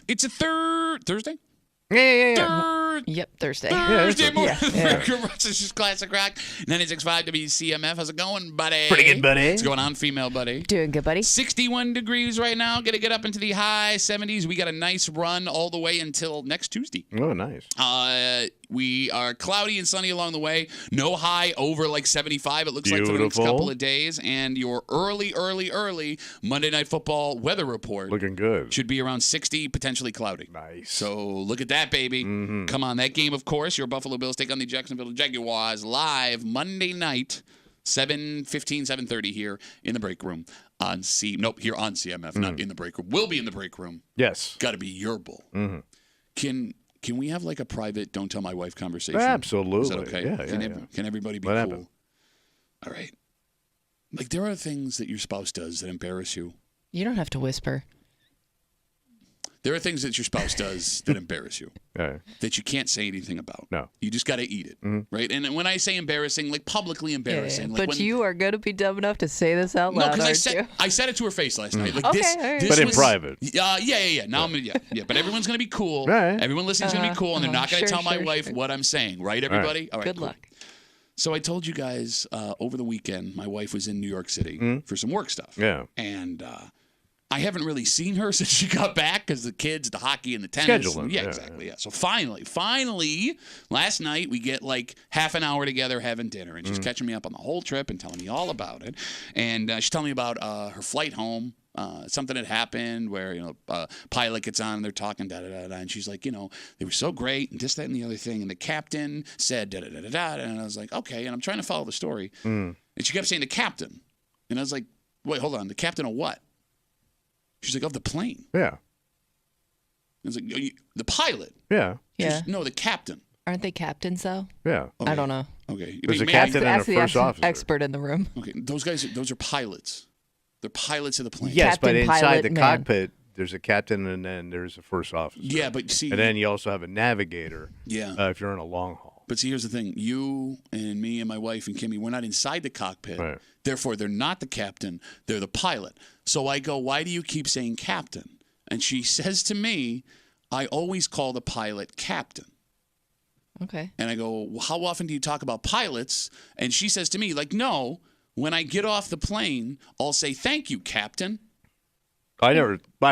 It's a Thursday? Yeah. Yep, Thursday. Thursday morning. Yeah. This is just Classic Rock. 96.5 WCMF. How's it going, buddy? Pretty good, buddy. What's going on, female buddy? Doing good, buddy. 61 degrees right now. Going to get up into the high 70s. We got a nice run all the way until next Tuesday. Oh, nice. We are cloudy and sunny along the way. No high over like 75, it looks like, for the next Beautiful. couple of days. And your early Monday Night Football weather report Looking good. should be around 60, potentially cloudy. Nice. So look at that, baby. Mm-hmm. Come on. That game, of course, your Buffalo Bills take on the Jacksonville Jaguars live Monday night, 7:30 here in the break room on here on CMF, not in the break room. We'll be in the break room. Yes. Got to be your bull. Mm-hmm. Can we have like a private don't tell my wife conversation? Absolutely. Is that okay? Yeah, Can everybody be What cool? happened? All right. Like there are things that your spouse does that embarrass you. You don't have to whisper. There are things that your spouse does that embarrass you. Yeah. That you can't say anything about. No. You just got to eat it, right? And when I say embarrassing, like publicly embarrassing. Like But when, you are going to be dumb enough to say this out no, loud, because aren't you? I said it to her face last night. Like Okay, this, all right. this But in was- private. Yeah. Now I'm gonna But everyone's gonna be cool. Right. Everyone listening's gonna be cool, and they're not gonna Sure, tell my sure, wife sure. what I'm saying, right? Everybody. All right. Good cool. luck. So I told you guys over the weekend, my wife was in New York City for some work stuff. Yeah. And I haven't really seen her since she got back because the kids, the hockey, and the tennis. Scheduling, Yeah, yeah, exactly. Yeah. So finally, last night we get like half an hour together having dinner, and she's catching me up on the whole trip and telling me all about it. And she's telling me about her flight home. Something had happened where, pilot gets on and they're talking, da-da-da-da. And she's like, they were so great and this, that, and the other thing. And the captain said, da-da-da-da-da. And I was like, okay. And I'm trying to follow the story. And she kept saying the captain. And I was like, wait, hold on. The captain of what? She's like, of the plane. Yeah. I was like, the pilot. Yeah. She Yeah. goes, no, the captain. Aren't they captains, though? Yeah. Okay. I don't know. Okay. There's a Maybe- captain and a Ask the first officer. expert in the room. Okay. Those are pilots. They're pilots of the plane. Yes, but Captain, inside pilot, the man. cockpit, there's a captain and then there's a first officer. Yeah, but see. And then you also have a navigator if you're in a long haul. But see, here's the thing. You and me and my wife and Kimmy, we're not inside the cockpit. Right. Therefore, they're not the captain. They're the pilot. So I go, why do you keep saying captain? And she says to me, I always call the pilot captain. Okay. And I go, well, how often do you talk about pilots? And she says to me, like, no, when I get off the plane, I'll say, thank you, captain. I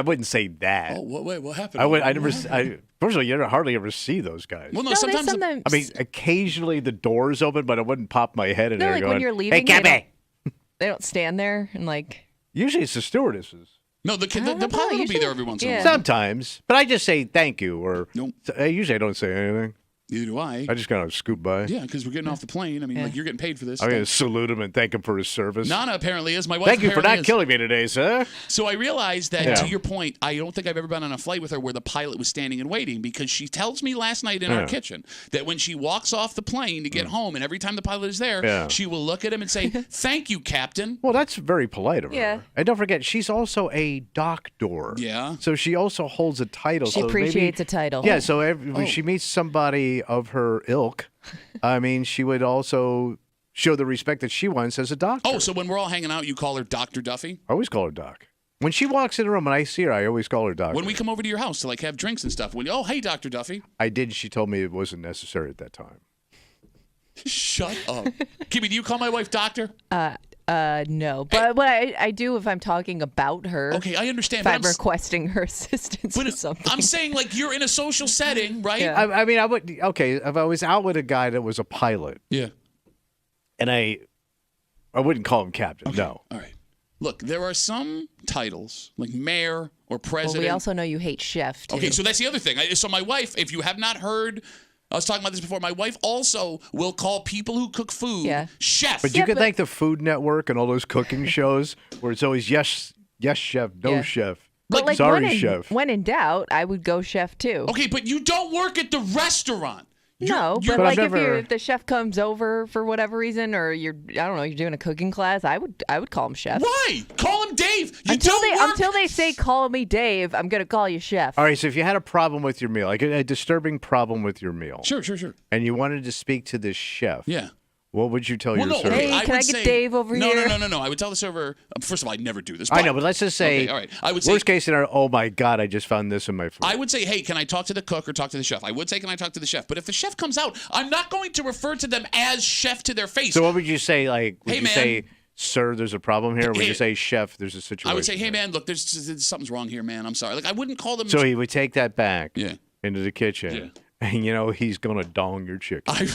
wouldn't say that. Oh, what happened? First of all, you hardly ever see those guys. Well, no, No, sometimes. I mean, occasionally the door's open, but I wouldn't pop my head in No, there like going, when you're hey, leaving, Cappy! they don't stand there and like. Usually it's the stewardesses. No, the I don't know, pilot will be usually- there every once in a yeah. while. Sometimes. But I just say thank you, or Nope. usually I don't say anything. Neither do I. I just kind of scoot by. Yeah, because we're getting off the plane. I mean, like, you're getting paid for this. I'm going to salute him and thank him for his service. Nana apparently is. My wife Thank you for apparently not is. killing me today, sir. So I realized that, Yeah. to your point, I don't think I've ever been on a flight with her where the pilot was standing and waiting, because she tells me last night in our kitchen that when she walks off the plane to get home, and every time the pilot is there, she will look at him and say, thank you, Captain. Well, that's very polite of her. Yeah. And don't forget, she's also a doctor. Yeah. So she also holds a title. She so appreciates maybe, a title. Yeah, so when she meets somebody of her ilk, I mean, she would also show the respect that she wants as a doctor. Oh, so when we're all hanging out, you call her Dr. Duffy? I always call her Doc. When she walks in the room and I see her, I always call her Doctor. When we come over to your house to, like, have drinks and stuff, oh, hey, Dr. Duffy. I did. She told me it wasn't necessary at that time. Shut up. Kimmy, do you call my wife Doctor? No, but what I do if I'm talking about her. Okay, I understand. If But I'm requesting her assistance but with something. I'm saying, like, you're in a social setting, right? Yeah. I mean, I would. Okay, if I was out with a guy that was a pilot, Yeah. and I wouldn't call him captain. Okay. No. All right. Look, there are some titles, like mayor or Well, president. we also know you hate chef, too. Okay, so that's the other thing. So my wife, if you have not heard, I was talking about this before, my wife also will call people who cook food chef. But you can thank the Food Network and all those cooking shows where it's always yes, chef, no chef. But like Sorry, chef. when in doubt, I would go chef too. Okay, but you don't work at the restaurant. No, But but like I've never- if the chef comes over for whatever reason, or you're doing a cooking class, I would call him chef. Why? Call him Dave. You Until don't work. they say call me Dave, I'm gonna call you chef. All right, so if you had a problem with your meal, like a disturbing problem with your meal, Sure. and you wanted to speak to this chef, Yeah. What would you tell your server? Hey, I can I would get say, Dave over here? No. I would tell the server, first of all, I'd never do this. I know, but let's just say, okay, all right. I would say, worst case scenario, oh my God, I just found this in my food. I would say, hey, can I talk to the cook or talk to the chef? I would say, can I talk to the chef? But if the chef comes out, I'm not going to refer to them as chef to their face. So what would you say? Like, would Hey, you man. say, sir, there's a problem here? Or would Hey. you say, chef, there's a situation? I would say, hey, here? man, look, there's something's wrong here, man. I'm sorry. Like, I wouldn't call them. So he would take that back Yeah. into the kitchen. Yeah. And, he's going to dong your chicken.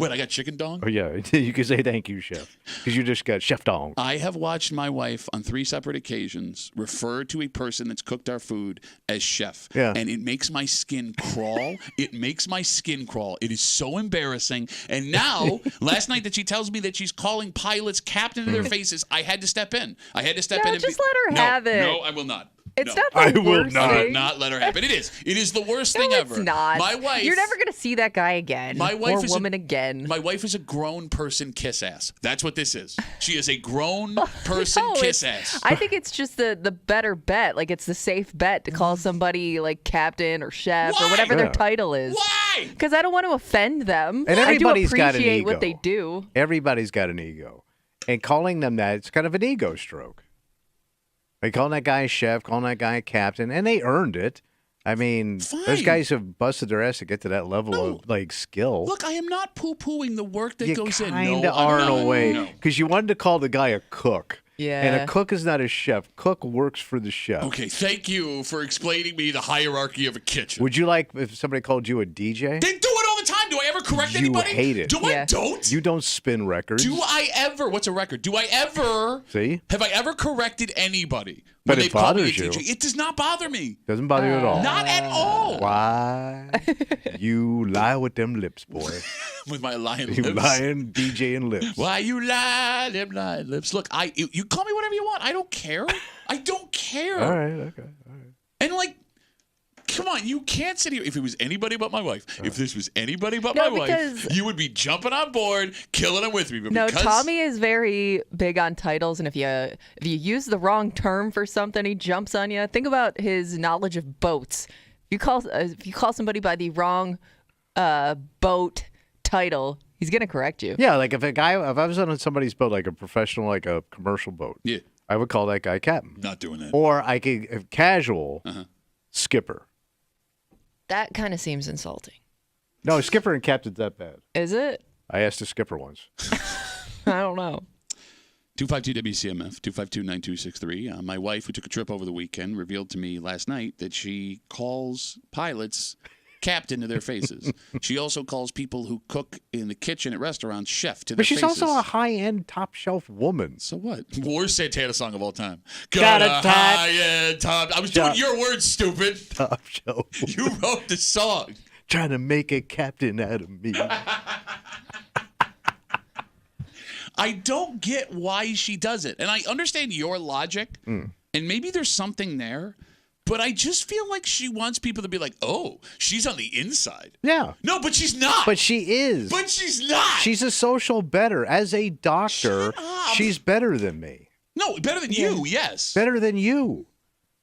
Wait, I got chicken dong? Oh, yeah. You can say thank you, chef. Because you just got chef dong. I have watched my wife on 3 separate occasions refer to a person that's cooked our food as chef. Yeah. And it makes my skin crawl. It makes my skin crawl. It is so embarrassing. And now, last night that she tells me that she's calling pilots captain to their faces, I had to step in. I had to step No, in. And just let her have it. No, I will not. It's No. not the I will worst not. I will thing. not let her happen. It is. It is the worst No, thing ever. it's not. My wife. You're never gonna see that guy again. My wife or is woman again. My wife is a grown person kiss ass. That's what this is. She is a grown person No, kiss it's- ass. I think it's just the better bet. Like it's the safe bet to call somebody like captain or chef Why? or whatever Yeah. their title is. Why? Because I don't want to offend them. And everybody's I do got an appreciate ego. what they do. Everybody's got an ego. And calling them that, it's kind of an ego stroke. Like calling that guy a chef, calling that guy a captain, and they earned it. I mean, those Fine. guys have busted their ass to get to that level No. of like skill. Look, I am not poo-pooing the work that you goes in. kind No, of are I'm in not. a way No. because you wanted to call the guy a cook. Yeah. And a cook is not a chef. Cook works for the chef. Okay, thank you for explaining me the hierarchy of a kitchen. Would you like if somebody called you a DJ? They do it all the time. Do I ever correct You anybody? hate it. Do I Yeah. don't? You don't spin records. Do I ever? What's a record? Do I ever? See? Have I ever corrected anybody But when it they call me a bothers you. DJ? It does not bother me. Doesn't bother you at all. Not at all. Why? You lie with them lips, boy. With my lion You lips. lying DJ and lips. Why you lie, them lying lips? Look, you call me whatever you want. I don't care. I don't care. All right, okay. And like, come on, you can't sit here. If it was anybody but my wife, if this was anybody but No, my wife, because- you would be jumping on board, killing it with me. But No, because Tommy is very big on titles, and if you use the wrong term for something, he jumps on you. Think about his knowledge of boats. If you call somebody by the wrong boat title, he's gonna correct you. Yeah, like if I was on somebody's boat, like a professional, like a commercial boat, yeah, I would call that guy captain. not doing that. Or I could, if casual, skipper. That kind of seems insulting. No, skipper and captain's that bad. Is it? I asked a skipper once. I don't know. 252 WCMF 252-9263. My wife, who took a trip over the weekend, revealed to me last night that she calls pilots captain to their faces. She also calls people who cook in the kitchen at restaurants chef to their But she's faces. also a high-end, top-shelf woman. So what? Worst Santana song of all time. Got a top- high-end top. I was doing top- your words, stupid. Top-shelf woman. You wrote the song. Trying to make a captain out of me. I don't get why she does it. And I understand your logic, and maybe there's something there, but I just feel like she wants people to be like, oh, she's on the inside. Yeah. No, but she's not. But she is. But she's not. She's a social better. As a doctor, Shut up. she's better than me. No, better than you, yes. Better than you.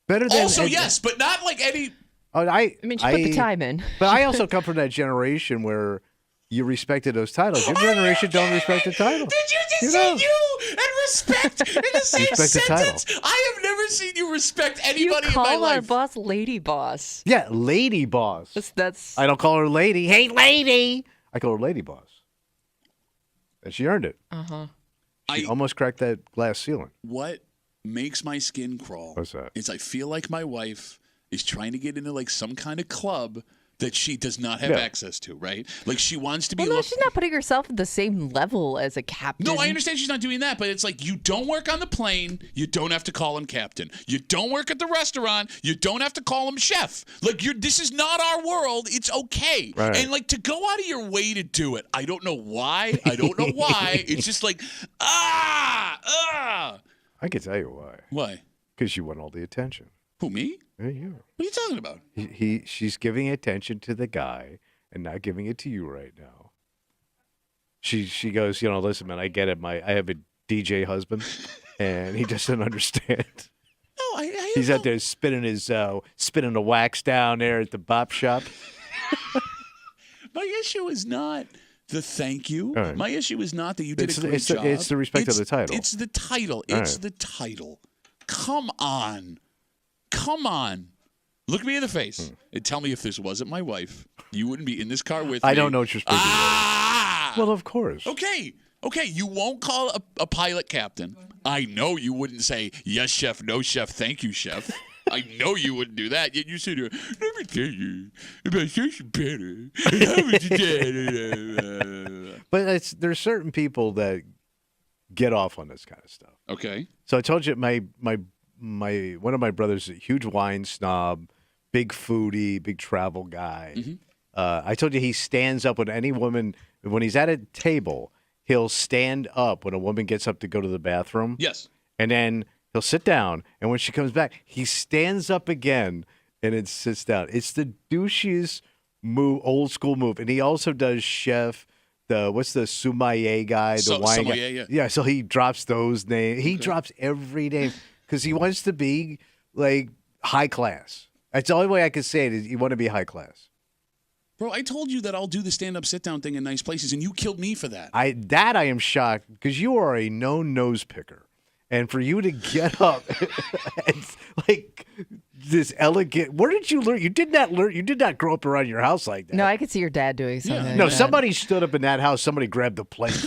Better than Also, yes, but not like any. Oh, I mean, she put the time in. But I also come from that generation where you respected those titles. Your generation don't respect the title. Did you just You say don't. you and respect in the same Respect the title. sentence? I have never seen you respect You anybody in my call our life. boss Lady Boss. Yeah, lady boss. That's I don't call her lady. Hey, lady. I call her lady boss. And she earned it. She almost cracked that glass ceiling. What makes my skin crawl What's that? is I feel like my wife is trying to get into like some kind of club that she does not have Yeah. access to, right? Like she wants to be well, no, looked- she's not putting herself at the same level as a captain. No, I understand she's not doing that, but it's like you don't work on the plane, you don't have to call him captain. You don't work at the restaurant, you don't have to call him chef. Like this is not our world. It's okay. Right. And like to go out of your way to do it. I don't know why. I don't know why. It's just like I can tell you why. Why? Because you want all the attention. Who, me? There you go. What are you talking about? She's giving attention to the guy and not giving it to you right now. She goes, listen, man, I get it. I have a DJ husband, and he doesn't understand. No, I He's out there spinning the wax down there at the bop shop. My issue is not the thank you. All right. My issue is not that you did a great it's job. It's the respect of the title. It's the title. All It's right. the title. Come on. Look me in the face and tell me if this wasn't my wife, you wouldn't be in this car with me. I don't know what you're speaking of. Well, of course. Okay, you won't call a pilot captain. I know you wouldn't say, yes, chef, no, chef, thank you, chef. I know you wouldn't do that. Yet you sit here, let me tell you about such better. But there's certain people that get off on this kind of stuff. Okay. So I told you my one of my brothers is a huge wine snob, big foodie, big travel guy. Mm-hmm. I told you he stands up when any woman, when he's at a table, he'll stand up when a woman gets up to go to the bathroom. Yes. And then he'll sit down, and when she comes back, he stands up again and then sits down. It's the douchiest move, old school move. And he also does chef. What's the sommelier guy? The wine sommelier, guy. yeah. Yeah, so he drops those names. He drops every name because he wants to be like high class. That's the only way I can say it is you want to be high class. Bro, I told you that I'll do the stand-up, sit-down thing in nice places, and you killed me for that. I am shocked because you are a known nose picker. And for you to get up and like this elegant, where did you learn? You did not grow up around your house like that. No, I could see your dad doing something. Yeah. like No, that. somebody stood up in that house. Somebody grabbed the plate.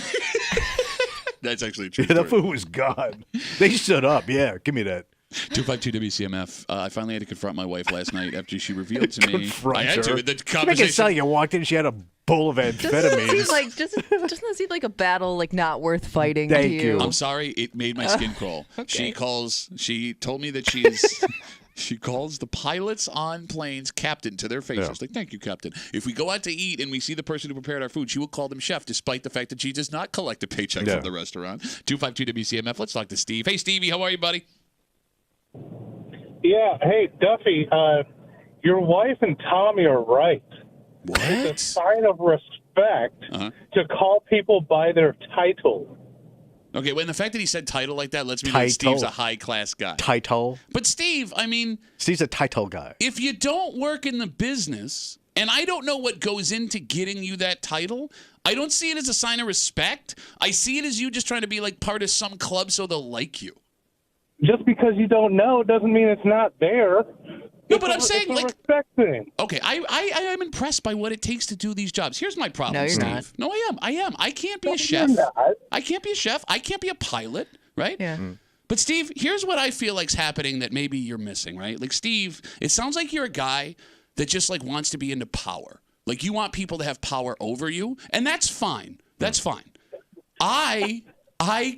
That's actually true. The food was gone. They stood up. Yeah, give me that. 252 WCMF. I finally had to confront my wife last night after she revealed to me. Confront I had her. to. The You make it conversation. sound like you walked in, she had a bowl of Doesn't that seem like a battle like not worth fighting Thank to you. you? I'm sorry, it made my skin crawl. Okay. She told me that she calls the pilots on planes captain to their faces. Yeah. Like, thank you, captain. If we go out to eat and we see the person who prepared our food, she will call them chef, despite the fact that she does not collect a paycheck Yeah. from the restaurant. 252 WCMF. Let's talk to Steve. Hey, Stevie, how are you, buddy? Yeah, hey, Duffy, your wife and Tommy are right. It's a sign of respect to call people by their title. Okay, well, and the fact that he said title like that lets me know that Steve's a high-class guy. Title. But Steve, I mean... Steve's a title guy. If you don't work in the business, and I don't know what goes into getting you that title, I don't see it as a sign of respect. I see it as you just trying to be like part of some club so they'll like you. Just because you don't know doesn't mean it's not there. No, but I'm saying, it's a like, respect thing. okay, I am impressed by what it takes to do these jobs. Here's my problem, No, you're Steve. not. No, I am. I can't be a No, chef. you're not. I can't be a chef. I can't be a pilot, right? Yeah. But Steve, here's what I feel like's happening that maybe you're missing, right? Like, Steve, it sounds like you're a guy that just like wants to be into power. Like, you want people to have power over you, and that's fine. That's fine. I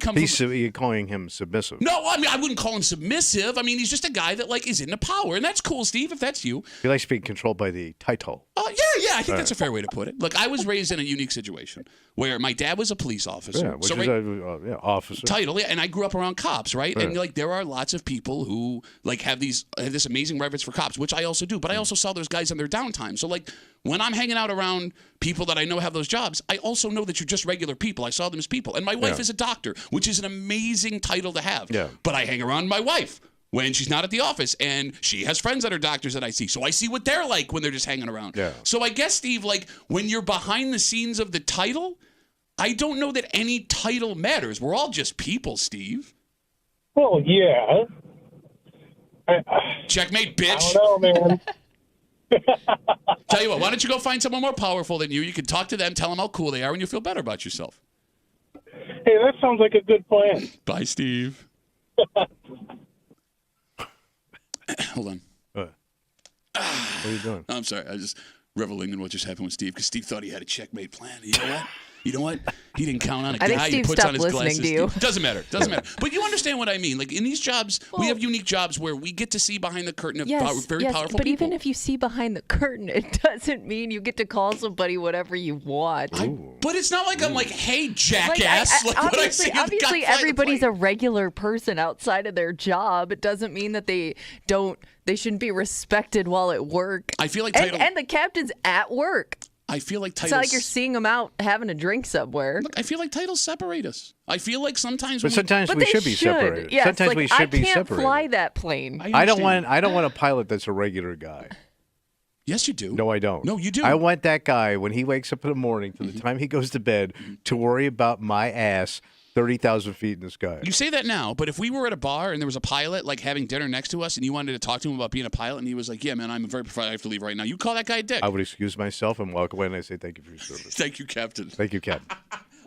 come from... You're calling him submissive. No, I mean, I wouldn't call him submissive. I mean, he's just a guy that, like, is into power. And that's cool, Steve, if that's you. He likes being controlled by the title. Yeah, I think that's a fair way to put it. Look, I was raised in a unique situation where my dad was a police officer. Yeah, which so, is right, officer. title, yeah, and I grew up around cops, right? Right. And like there are lots of people who like have this amazing reverence for cops, which I also do, but I also saw those guys in their downtime. So like when I'm hanging out around people that I know have those jobs, I also know that you're just regular people. I saw them as people. And my wife Yeah. is a doctor, which is an amazing title to have. Yeah. But I hang around my wife when she's not at the office, and she has friends that are doctors that I see. So I see what they're like when they're just hanging around. Yeah. So I guess, Steve, like when you're behind the scenes of the title, I don't know that any title matters. We're all just people, Steve. Well, yeah. Checkmate, I bitch. don't know, man. Tell you what, why don't you go find someone more powerful than you? You can talk to them, tell them how cool they are, and you'll feel better about yourself. Hey, that sounds like a good plan. Bye, Steve. Hold on. What are you doing? I'm sorry. I was just reveling in what just happened with Steve because Steve thought he had a checkmate plan. You know what? You know what? He didn't count on a I think guy. He Steve puts on stopped his listening glasses. to you. Doesn't matter. Doesn't matter. But you understand what I mean. Like in these jobs, we have unique jobs where we get to see behind the curtain of very powerful but people. even if you see behind the curtain, it doesn't mean you get to call somebody whatever you want. But it's not like I'm like, hey, jackass. Like, what I say obviously, to the guy behind the everybody's plate. a regular person outside of their job. It doesn't mean that they shouldn't be respected while at work. I feel like title. and the captain's at work. I feel like It's titles. not like you're seeing them out having a drink somewhere. Look, I feel like titles separate us. I feel like sometimes. But sometimes But we they should be separated. Yes, Sometimes like, we should be I can't separated. fly that plane. I don't want a pilot that's a regular guy. Yes, you do. No, I don't. No, you do. I want that guy when he wakes up in the morning to the time he goes to bed to worry about my ass 30,000 feet in the sky. You say that now, but if we were at a bar and there was a pilot like having dinner next to us and you wanted to talk to him about being a pilot and he was like, yeah, man, I'm a very professional. I have to leave right now. You call that guy a dick. I would excuse myself and walk away and I say thank you for your service. Thank you, Captain. Thank you, Captain.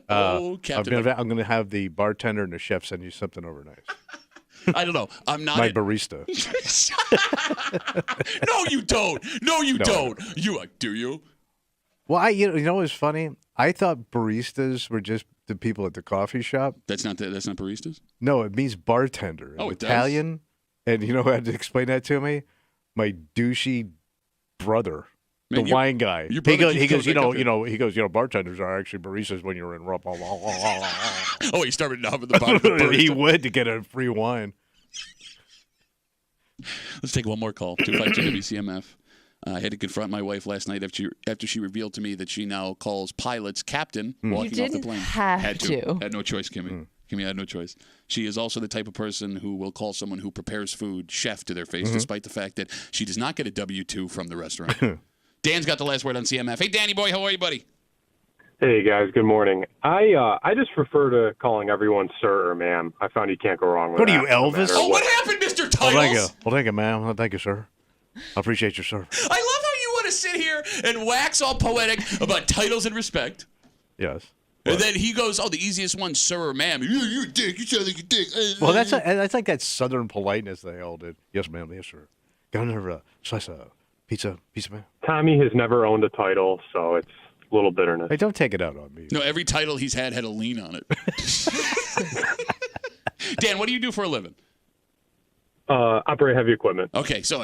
Captain. I'm going to have the bartender and the chef send you something over nice. I don't know. I'm not. My barista. No, you don't. No, you don't. You do you? Well, you know what's funny? I thought baristas were just the people at the coffee shop. That's not baristas? No, it means bartender. Oh, it Italian. does? And you know who had to explain that to me? My douchey brother. Man, the wine guy. Your He brother goes, keeps bartenders are actually baristas when you're in blah, blah, blah, blah, blah. Oh, he started off with the bar. He would to get a free wine. Let's take one more call. 252 WCMF. I had to confront my wife last night after she revealed to me that she now calls pilots captain walking off the plane. Had to. Had no choice, Kimmy. Kimmy had no choice. She is also the type of person who will call someone who prepares food chef to their face, despite the fact that she does not get a W-2 from the restaurant. Dan's got the last word on CMF. Hey, Danny boy, how are you, buddy? Hey guys, good morning. I just prefer to calling everyone sir or ma'am. I found you can't go wrong with What that. are you, Elvis? Oh, what happened, Mr. Titles? Well, thank you, ma'am. Well, thank you, sir. I appreciate your service. I love how you want to sit here and wax all poetic about titles and respect. Yes. And then he goes, oh, the easiest one, sir or ma'am. You're a dick. You sound like a dick. Well, that's like that Southern politeness they all did. Yes, ma'am. Yes, sir. Got another slice of pizza, ma'am. Tommy has never owned a title, so it's a little bitterness. Hey, don't take it out on me. No, every title he's had a lien on it. Dan, what do you do for a living? Operate heavy equipment. Okay, so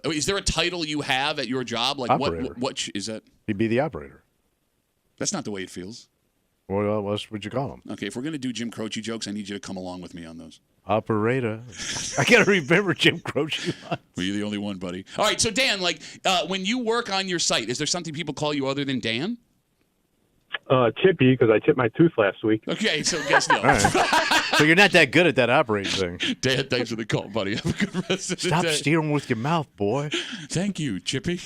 is there a title you have at your job? Like Operator. what is that? He'd be the operator. That's not the way it feels. What else would you call him? Okay, if we're gonna do Jim Croce jokes, I need you to come along with me on those. Operator. I gotta remember Jim Croce. Well, you're the only one, buddy. All right, so Dan, when you work on your site, is there something people call you other than Dan? Chippy, because I chipped my tooth last week. Okay, so guess no. Right. So you're not that good at that operating thing. Dan, thanks for the call, buddy. Have a good rest of the Stop day. steering with your mouth, boy. Thank you, Chippy.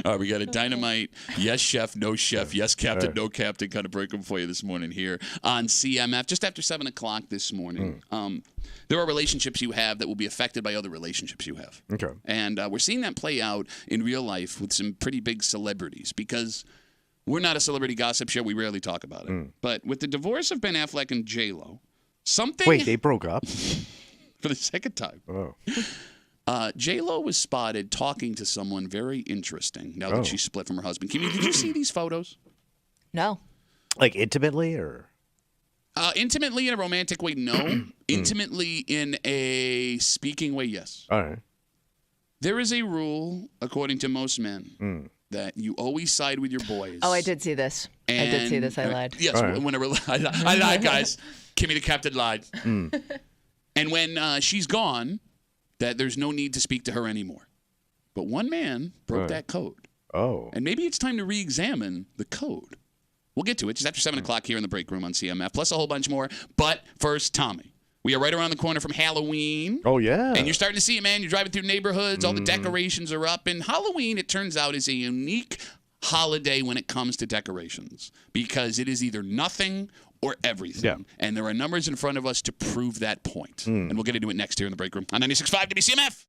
All right, we got a dynamite, yes, chef, no chef, yes, captain, no captain kind of break-em for you this morning here on CMF, just after 7 o'clock this morning. There are relationships you have that will be affected by other relationships you have. Okay. And we're seeing that play out in real life with some pretty big celebrities because we're not a celebrity gossip show. We rarely talk about it. But with the divorce of Ben Affleck and J-Lo, something... Wait, they broke up? For the second time. Oh. J-Lo was spotted talking to someone very interesting now that she split from her husband. Kimmy, did you see these photos? No. Like intimately or? Intimately in a romantic way, no. Intimately in a speaking way, yes. All right. There is a rule, according to most men, that you always side with your boys. Oh, I did see this. I did see this. I lied. Yes, Right. I lied, guys. Kimmy the captain lied. And when she's gone, that there's no need to speak to her anymore. But one man broke that code. Oh. And maybe it's time to re-examine the code. We'll get to it just after 7 o'clock here in the break room on CMF, plus a whole bunch more. But first, Tommy. We are right around the corner from Halloween. Oh, yeah. And you're starting to see it, man. You're driving through neighborhoods. All the decorations are up. And Halloween, it turns out, is a unique holiday when it comes to decorations because it is either nothing or everything. Yeah. And there are numbers in front of us to prove that point. And we'll get into it next here in the break room on 96.5 WCMF.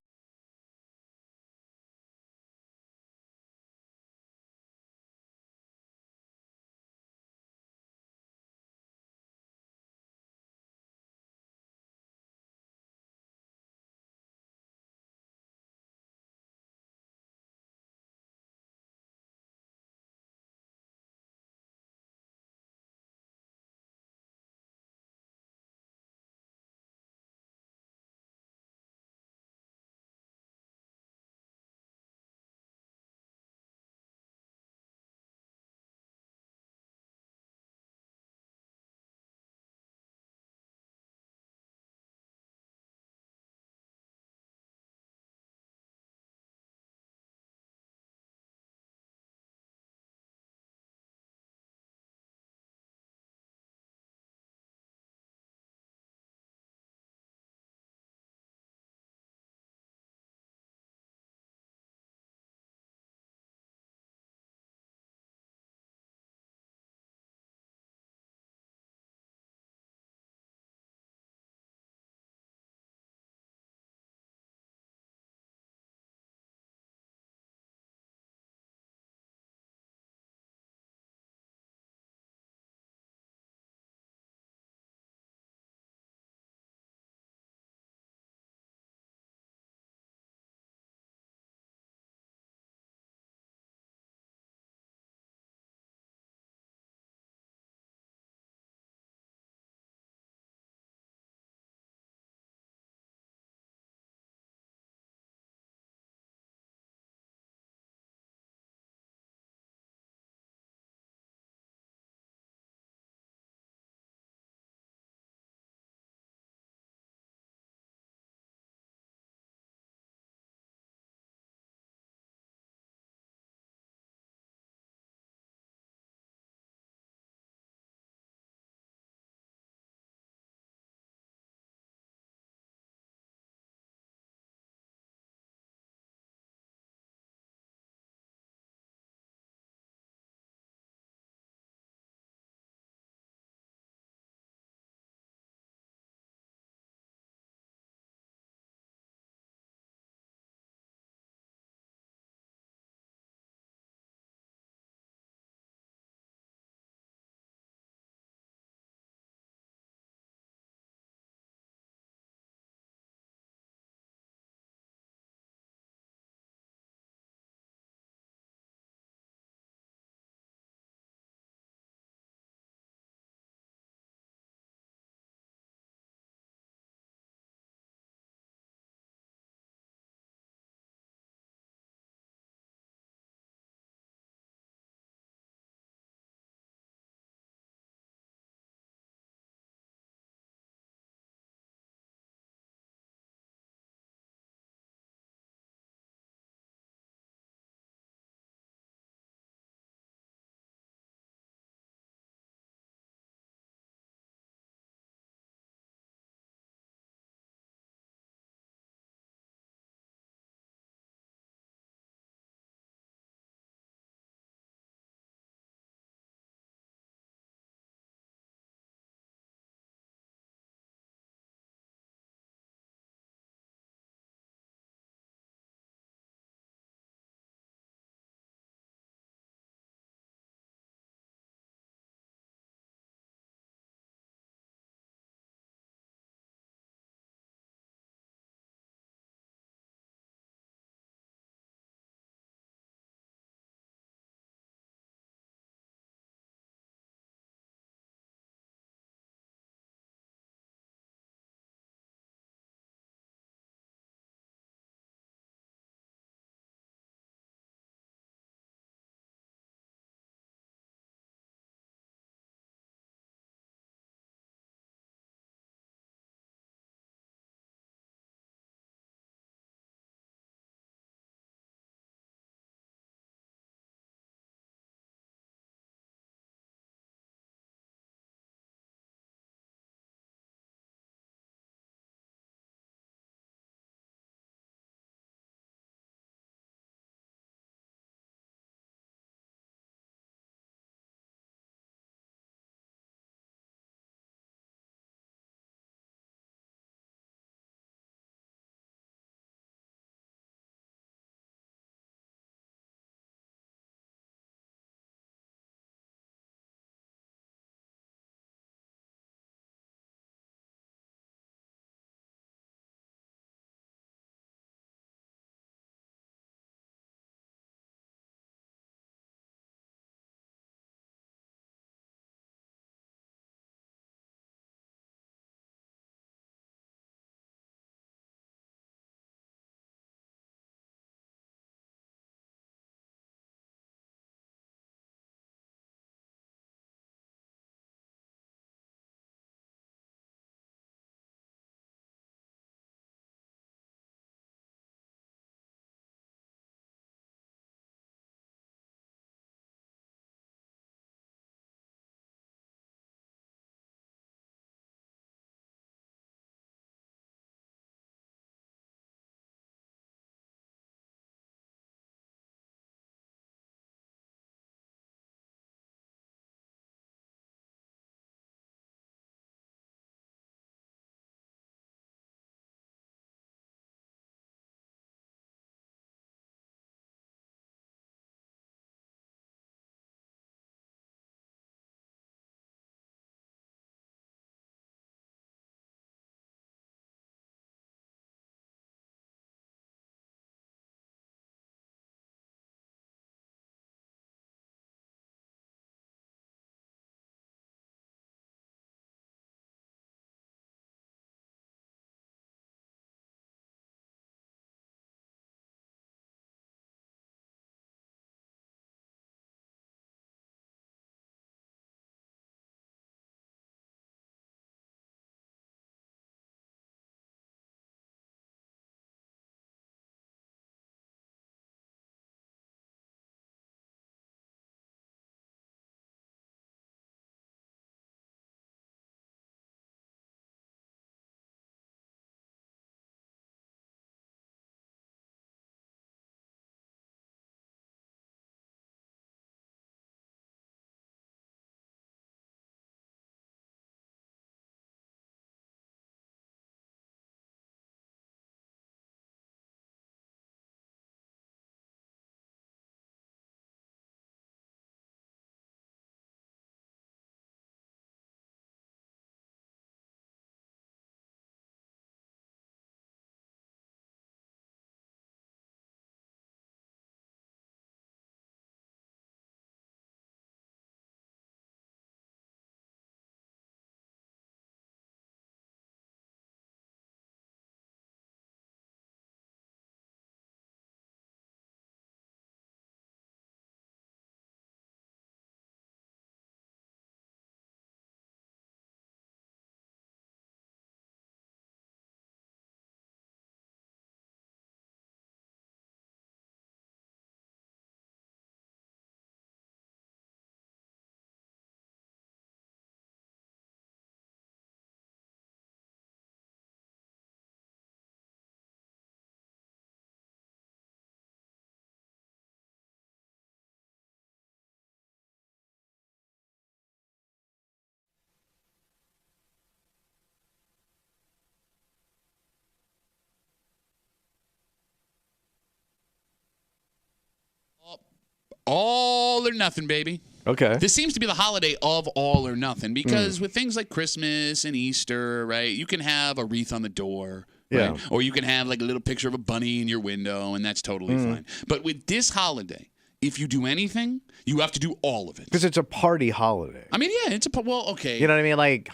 all or nothing, baby. Okay. This seems to be the holiday of all or nothing because with things like Christmas and Easter, right, you can have a wreath on the door. Right? Yeah. Or you can have like a little picture of a bunny in your window, and that's totally fine. But with this holiday, if you do anything, you have to do all of it. Because it's a party holiday. I mean, yeah, okay. You know what I mean? Like,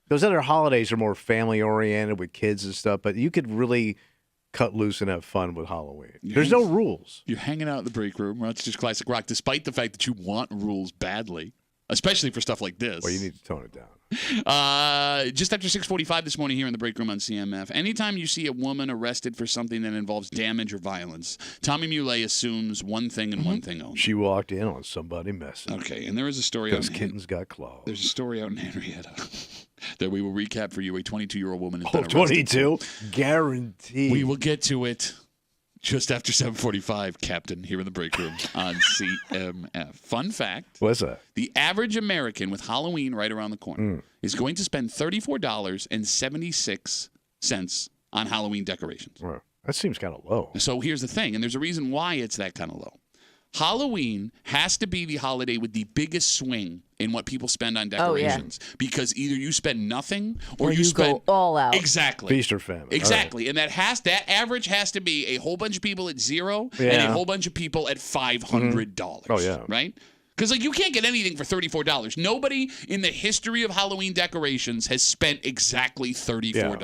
those other holidays are more family-oriented with kids and stuff, but you could really cut loose and have fun with Halloween. There's no rules. You're hanging out in the break room. Well, it's just classic rock, despite the fact that you want rules badly, especially for stuff like this. Well, you need to tone it down. Just after 6:45 this morning here in the break room on CMF, anytime you see a woman arrested for something that involves damage or violence, Tommy Muley assumes one thing and one thing only. She walked in on somebody messing. Okay, and there is a story Those out kittens got claws. There's a story out in Henrietta that we will recap for you. A 22-year-old woman has been Oh, arrested. 22? Guaranteed. We will get to it just after 7:45, Captain, here in the break room on CMF. Fun fact. What's that? The average American with Halloween right around the corner is going to spend $34.76 on Halloween decorations. Well, that seems kind of low. So here's the thing, and there's a reason why it's that kind of low. Halloween has to be the holiday with the biggest swing in what people spend on decorations because either you spend nothing or you spend go all out. Exactly. Feast or famine. Exactly. And that average has to be a whole bunch of people at $0 and a whole bunch of people at $500. Oh, yeah. Right? Because you can't get anything for $34. Nobody in the history of Halloween decorations has spent exactly $34. Yeah.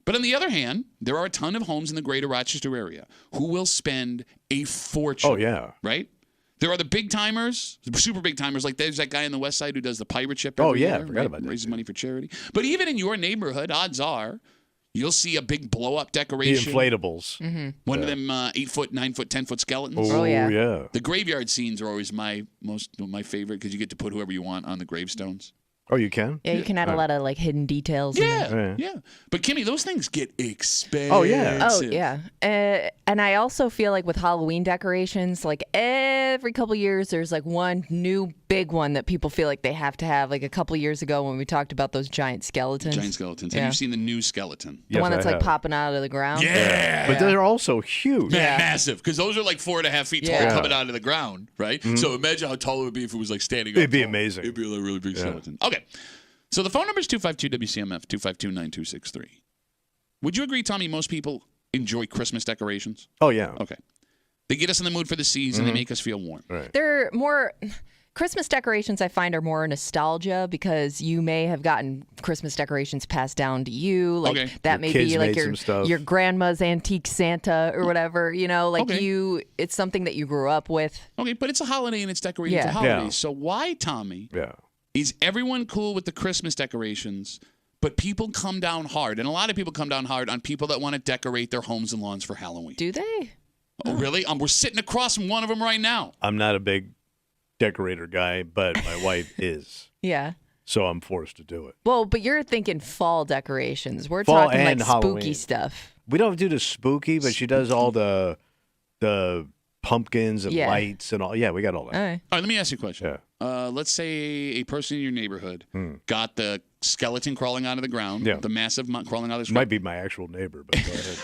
But on the other hand, there are a ton of homes in the greater Rochester area who will spend a fortune. Oh, yeah. Right? There are the big timers, super big timers. Like there's that guy on the west side who does the pirate ship every year, I forgot about that. Raises money for charity. But even in your neighborhood, odds are you'll see a big blow-up decoration. The inflatables. One of them 8-foot, 9-foot, 10-foot skeletons. Oh, yeah. yeah. The graveyard scenes are always my favorite because you get to put whoever you want on the gravestones. Oh, you can? Yeah, you can add a lot of like hidden details. in there. Yeah. But Kimmy, those things get expensive. Oh, yeah. Oh yeah, and I also feel like with Halloween decorations, like every couple years, there's like one new big one that people feel like they have to have. Like a couple years ago when we talked about those giant skeletons. Giant skeletons. Yeah. Have you seen the new skeleton? The one Yes, that's I like have. popping out of the ground. Yeah. But they're also huge. Massive, because those are like 4.5 feet tall Yeah. coming out of the ground, right? So imagine how tall it would be if it was like standing up. It'd be tall. amazing. It'd be like a really big skeleton. Okay. So the phone number is 252-WCMF, 252-9263. Would you agree, Tommy, most people enjoy Christmas decorations? Oh, yeah. Okay. They get us in the mood for the season. They make us feel warm. Right. They're more Christmas decorations. I find are more nostalgia because you may have gotten Christmas decorations passed down to you, like Okay. that Your may kids be like made some stuff. your grandma's antique Santa or whatever. You know, like Okay. it's something that you grew up with. Okay, but it's a holiday and it's decorated for Yeah. holidays. Yeah. So why, Tommy, Yeah. is everyone cool with the Christmas decorations, but people come down hard? And a lot of people come down hard on people that want to decorate their homes and lawns for Halloween. Do they? Oh, really? We're sitting across from one of them right now. I'm not a big decorator guy, but my wife is. Yeah. So I'm forced to do it. Well, but you're thinking fall decorations. We're Fall talking like and spooky Halloween. stuff. We don't do the spooky, but she does all the pumpkins and Yeah. lights and all. Yeah, we got all that. All right. All right, let me ask you a question. Yeah. Let's say a person in your neighborhood got the skeleton crawling out of the ground, Yeah. the massive crawling out of the Might be my actual neighbor, but go ahead.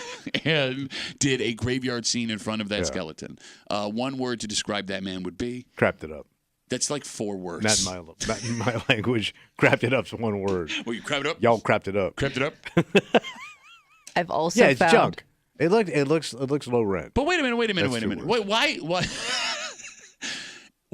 and did a graveyard scene in front of that skeleton. One word to describe that man would be, Crapped it up. that's like 4 words. Not in my language. Crapped it up's one word. Well, you crapped it up? Y'all crapped it up. Crapped it up? I've also Yeah, it's found junk. It looks low rent. But wait a minute. That's 2 Wait, words. why?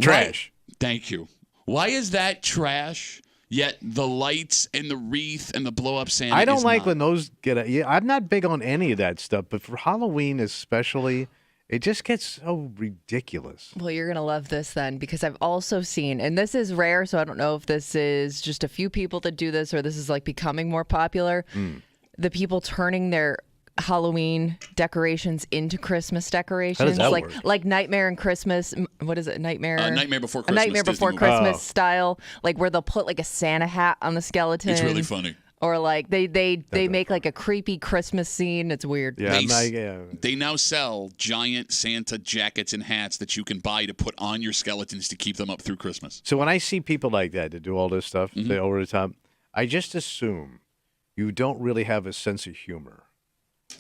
Trash. Thank you. Why is that trash? Yet the lights and the wreath and the blow up Santa. I don't is like not. when those get. Yeah, I'm not big on any of that stuff, but for Halloween especially, it just gets so ridiculous. Well, you're going to love this then because I've also seen, and this is rare, so I don't know if this is just a few people that do this or this is like becoming more popular. The people turning their Halloween decorations into Christmas decorations. that like work? like Nightmare and Christmas. What is it? Nightmare? Nightmare Before A Christmas. Nightmare Disney Before movie. Christmas style. Like where they'll put like a Santa hat on the skeleton. It's really funny. Or like they make like a creepy Christmas scene. It's weird. Yeah, They now sell giant Santa jackets and hats that you can buy to put on your skeletons to keep them up through Christmas. So when I see people like that do all this stuff, they over the top, I just assume you don't really have a sense of humor.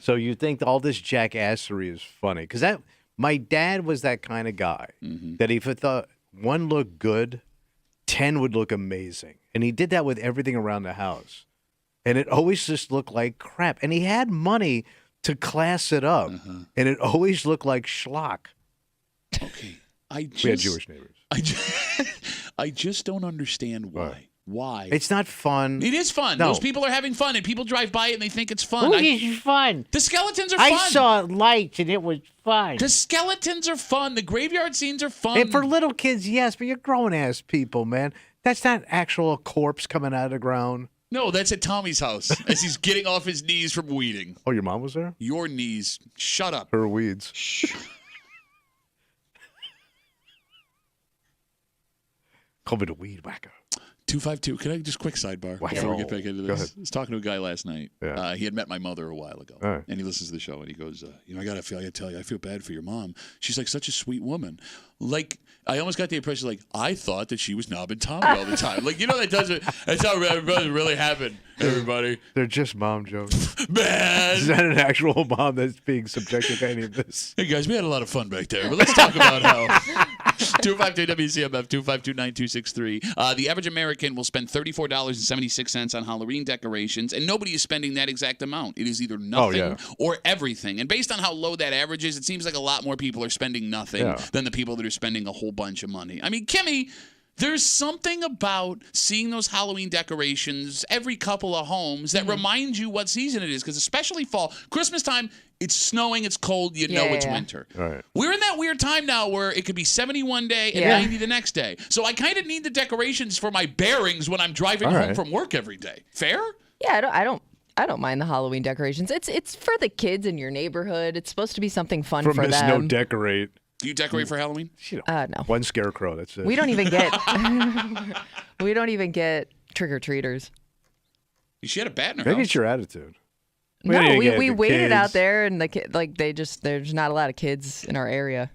So you think all this jackassery is funny because My dad was that kind of guy that if it thought one looked good, 10 would look amazing. And he did that with everything around the house. And it always just looked like crap. And he had money to class it up. And it always looked like schlock. Okay. We had Jewish neighbors. I just don't understand why. Right. Why? It's not fun. It is fun. No. Those people are having fun, and people drive by it and they think it's fun. It's fun. The skeletons are fun. I saw lights and it was fun. The skeletons are fun. The graveyard scenes are fun. And for little kids, yes, but you're grown-ass people, man. That's not actual corpse coming out of the ground. No, that's at Tommy's house as he's getting off his knees from weeding. Oh, your mom was there? Your knees. Shut up. Her weeds. Call me the weed whacker. 252. Can I just quick sidebar Wow. before we get back into Go this? ahead. I was talking to a guy last night. Yeah. He had met my mother a while ago, Right. and he listens to the show, and he goes, I gotta tell you, I feel bad for your mom. She's like such a sweet woman. Like I almost got the impression, like I thought that she was knobbing Tommy all the time. Like that doesn't. That's how it really happened. Everybody, They're just mom jokes. man. Is that an actual mom that's being subjected to any of this? Hey guys, we had a lot of fun back there, but let's talk about how 252 WCMF 252-9263. The average American will spend $34.76 on Halloween decorations, and nobody is spending that exact amount. It is either nothing or everything. And based on how low that average is, it seems like a lot more people are spending nothing than the people that are spending a whole bunch of money. I mean, Kimmy, there's something about seeing those Halloween decorations every couple of homes that reminds you what season it is, because especially fall, Christmas time, it's snowing, it's cold, you know it's winter. Right. We're in that weird time now where it could be 70 one day and 90 the next day. So I kind of need the decorations for my bearings when I'm driving home from work every day. Fair? Yeah, I don't mind the Halloween decorations. It's for the kids in your neighborhood. It's supposed to be something fun From for Miss them. No Decorate. Do you decorate for Halloween? No. One scarecrow, that's it. We don't even get trick or treaters. She had a bat in her Maybe house. it's your attitude. No, didn't get we the waited out kids. there, and there's not a lot of kids in our area.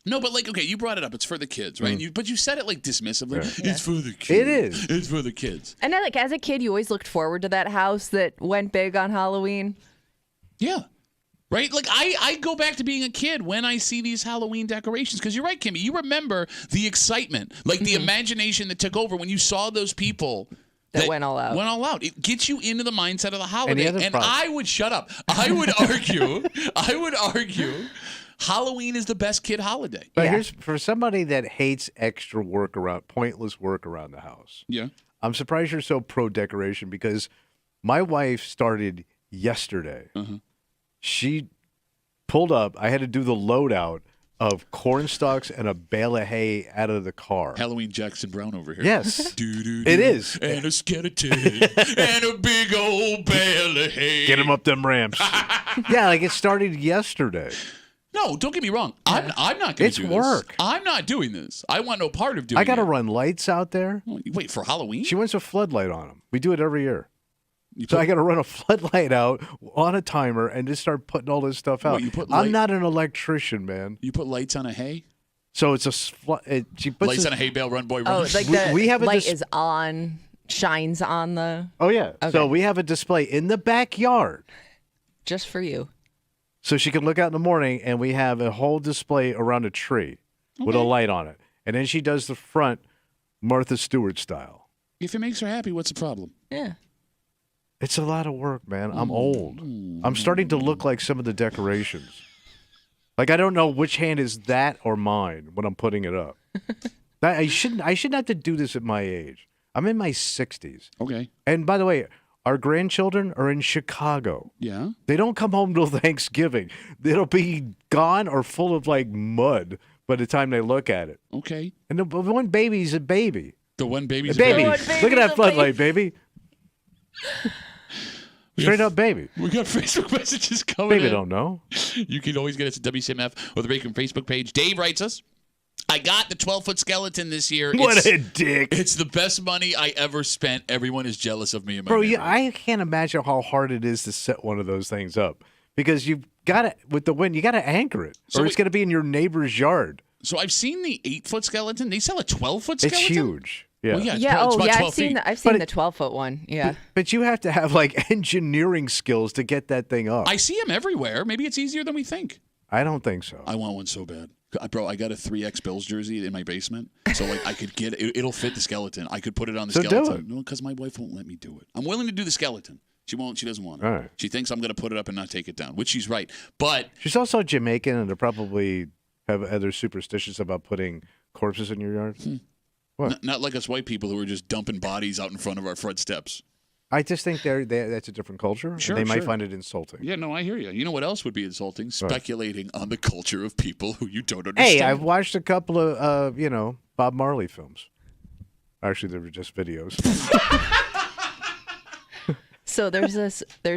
No, but okay, you brought it up. It's for the kids, right? But you said it dismissively. Yeah. It's for the kids. It is. It's for the kids. And then, as a kid, you always looked forward to that house that went big on Halloween. Yeah. Right? I go back to being a kid when I see these Halloween decorations. Because you're right, Kimmy. You remember the excitement, the imagination that took over when you saw those people that went all out. Went all out. It gets you into the mindset of the holiday. And problem. I would shut up. I would argue Halloween is the best kid holiday. But here's for somebody that hates extra work pointless work around the house. Yeah. I'm surprised you're so pro decoration because my wife started yesterday. She pulled up. I had to do the loadout of corn stalks and a bale of hay out of the car. Halloween Jackson Brown over here. Yes. Doo-doo-doo. It is. And a skeleton and a big old bale of hay. Get him up them ramps. Yeah, it started yesterday. No, don't get me wrong. I'm not going to do this. It's work. I'm not doing this. I want no part of doing it. I got to run lights out there. Wait, for Halloween? She wants a floodlight on them. We do it every year. So I got to run a floodlight out on a timer and just start putting all this stuff out. I'm not an electrician, man. You put lights on a hay? So it's she puts lights on a hay bale, run boy, run. Oh, the we have a light is on, shines on the. Oh yeah. Okay. So we have a display in the backyard. Just for you. So she can look out in the morning, and we have a whole display around a tree with a light on it. And then she does the front Martha Stewart style. If it makes her happy, what's the problem? Yeah. It's a lot of work, man. I'm old. I'm starting to look like some of the decorations. I don't know which hand is that or mine when I'm putting it up. I shouldn't have to do this at my age. I'm in my 60s. Okay. And by the way, our grandchildren are in Chicago. Yeah. They don't come home till Thanksgiving. It'll be gone or full of mud by the time they look at it. Okay. And the one baby's a baby. The one baby's A baby. one Look at baby's that a floodlight, baby. Straight up baby. We got Facebook messages coming Baby in. don't know. You can always get us at WCMF or the Bacon Facebook page. Dave writes us, I got the 12-foot skeleton this year. What a dick. It's the best money I ever spent. Everyone is jealous of me and my Bro, neighborhood. I can't imagine how hard it is to set one of those things up. Because you've got to, with the wind, you got to anchor it. So or it's going to be in your neighbor's yard. So I've seen the 8-foot skeleton. They sell a 12-foot It's skeleton? huge. Yeah. Well, yeah, it's Yeah. about Oh, 12 yeah. feet. I've seen But the 12-foot one. Yeah. But you have to have engineering skills to get that thing up. I see them everywhere. Maybe it's easier than we think. I don't think so. I want one so bad. Bro, I got a 3X Bills jersey in my basement, so like I could get it. It'll fit the skeleton. I could put it on the So do skeleton. it. No, because my wife won't let me do it. I'm willing to do the skeleton. She won't. She doesn't want it. All right. She thinks I'm going to put it up and not take it down, which she's right. But She's also Jamaican, and they probably have other superstitions about putting corpses in your yard. What? not like us white people who are just dumping bodies out in front of our front steps. I just think that's a different culture. Sure, they might sure. find it insulting. Yeah, no, I hear you. You know what else would be insulting? Speculating on the culture of people who you don't understand. Hey, I've watched a couple of Bob Marley films. Actually, they were just videos. So there's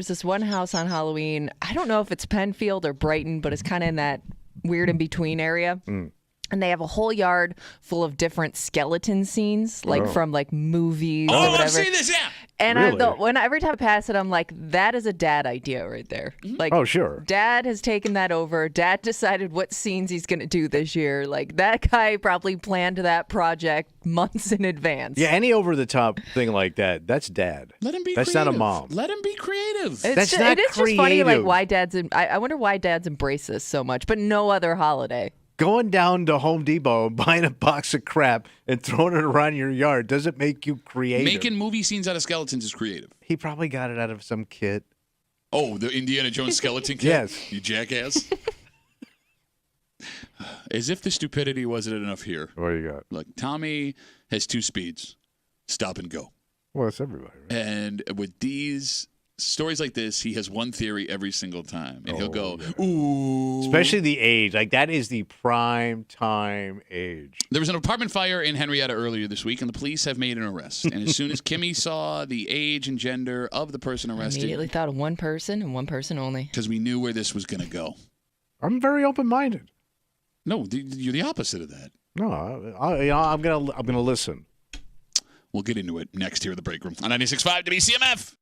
this one house on Halloween. I don't know if it's Penfield or Brighton, but it's kind of in that weird in between area. And they have a whole yard full of different skeleton scenes, like from like movies or whatever. I've seen this, yeah. And Really? every time I pass it, I'm like, that is a dad idea right there. Like, Oh, sure. Dad has taken that over. Dad decided what scenes he's going to do this year. Like, that guy probably planned that project months in advance. Yeah, any over-the-top thing like that, that's dad. Let him be That's creative. not a mom. Let him be creative. That's not it is just funny, like, creative. why dads. I wonder why dads embrace this so much, but no other holiday. Going down to Home Depot and buying a box of crap and throwing it around your yard doesn't make you creative. Making movie scenes out of skeletons is creative. He probably got it out of some kit. Oh, the Indiana Jones skeleton kit? Yes. You jackass. As if the stupidity wasn't enough here. What do you got? Look, Tommy has 2 speeds. Stop and go. Well, it's everybody, right? And with these stories like this, he has one theory every single time. And he'll go, yeah. ooh. Especially the age. Like, that is the prime time age. There was an apartment fire in Henrietta earlier this week, and the police have made an arrest. And as soon as Kimmy saw the age and gender of the person I arrested, immediately thought of one person and one person only. because we knew where this was going to go. I'm very open-minded. No, you're the opposite of that. No, I'm gonna listen. We'll get into it next here at the break room on 96.5 WCMF.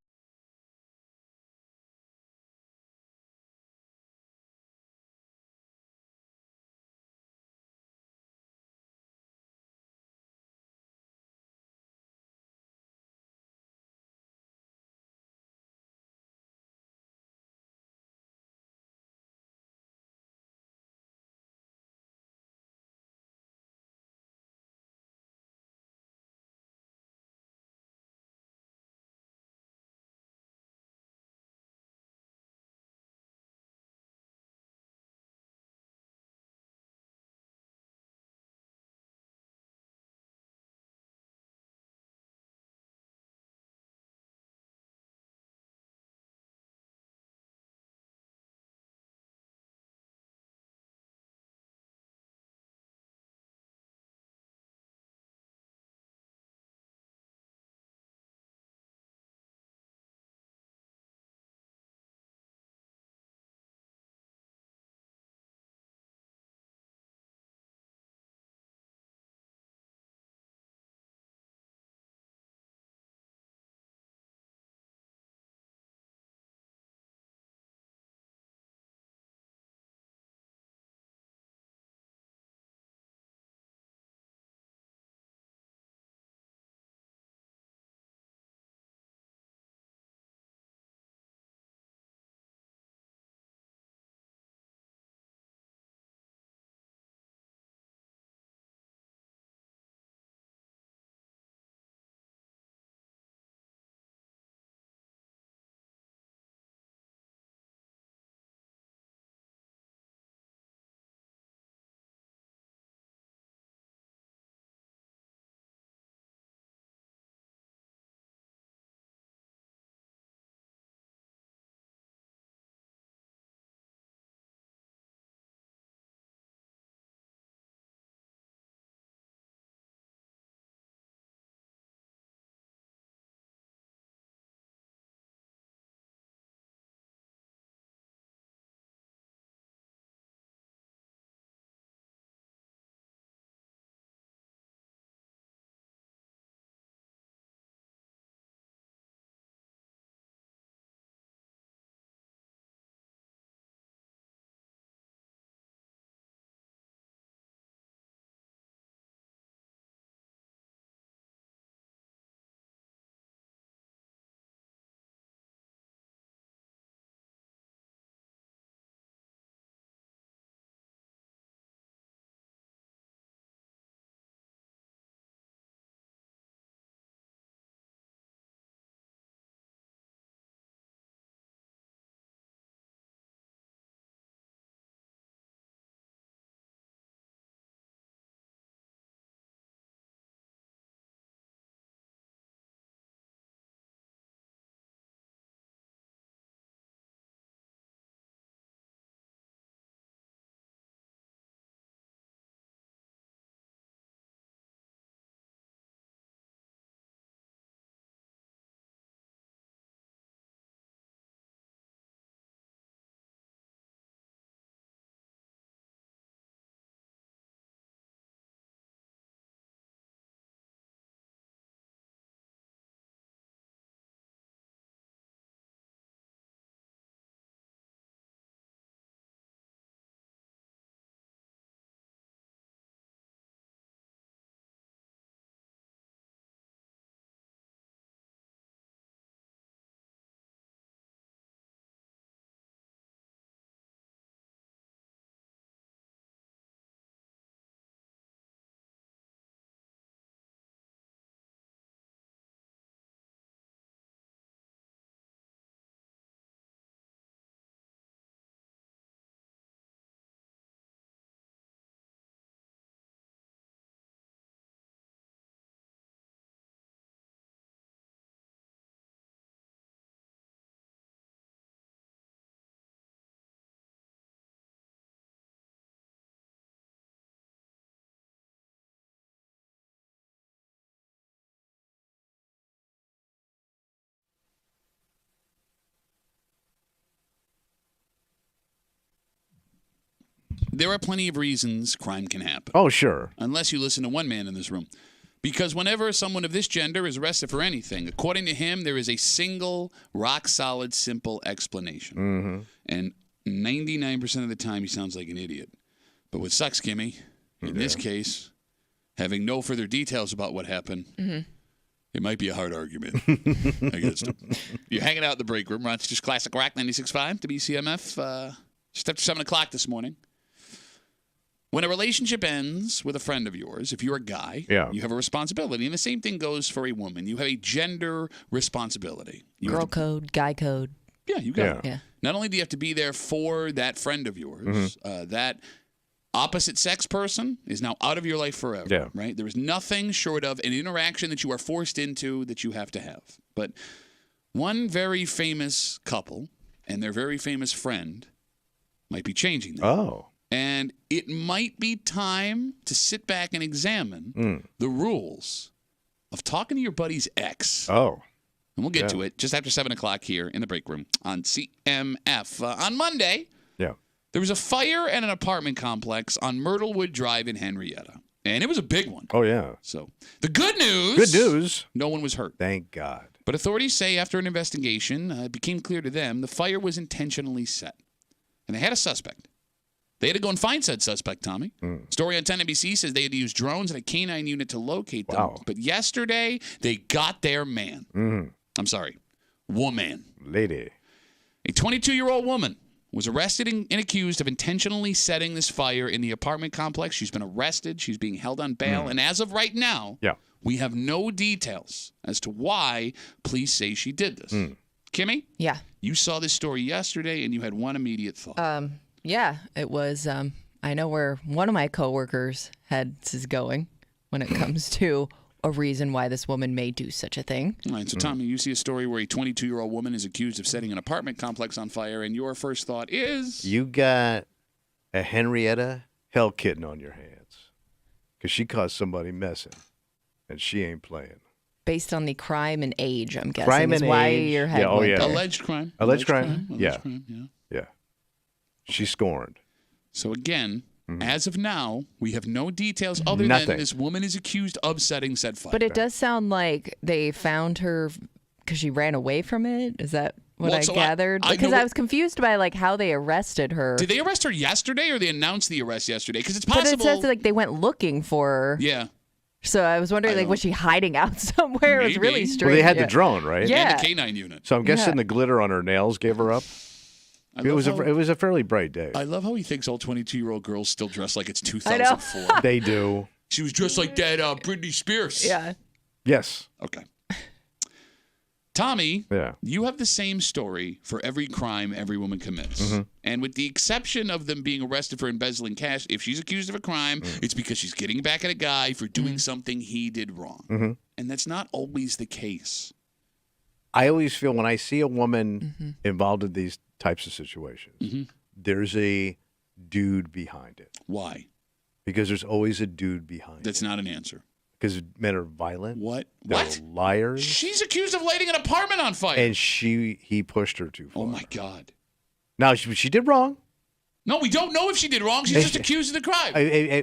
there are plenty of reasons crime can happen. Oh, sure. Unless you listen to one man in this room. Because whenever someone of this gender is arrested for anything, according to him, there is a single, rock-solid, simple explanation. Mm-hmm. And 99% of the time, he sounds like an idiot. But what sucks, Kimmy, in this case, having no further details about what happened, it might be a hard argument against him. You're hanging out in the break room. Rochester's Classic Rock 96.5 WCMF. Just after 7 o'clock this morning. When a relationship ends with a friend of yours, if you're a guy, you have a responsibility. And the same thing goes for a woman. You have a gender responsibility. Girl code, guy code. Yeah, you got it. Yeah. Not only do you have to be there for that friend of yours, that opposite sex person is now out of your life forever. Yeah. Right? There is nothing short of an interaction that you are forced into that you have to have. But one very famous couple and their very famous friend might be changing that. Oh. And it might be time to sit back and examine the rules of talking to your buddy's ex. Oh. And we'll get to it just after 7 o'clock here in the break room on CMF. On Monday, there was a fire at an apartment complex on Myrtlewood Drive in Henrietta. And it was a big one. Oh, yeah. So the good news. Good news. No one was hurt. Thank God. But authorities say after an investigation, it became clear to them the fire was intentionally set. And they had a suspect. They had to go and find said suspect, Tommy. Story on 10 NBC says they had to use drones and a canine unit to locate them. Wow. But yesterday, they got their man. I'm sorry, woman. Lady. A 22-year-old woman was arrested and accused of intentionally setting this fire in the apartment complex. She's been arrested. She's being held on bail. And as of right now, we have no details as to why police say she did this. Kimmy? Yeah. You saw this story yesterday, and you had one immediate thought. Yeah, it was. I know where one of my coworkers' heads is going when it comes to a reason why this woman may do such a thing. All right, so Tommy, you see a story where a 22-year-old woman is accused of setting an apartment complex on fire, and your first thought is? You got a Henrietta Hell kitten on your hands because she caught somebody messing, and she ain't playing. Based on the crime and age, I'm guessing. Crime is and why age. your head Yeah, oh, went yeah. there. Alleged crime. Alleged crime? Yeah. Crime, Yeah. She scorned. So again, as of now, we have no details other Nothing. than this woman is accused of setting said fire. But it does sound like they found her because she ran away from it. Is that what Well, I so gathered? I Because know I was confused by like how they arrested her. Did they arrest her yesterday, or they announced the arrest yesterday? Because it's But possible. it says like they went looking for her. Yeah. So I was wondering, I like, don't- was she hiding out somewhere? It was really Maybe. strange. Well, they had Yeah. the drone, right? Yeah. And the canine unit. So I'm guessing Yeah. the glitter on her nails gave her up. I It love was how- it was a fairly bright day. I love how he thinks all 22-year-old girls still dress like it's 2004. They do. She was dressed like that Britney Spears. Yeah. Yes. Okay. Tommy, Yeah. you have the same story for every crime every woman commits. And with the exception of them being arrested for embezzling cash, if she's accused of a crime, it's because she's getting back at a guy for doing something he did wrong. And that's not always the case. I always feel when I see a woman involved in these types of situations, there's a dude behind it. Why? Because there's always a dude behind it. That's not an answer. Because men are violent. What? They're What? liars. She's accused of lighting an apartment on fire. And he pushed her too far. Oh, my God. Now, she did wrong. No, we don't know if she did wrong. She's just accused of the crime.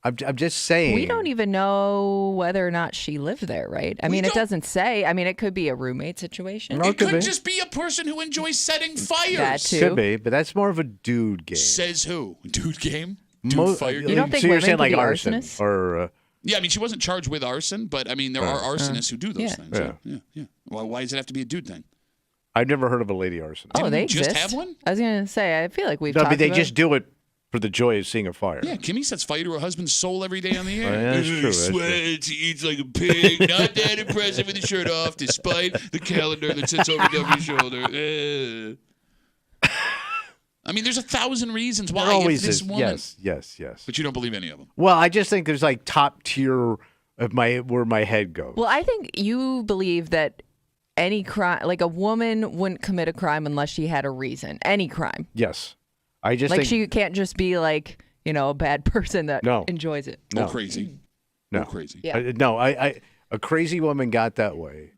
I'm just saying. We don't even know whether or not she lived there, right? I mean, it don't- doesn't say. I mean, it could be a roommate situation. No, It could be. just be a person who enjoys setting fires. That too. Could be, but that's more of a dude game. Says who? Dude game? Dude fire game? You don't think so you're women saying could like be arson arsonists? or Yeah, I mean, she wasn't charged with arson, but I mean, there are arsonists who do those yeah. things. Yeah. Well, why does it have to be a dude thing? I've never heard of a lady arsonist. Oh, they we just exist. have one? I was gonna say. I feel like we've No, talked but they about just do it for the joy of seeing a fire. Yeah, Kimmy sets fire to her husband's soul every day on the air. Oh, yeah, that's true, that's true. Sweats, he eats like a pig, not that impressive with his shirt off, despite the calendar that sits over W's shoulder. I mean, there's 1,000 reasons why There always if this is. woman... Yes. But you don't believe any of them. Well, I just think there's like top tier of where my head goes. Well, I think you believe that any crime, like a woman wouldn't commit a crime unless she had a reason. Any crime. Yes. I just Like think she can't just be like, a bad person that No. enjoys it. No No. crazy. No. No crazy. Yeah. I a crazy woman got that way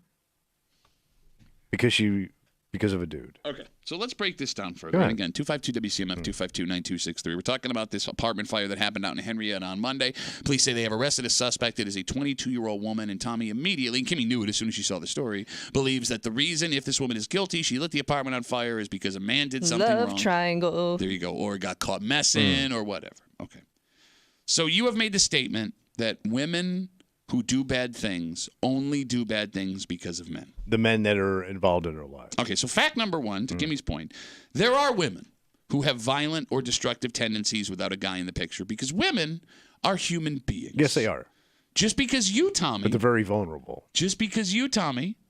because she because of a dude. Okay, so let's break this down further. Go And ahead. again, 252-WCMF, 252-9263. We're talking about this apartment fire that happened out in Henrietta on Monday. Police say they have arrested a suspect. It is a 22-year-old woman, and Tommy immediately, and Kimmy knew it as soon as she saw the story, believes that the reason, if this woman is guilty, she lit the apartment on fire is because a man did something Love wrong. triangle. There you go. Or got caught messing or whatever. Okay. So you have made the statement that women who do bad things only do bad things because of men. The men that are involved in her lives. Okay, so fact number one, to Kimmy's point, there are women who have violent or destructive tendencies without a guy in the picture because women are human beings. Yes, they are. Just because you, Tommy, But they're very vulnerable.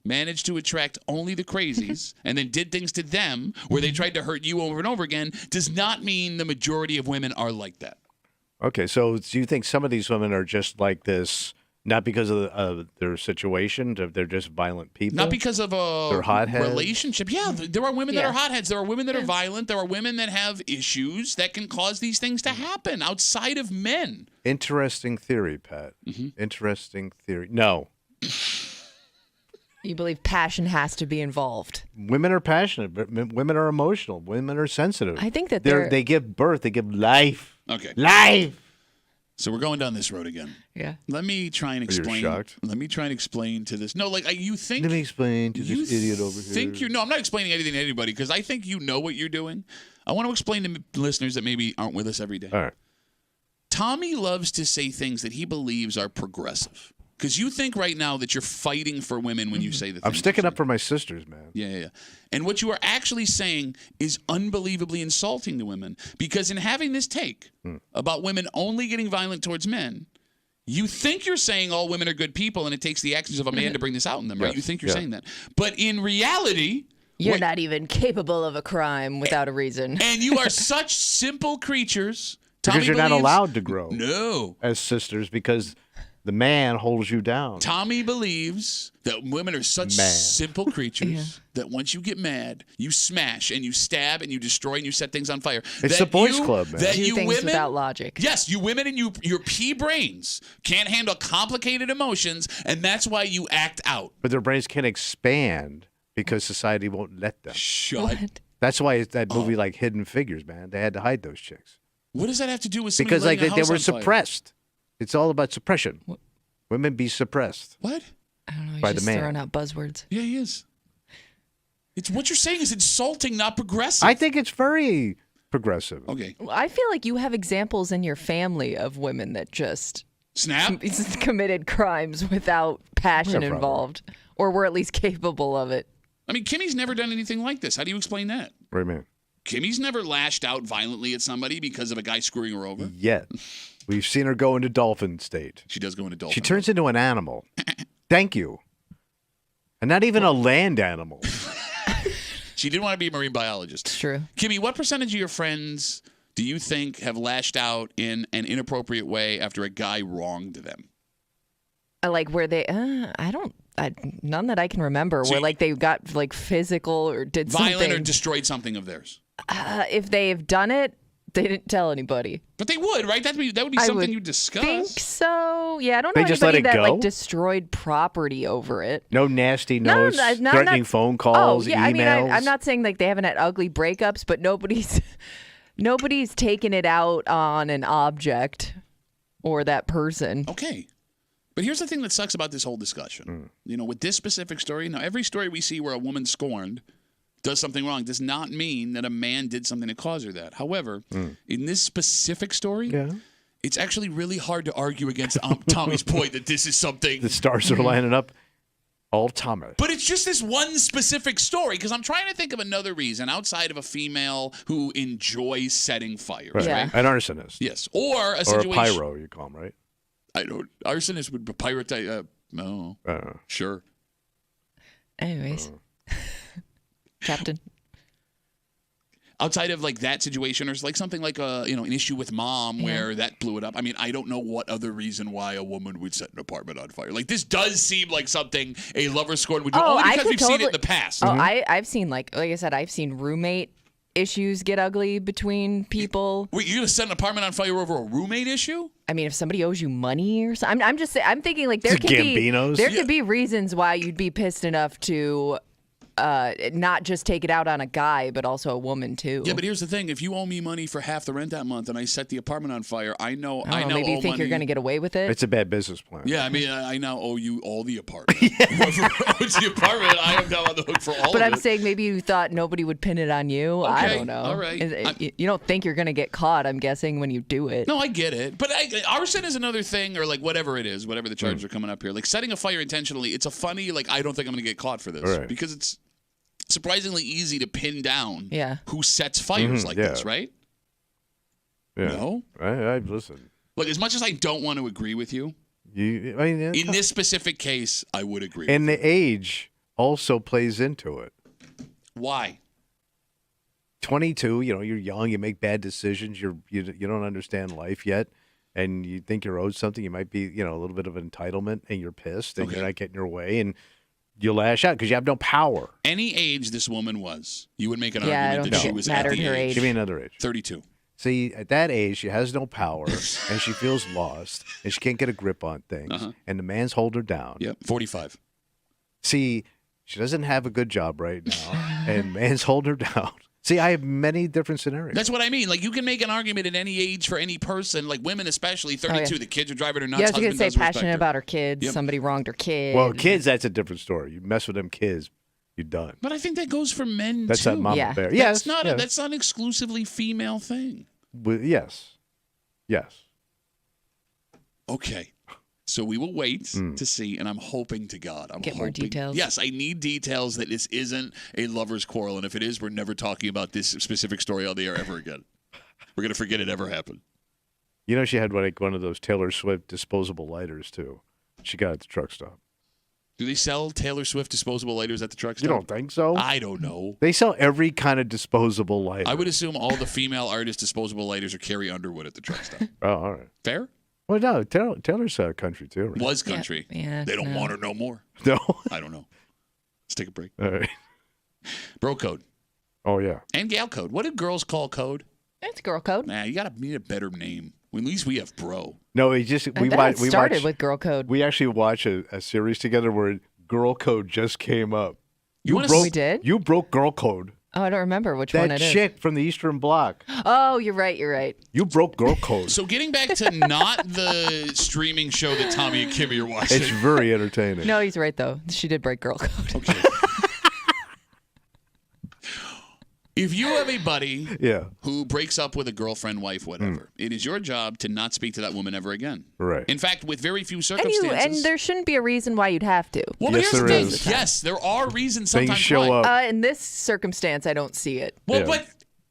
managed to attract only the crazies and then did things to them where they tried to hurt you over and over again does not mean the majority of women are like that. Okay, so do you think some of these women are just like this, not because of their situation, they're just violent people? Not because of They're a hotheads? relationship. Yeah, there are women that Yeah. are hotheads. There are women that are violent. There are women that have issues that can cause these things to happen outside of men. Interesting theory, Pat. Interesting theory. No. You believe passion has to be involved. Women are passionate, but women are emotional. Women are sensitive. I think that they give birth, they give life. Okay, Life! so we're going down this road again. Yeah. Let me try and Are you explain. shocked? Let me try and explain to this. No, like you think. Let me explain to you this idiot over here. think you're no. I'm not explaining anything to anybody because I think you know what you're doing. I want to explain to listeners that maybe aren't with us every day. All right. Tommy loves to say things that he believes are progressive. Because you think right now that you're fighting for women when you say the things. I'm sticking you're up for my sisters, man. Yeah. And what you are actually saying is unbelievably insulting to women because in having this take about women only getting violent towards men, you think you're saying all women are good people and it takes the actions of a man to bring this out in them, right? Yes, You think you're yeah. saying that. But in reality, You're not even capable of a crime without a reason. and you are such simple creatures. Because Tommy you're not believes- allowed to grow No. as sisters because the man holds you down. Tommy believes that women are such Man. simple creatures that once you get mad, you smash and you stab and you destroy and you set things on fire. It's That the boys' you- club, man. That Do you things women, without logic. Yes, you women and your pea brains can't handle complicated emotions, and that's why you act out. But their brains can't expand because society won't let them. Shut. What? That's why it's that movie like Hidden Figures, man. They had to hide those chicks. What does that have to do with somebody Because like lighting a they house were on fire? suppressed. It's all about suppression. Women be suppressed. What? I don't know. He's By the just man. throwing out buzzwords. Yeah, he is. It's what you're saying is insulting, not progressive. I think it's very progressive. Okay. Well, I feel like you have examples in your family of women that just Snap. committed crimes without passion Yeah, probably. involved, or were at least capable of it. I mean, Kimmy's never done anything like this. How do you explain that? What do you mean? Kimmy's never lashed out violently at somebody because of a guy screwing her over. Yet. We've seen her go into dolphin state. She does go into dolphin. She turns into an animal. Thank you. And not even a land animal. She did want to be a marine biologist. It's true. Kimmy, what percentage of your friends do you think have lashed out in an inappropriate way after a guy wronged them? Like where they, none that I can remember. So where you- like they got like physical or did Violent something. or destroyed something of theirs. If they've done it, they didn't tell anybody. But they would, right? That would be I something would you discuss. Think so? Yeah, I don't know They just let anybody it that go? like destroyed property over it. No nasty No, notes, I'm not- threatening phone calls, oh, yeah, emails. I mean, I'm not saying like they haven't had ugly breakups, but nobody's taken it out on an object or that person. Okay. But here's the thing that sucks about this whole discussion. You know, with this specific story, now every story we see where a woman scorned does something wrong does not mean that a man did something to cause her that. However, in this specific story, Yeah. it's actually really hard to argue against Tommy's point that this is something. The stars are lining up. All Thomas. But it's just this one specific story because I'm trying to think of another reason outside of a female who enjoys setting fires, Right. right? Yeah. An arsonist. Yes. Or a Or a situation. pyro, you call him, right? I don't. Arsonist would pirate. No. Sure. Anyways, Captain. Outside of like that situation, or like something like an issue with mom where that blew it up. I mean, I don't know what other reason why a woman would set an apartment on fire. Like this does seem like something a lover scorn would do, Oh, only I because could we've seen it in totally- the past. Oh, I've seen like I said, I've seen roommate issues get ugly between people. Wait, you're gonna set an apartment on fire over a roommate issue? I mean, if somebody owes you money or something, I'm thinking like there The could be Gambinos? there could be reasons why you'd be pissed enough to not just take it out on a guy, but also a woman too. Yeah, but here's the thing: if you owe me money for half the rent that month, and I set the apartment on fire, I know. Maybe you think you're going to get away with it. It's a bad business plan. Yeah, I mean, I now owe you all the apartment. Whoever owns the apartment, I am now on the hook for all But of I'm it. saying maybe you thought nobody would pin it on you. I Okay, don't know. all right. You don't think you're going to get caught, I'm guessing, when you do it. No, I get it. But arson is another thing, or like whatever it is, whatever the charges are coming up here. Like setting a fire intentionally, it's a funny, like, I don't think I'm going to get caught for this. Right. Because it's surprisingly easy to pin down who sets fires like yeah. this, right? Yeah. No? I listen. Look, as much as I don't want to agree with you, In in this specific case, I would agree. and with the age also plays into it. you. Why? 22, you're young, you make bad decisions, you don't understand life yet, and you think you're owed something. You might be, a little bit of entitlement, and you're pissed, and you're not getting your way, and you lash out because you have no power. Any age this woman was, you would make an Yeah, I argument don't that she think it was at mattered the her age. age. Give me another age. 32. See, at that age, she has no power, and she feels lost, and she can't get a grip on things, and the man's hold her down. Yep, 45. See, she doesn't have a good job right now, and man's holding her down. See, I have many different scenarios. That's what I mean. Like, you can make an argument at any age for any person, like women especially, 32. The kids are driving her nuts. Yeah, I was going to say husband doesn't respect passionate her. about her kids. Yep. Somebody wronged her kid. Well, kids, that's a different story. You mess with them kids, you're done. But I think that goes for men, That's too. that mama Yeah. bear. That's not an exclusively female thing. Yes. Okay. So we will wait to see, and I'm hoping to God. I'm Get more hoping- details. Yes, I need details that this isn't a lover's quarrel, and if it is, we're never talking about this specific story on the air ever again. We're going to forget it ever happened. She had one of those Taylor Swift disposable lighters, too. She got it at the truck stop. Do they sell Taylor Swift disposable lighters at the truck stop? You don't think so? I don't know. They sell every kind of disposable lighter. I would assume all the female artists' disposable lighters are Carrie Underwood at the truck stop. Oh, all right. Fair? Well, no, Taylor's country, too, right? Was country. Yeah, They don't no. want her no more. No? I don't know. Let's take a break. All right. Bro code Oh, yeah. and gal code. What do girls call code? It's girl code. Nah, you got to need a better name. Well, at least we have bro. No, we just I bet it started with girl code. We actually watched a series together where Girl Code just came up. We did? You broke Girl Code. Oh, I don't remember which one That it is. chick from the Eastern Bloc. Oh, you're right. You broke Girl Code. So getting back to not the streaming show that Tommy and Kimmy are watching. It's very entertaining. No, he's right, though. She did break girl code. Okay. If you have a buddy who breaks up with a girlfriend, wife, whatever, it is your job to not speak to that woman ever again. Right. In fact, with very few And circumstances. there shouldn't be a reason why you'd have to. Well, but Yes, here's the there thing. is. Yes, there are reasons Things sometimes show why. up. In this circumstance, I don't see it. Well, Yeah.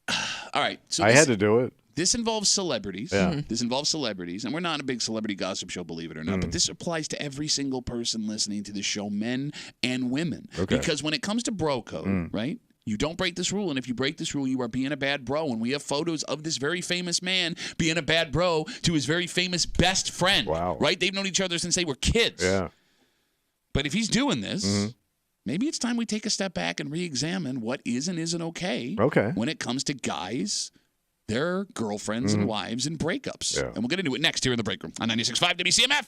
but all right. So I had to do it. This involves celebrities. Yeah. This involves celebrities, and we're not a big celebrity gossip show, believe it or not. But this applies to every single person listening to this show, men and women. Okay. Because when it comes to bro code, right? You don't break this rule, and if you break this rule, you are being a bad bro. And we have photos of this very famous man being a bad bro to his very famous best friend. Wow. Right? They've known each other since they were kids. Yeah. But if he's doing this, maybe it's time we take a step back and re-examine what is and isn't okay. Okay. When it comes to guys, their girlfriends and wives and breakups. Yeah. And we'll get into it next here in the break room on 96.5 WCMF.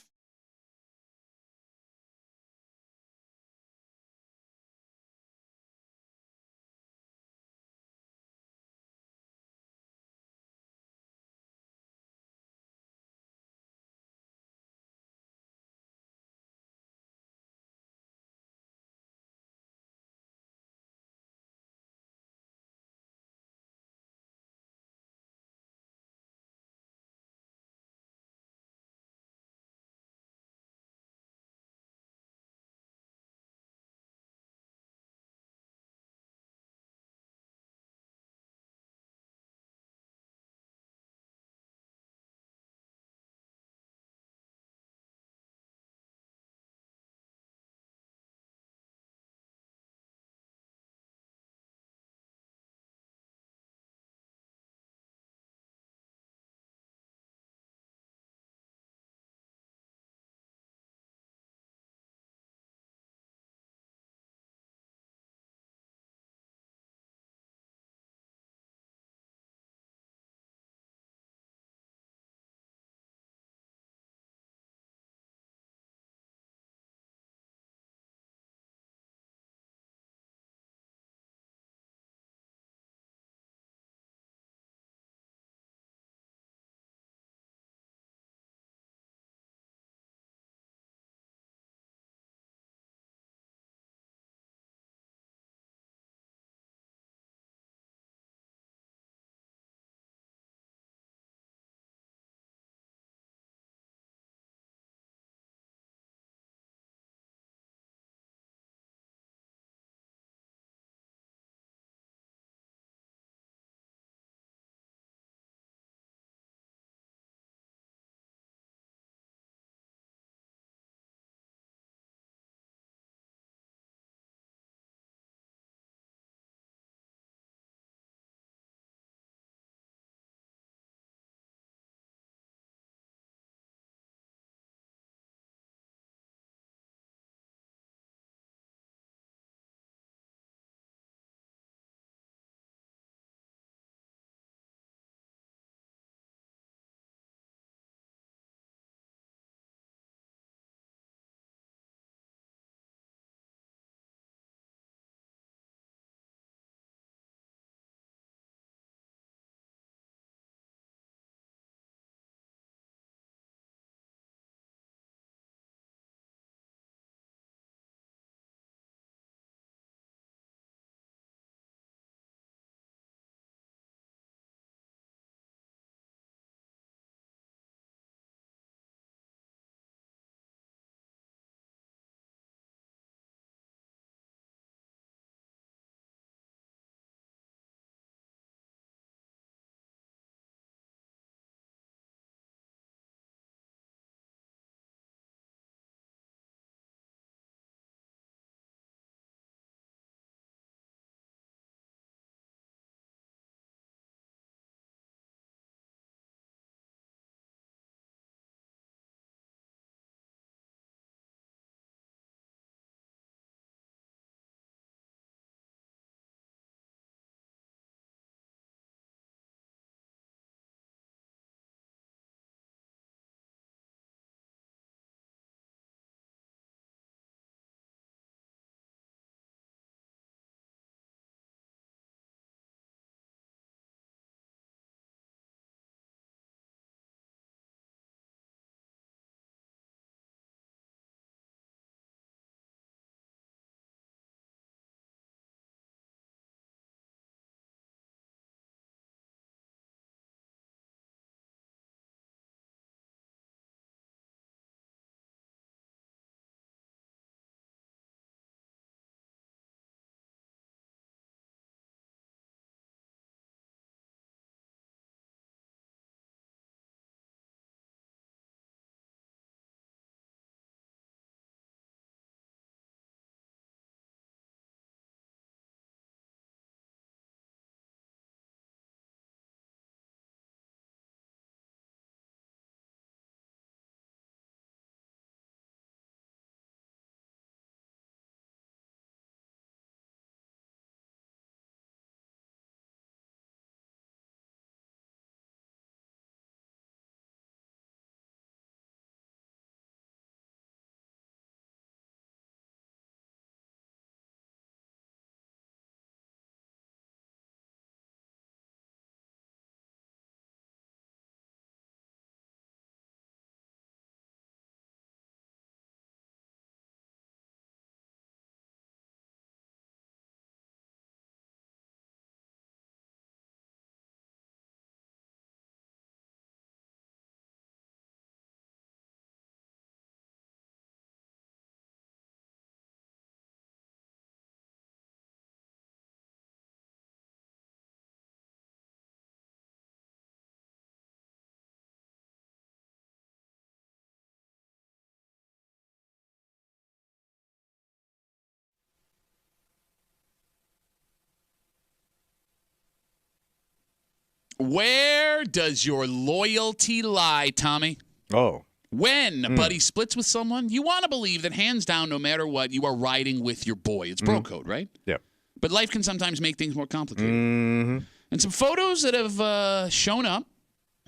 Where does your loyalty lie, Tommy? Oh. When a buddy splits with someone, you want to believe that hands down, no matter what, you are riding with your boy. It's bro code, right? Yep. But life can sometimes make things more complicated. Mm-hmm. And some photos that have shown up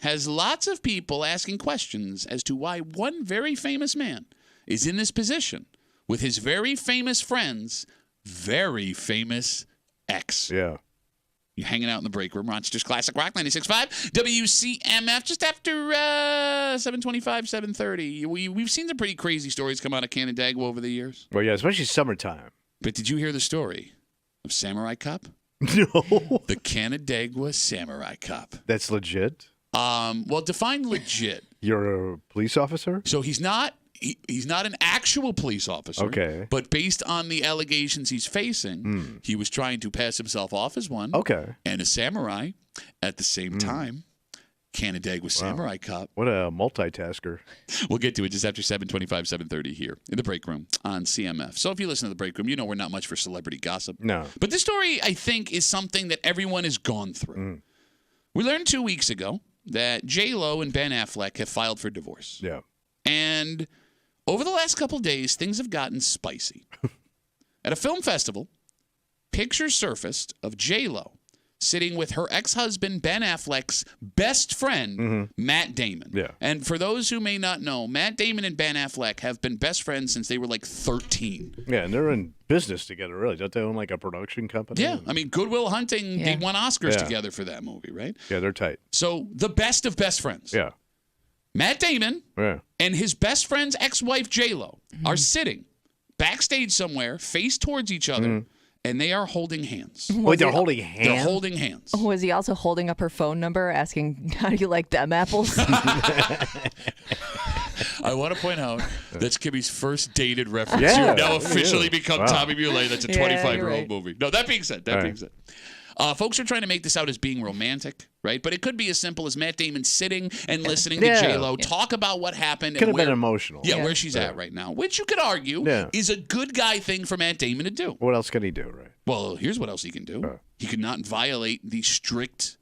has lots of people asking questions as to why one very famous man is in this position with his very famous friend's very famous ex. Yeah. You're hanging out in the break room. Rochester's Classic Rock 96.5. WCMF just after 7:25, 7:30. We've seen some pretty crazy stories come out of Canandaigua over the years. Well, yeah, especially summertime. But did you hear the story of Samurai Cop? No. The Canandaigua Samurai Cop. That's legit? Well, define legit. You're a police officer? So he's not an actual police officer. Okay. But based on the allegations he's facing, he was trying to pass himself off as one. Okay. And a samurai at the same time. Canandaigua Samurai Cop. What a multitasker. We'll get to it just after 7:25, 7:30 here in the break room on CMF. So if you listen to the break room, you know we're not much for celebrity gossip. No. But this story, I think, is something that everyone has gone through. We learned 2 weeks ago that J-Lo and Ben Affleck have filed for divorce. Yeah. And over the last couple days, things have gotten spicy. At a film festival, pictures surfaced of J-Lo sitting with her ex-husband Ben Affleck's best friend, Matt Damon. Yeah. And for those who may not know, Matt Damon and Ben Affleck have been best friends since they were like 13. Yeah, and they're in business together, really. Don't they own like a production company? Yeah. I mean, Good Will Hunting, Yeah. they won Oscars Yeah. together for that movie, right? Yeah, they're tight. So the best of best friends. Yeah. Matt Damon Yeah. and his best friend's ex-wife, J-Lo, are sitting backstage somewhere, face towards each other, and they are holding hands. Wait, they're holding hands? They're holding hands. Was he also holding up her phone number, asking, "How do you like them apples?" I want to point out that's Kimmy's first dated reference. Yeah, You've now it officially is. become Wow. Tommy Muley. That's a Yeah, 25-year-old you're right. movie. No, that being said, folks are trying to make this out as being romantic, right? But it could be as simple as Matt Damon sitting and listening Yeah. to J-Lo talk about what happened. Could and have been where- emotional. Yeah, Yeah. where she's at right now, which you could argue Yeah. is a good guy thing for Matt Damon to do. What else can he do, right? Well, here's what else he can do. He could not violate the strict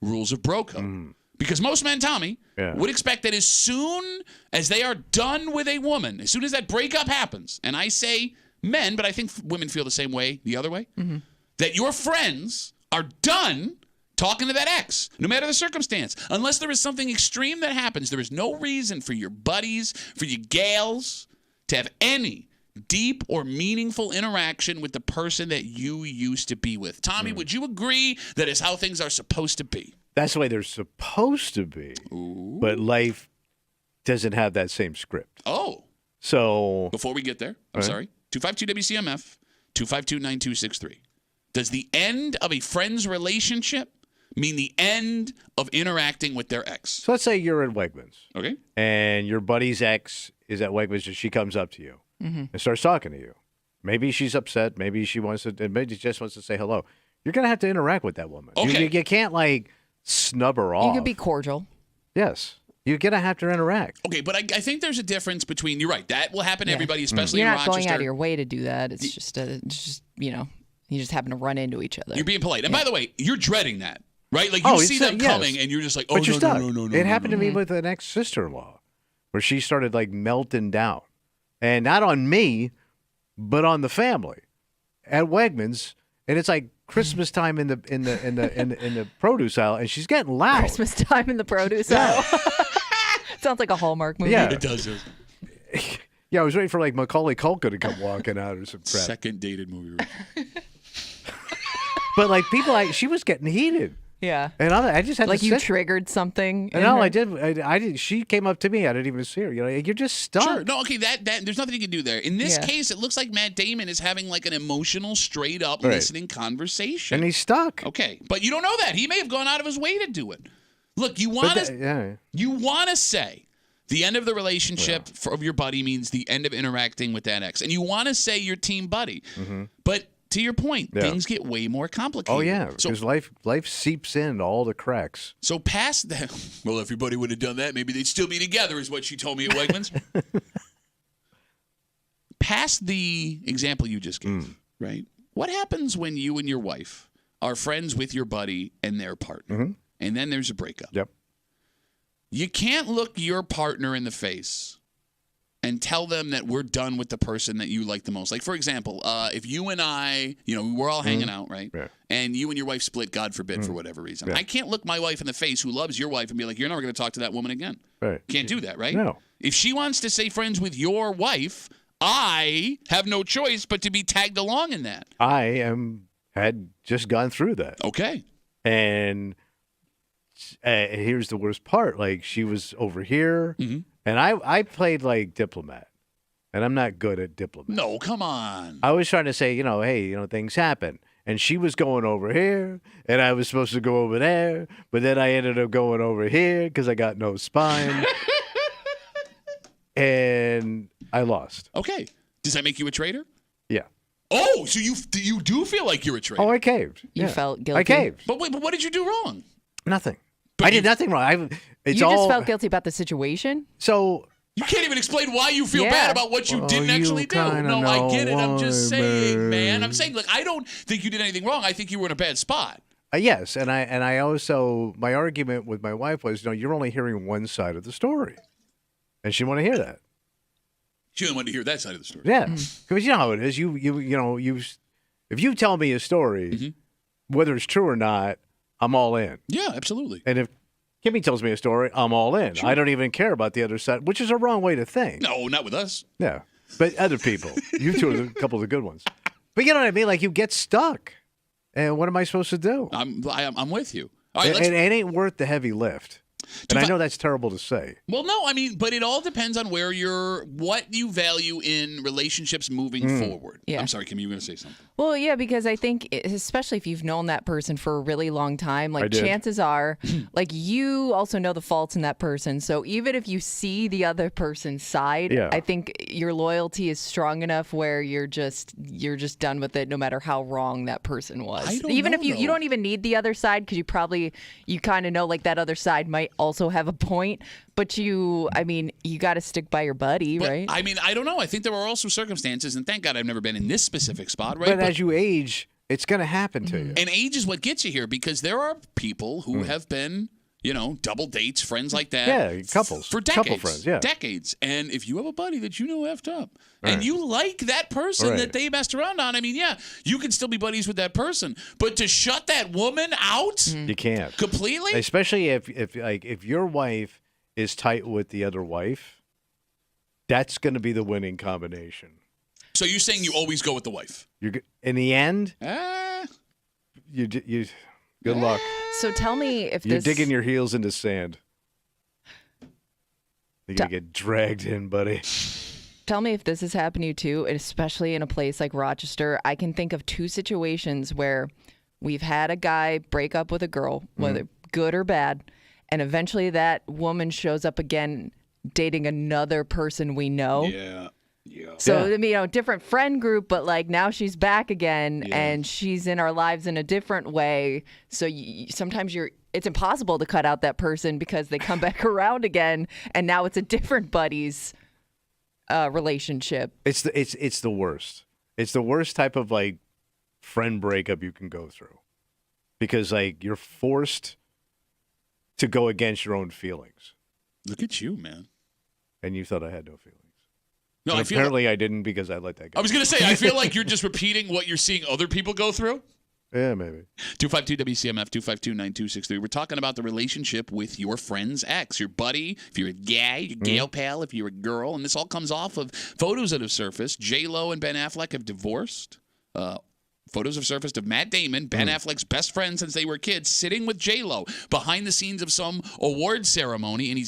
rules of bro code. Because most men, Tommy, Yeah. would expect that as soon as they are done with a woman, as soon as that breakup happens, and I say men, but I think women feel the same way, the other way, that your friends are done talking to that ex, no matter the circumstance. Unless there is something extreme that happens, there is no reason for your buddies, for your gals, to have any deep or meaningful interaction with the person that you used to be with. Tommy, would you agree that is how things are supposed to be? That's the way they're supposed to be. But life doesn't have that same script. Oh, So, before we get there, I'm sorry. 252-WCMF, 252-9263. Does the end of a friend's relationship mean the end of interacting with their ex? so let's say you're at Wegmans Okay? and your buddy's ex is at Wegmans and she comes up to you and starts talking to you. Maybe she's upset. Maybe she wants to, and maybe she just wants to say hello. You're going to have to interact with that woman. Okay. You can't like snub her off. You can be cordial. Yes. You're going to have to interact. Okay, but I think there's a difference between, you're right, that will happen to everybody, especially You're in not Rochester. going out of your way to do that. It's just you know, you just happen to run into each other. You're being polite. And by the way, you're dreading that, right? Like you Oh, see it's, them yes. coming and you're just like, oh, But you're no, stuck. no, no, no, It no, happened no. to me with an ex-sister-in-law where she started like melting down. And not on me, but on the family at Wegmans. And it's like Christmas time in the produce aisle, and she's getting loud. Christmas time in the produce aisle. Sounds like a Hallmark movie. Yeah. It does. Yeah, I was waiting for like Macaulay Culkin to come walking out or some crap. Second dated movie. But like people, she was getting heated, Yeah. and I just had Like to you sit. triggered something. And in no, her? I did. I did. She came up to me. I didn't even see her. You know, you're just stuck. Sure. No, okay, that there's nothing you can do there. In this Yeah. case, it looks like Matt Damon is having like an emotional, straight up Right. listening conversation. And he's stuck. Okay. But you don't know that. He may have gone out of his way to do it. Look, you want But to yeah. you want to say the end of the relationship of your buddy means the end of interacting with that ex. And you want to say your team buddy. But to your point, Yeah. things get way more complicated. Oh yeah, So because life seeps into all the cracks. So past that, well, if everybody would have done that, maybe they'd still be together, is what she told me at Wegmans. Past the example you just gave, right? What happens when you and your wife are friends with your buddy and their partner? and then there's a breakup. Yep. You can't look your partner in the face and tell them that we're done with the person that you like the most. Like, for example, if you and I, we're all hanging out, right? Yeah. And you and your wife split, God forbid, for whatever reason. Yeah. I can't look my wife in the face who loves your wife and be like, you're never going to talk to that woman again. Right. Can't do that, right? No. If she wants to stay friends with your wife, I have no choice but to be tagged along in that. Had just gone through that. Okay. And here's the worst part. Like, she was over here, Mm-hmm. and I played like diplomat, and I'm not good at diplomat. No, come on. I was trying to say, hey, things happen. And she was going over here, and I was supposed to go over there, but then I ended up going over here because I got no spine. And I lost. Okay. Does that make you a traitor? Yeah. Oh, so you do feel like you're a traitor. Oh, I caved. You Yeah. felt guilty. I caved. But wait, but what did you do wrong? Nothing. But I did nothing wrong. You just felt guilty about the situation? So You can't even explain why you feel Yeah. bad about what you didn't you actually do. kinda No, I know get it. I'm just why, saying, man. man. I'm saying, I don't think you did anything wrong. I think you were in a bad spot. yes, and I also, my argument with my wife was, you're only hearing one side of the story, and she didn't want to hear that. She didn't want to hear that side of the story. Yeah, because you know how it is. If you tell me a story, Mm-hmm. whether it's true or not, I'm all in. Yeah, absolutely. And if Kimmy tells me a story, I'm all in. I don't even care about the other side, which is a wrong way to think. No, not with us. Yeah, but other people, you two are a couple of the good ones. But you know what I mean? Like, you get stuck, and what am I supposed to do? I'm with you. All right, It ain't worth the heavy lift. And I know that's terrible to say. Well, no, I mean, but it all depends on what you value in relationships moving forward. Yeah. I'm sorry, Kim, you were going to say something. Well, yeah, because I think, especially if you've known that person for a really long time, I like did. chances are, like you also know the faults in that person. So even if you see the other person's side, Yeah. I think your loyalty is strong enough where you're just done with it, no matter how wrong that person was. I don't Even know, if you though. don't even need the other side, because you kind of know like that other side might also have a point. But you got to stick by your buddy, But, right? I mean, I don't know. I think there are also circumstances, and thank God I've never been in this specific spot, right? But as you age, it's going to happen to you. And age is what gets you here, because there are people who have been, double dates, friends like that. Yeah, couples. For decades. Couple friends, yeah. Decades. And if you have a buddy that effed up, and you like that person that they messed around on, I mean, yeah, you can still be buddies with that person. But to shut that woman out You can't. completely? Especially if your wife is tight with the other wife, that's going to be the winning combination. So you're saying you always go with the wife? In the end, Ah. you good luck. So tell me if You're this digging your heels into sand. You're going to get dragged in, buddy. Tell me if this has happened to you too, and especially in a place like Rochester. I can think of two situations where we've had a guy break up with a girl, whether good or bad, and eventually that woman shows up again dating another person we know. Yeah. Yeah. So, Yeah. different friend group, but like now she's back again Yeah. and she's in our lives in a different way. So sometimes it's impossible to cut out that person because they come back around again and now it's a different buddy's relationship. It's the worst. It's the worst type of like friend breakup you can go through, because like you're forced to go against your own feelings, Look at you, man. and you thought I had no feelings. No, And I feel. apparently I didn't, because I let that go. I was gonna say, I feel like you're just repeating what you're seeing other people go through. Yeah, maybe. 252 WCMF 252-9263. We're talking about the relationship with your friend's ex, your buddy. If you're a guy, your gal pal. If you're a girl, and this all comes off of photos that have surfaced. J-Lo and Ben Affleck have divorced. Photos have surfaced of Matt Damon, Ben Affleck's best friend since they were kids, sitting with J-Lo behind the scenes of some award ceremony, and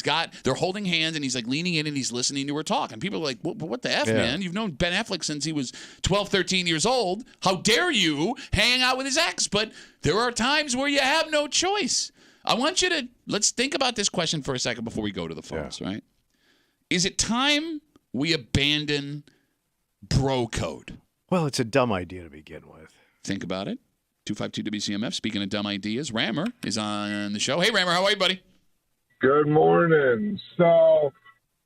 they're holding hands, and he's like leaning in and he's listening to her talk. And people are like, what the F, Yeah. man? You've known Ben Affleck since he was 12, 13 years old. How dare you hang out with his ex? But there are times where you have no choice. I want you to, let's think about this question for a second before we go to the phones, right? Is it time we abandon bro code? Well, it's a dumb idea to begin with. Think about it. 252 WCMF. Speaking of dumb ideas, Rammer is on the show. Hey, Rammer, how are you, buddy? Good morning. So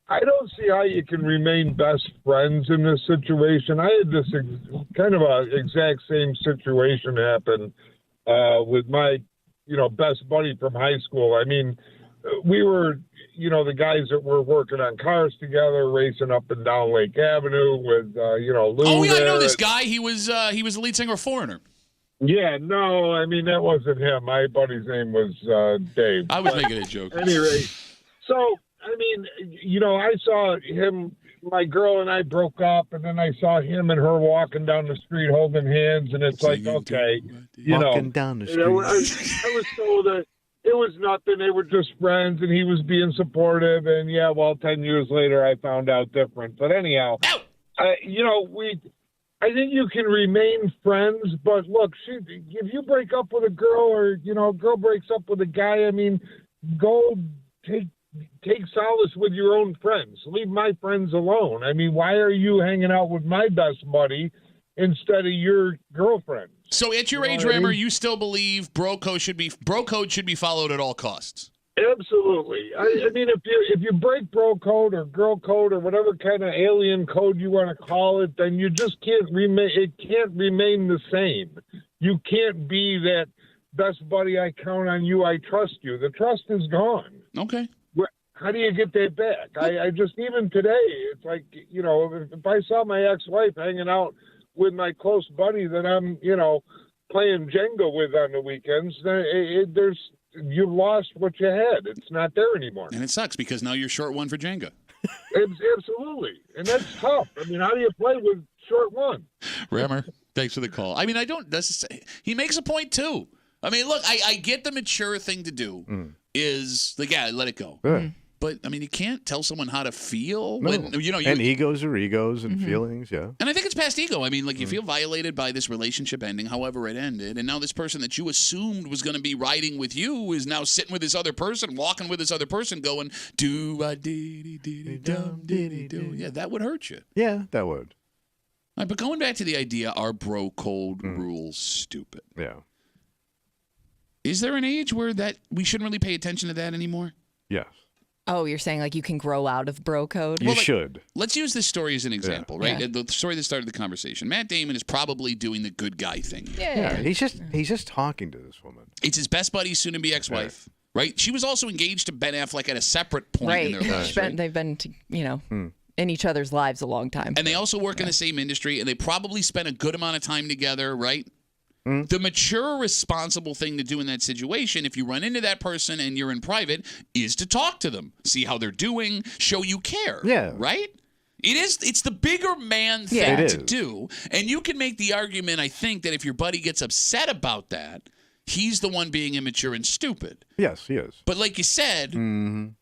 I don't see how you can remain best friends in this situation. I had this kind of a exact same situation happen with my best buddy from high school. I mean, we were, the guys that were working on cars together, racing up and down Lake Avenue with, Lou. Oh yeah, I know this and- guy. He was the lead singer of Foreigner. Yeah, no, I mean, that wasn't him. My buddy's name was Dave. I was making a joke. At any rate, so, I mean, I saw him, my girl and I broke up, and then I saw him and her walking down the street holding hands, and it's like, okay, Walking down the street. I was told that it was nothing. They were just friends, and he was being supportive, and 10 years later, I found out different. But anyhow, I think you can remain friends, but look, if you break up with a girl or, a girl breaks up with a guy, I mean, go take solace with your own friends. Leave my friends alone. I mean, why are you hanging out with my best buddy instead of your girlfriend? So at your age, Rammer, you still believe bro code should be followed at all costs? Absolutely. I mean, if you break bro code or girl code or whatever kind of alien code you want to call it, then you just can't remain. It can't remain the same. You can't be that best buddy. I count on you. I trust you. The trust is gone. Okay. How do you get that back? I just, even today, it's like, if I saw my ex-wife hanging out with my close buddy that I'm, playing Jenga with on the weekends, you lost what you had. It's not there anymore. And it sucks because now you're short one for Jenga. Absolutely. And that's tough. I mean, how do you play with short one? Rammer, thanks for the call. I mean, he makes a point too. I mean, look, I get the mature thing to do is like, let it go. Yeah. But I mean, you can't tell someone how to feel No. when and egos are egos and feelings, yeah. And I think it's past ego. I mean, like you feel violated by this relationship ending, however it ended, and now this person that you assumed was going to be riding with you is now sitting with this other person, walking with this other person, going do a dee dee dum dee do. Yeah, that would hurt you. Yeah, that would. All right, but going back to the idea, are bro code rules stupid? Yeah. Is there an age where that we shouldn't really pay attention to that anymore? Yes. Oh, you're saying like you can grow out of bro code? You should. Let's use this story as an example, right? Yeah. The story that started the conversation. Matt Damon is probably doing the good guy thing. Yeah, he's just talking to this woman. It's his best buddy's soon-to-be ex-wife, right? She was also engaged to Ben Affleck at a separate point in their lives. Right? They've been, in each other's lives a long time. And they also work in the same industry, and they probably spent a good amount of time together, right? The mature, responsible thing to do in that situation, if you run into that person and you're in private, is to talk to them, see how they're doing, show you care. Yeah. Right? It's the bigger man thing It to is. do. And you can make the argument, I think, that if your buddy gets upset about that, he's the one being immature and stupid. Yes, he is. But like you said,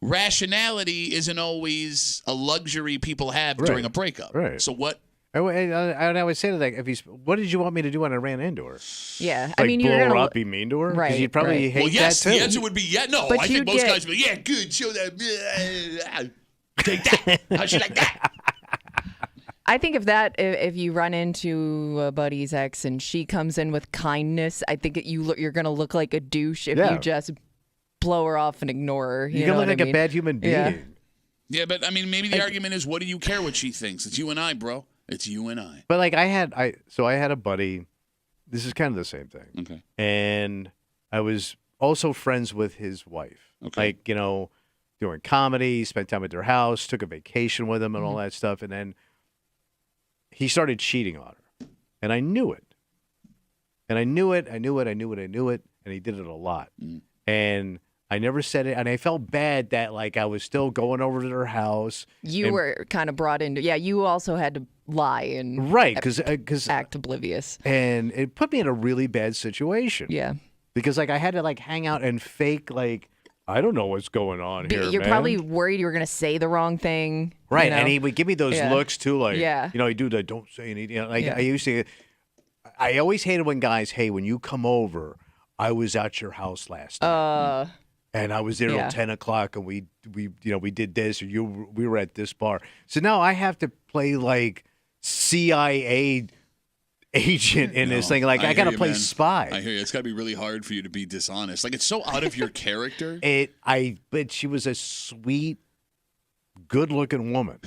rationality isn't always a luxury people have during a breakup. Right. So what? I would say to that, what did you want me to do when I ran into her? Yeah, Like I mean, blow you're her gonna up, be mean to her? 'Cause Right, you'd probably right. hate Well, yes, that too. the answer would be no. But I you think most get- guys would be, yeah, good, show that. Take that. How'd you like that? I think if you run into a buddy's ex and she comes in with kindness, I think you're gonna look like a douche if you just blow her off and ignore her. You know can look what like I a mean? bad human being. Yeah. Yeah, but I mean, maybe the argument is, what do you care what she thinks? It's you and I, bro. It's you and I. But like I had a buddy. This is kind of the same thing. Okay. And I was also friends with his wife. Okay. Like, doing comedy, spent time at their house, took a vacation with him and all that stuff. And then he started cheating on her. And I knew it. And I knew it. And he did it a lot. And I never said it. And I felt bad that like I was still going over to their house. You were kind of brought into. Yeah, you also had to lie and Right. Because act oblivious. and it put me in a really bad situation. Yeah. Because like I had to like hang out and fake like I don't know what's going on here. You're man. probably worried you were gonna say the wrong thing. right, you know? and he would give me those Yeah. looks too, like Yeah. he'd do the don't say anything. Like Yeah. I always hated when guys, hey, when you come over, I was at your house last night, and I was there yeah. till 10:00, and we did this, or we were at this bar. So now I have to play like CIA agent in this thing. Like I hear gotta you, play man. spy. I hear you. It's got to be really hard for you to be dishonest. Like, it's so out of your character. But she was a sweet, good-looking woman,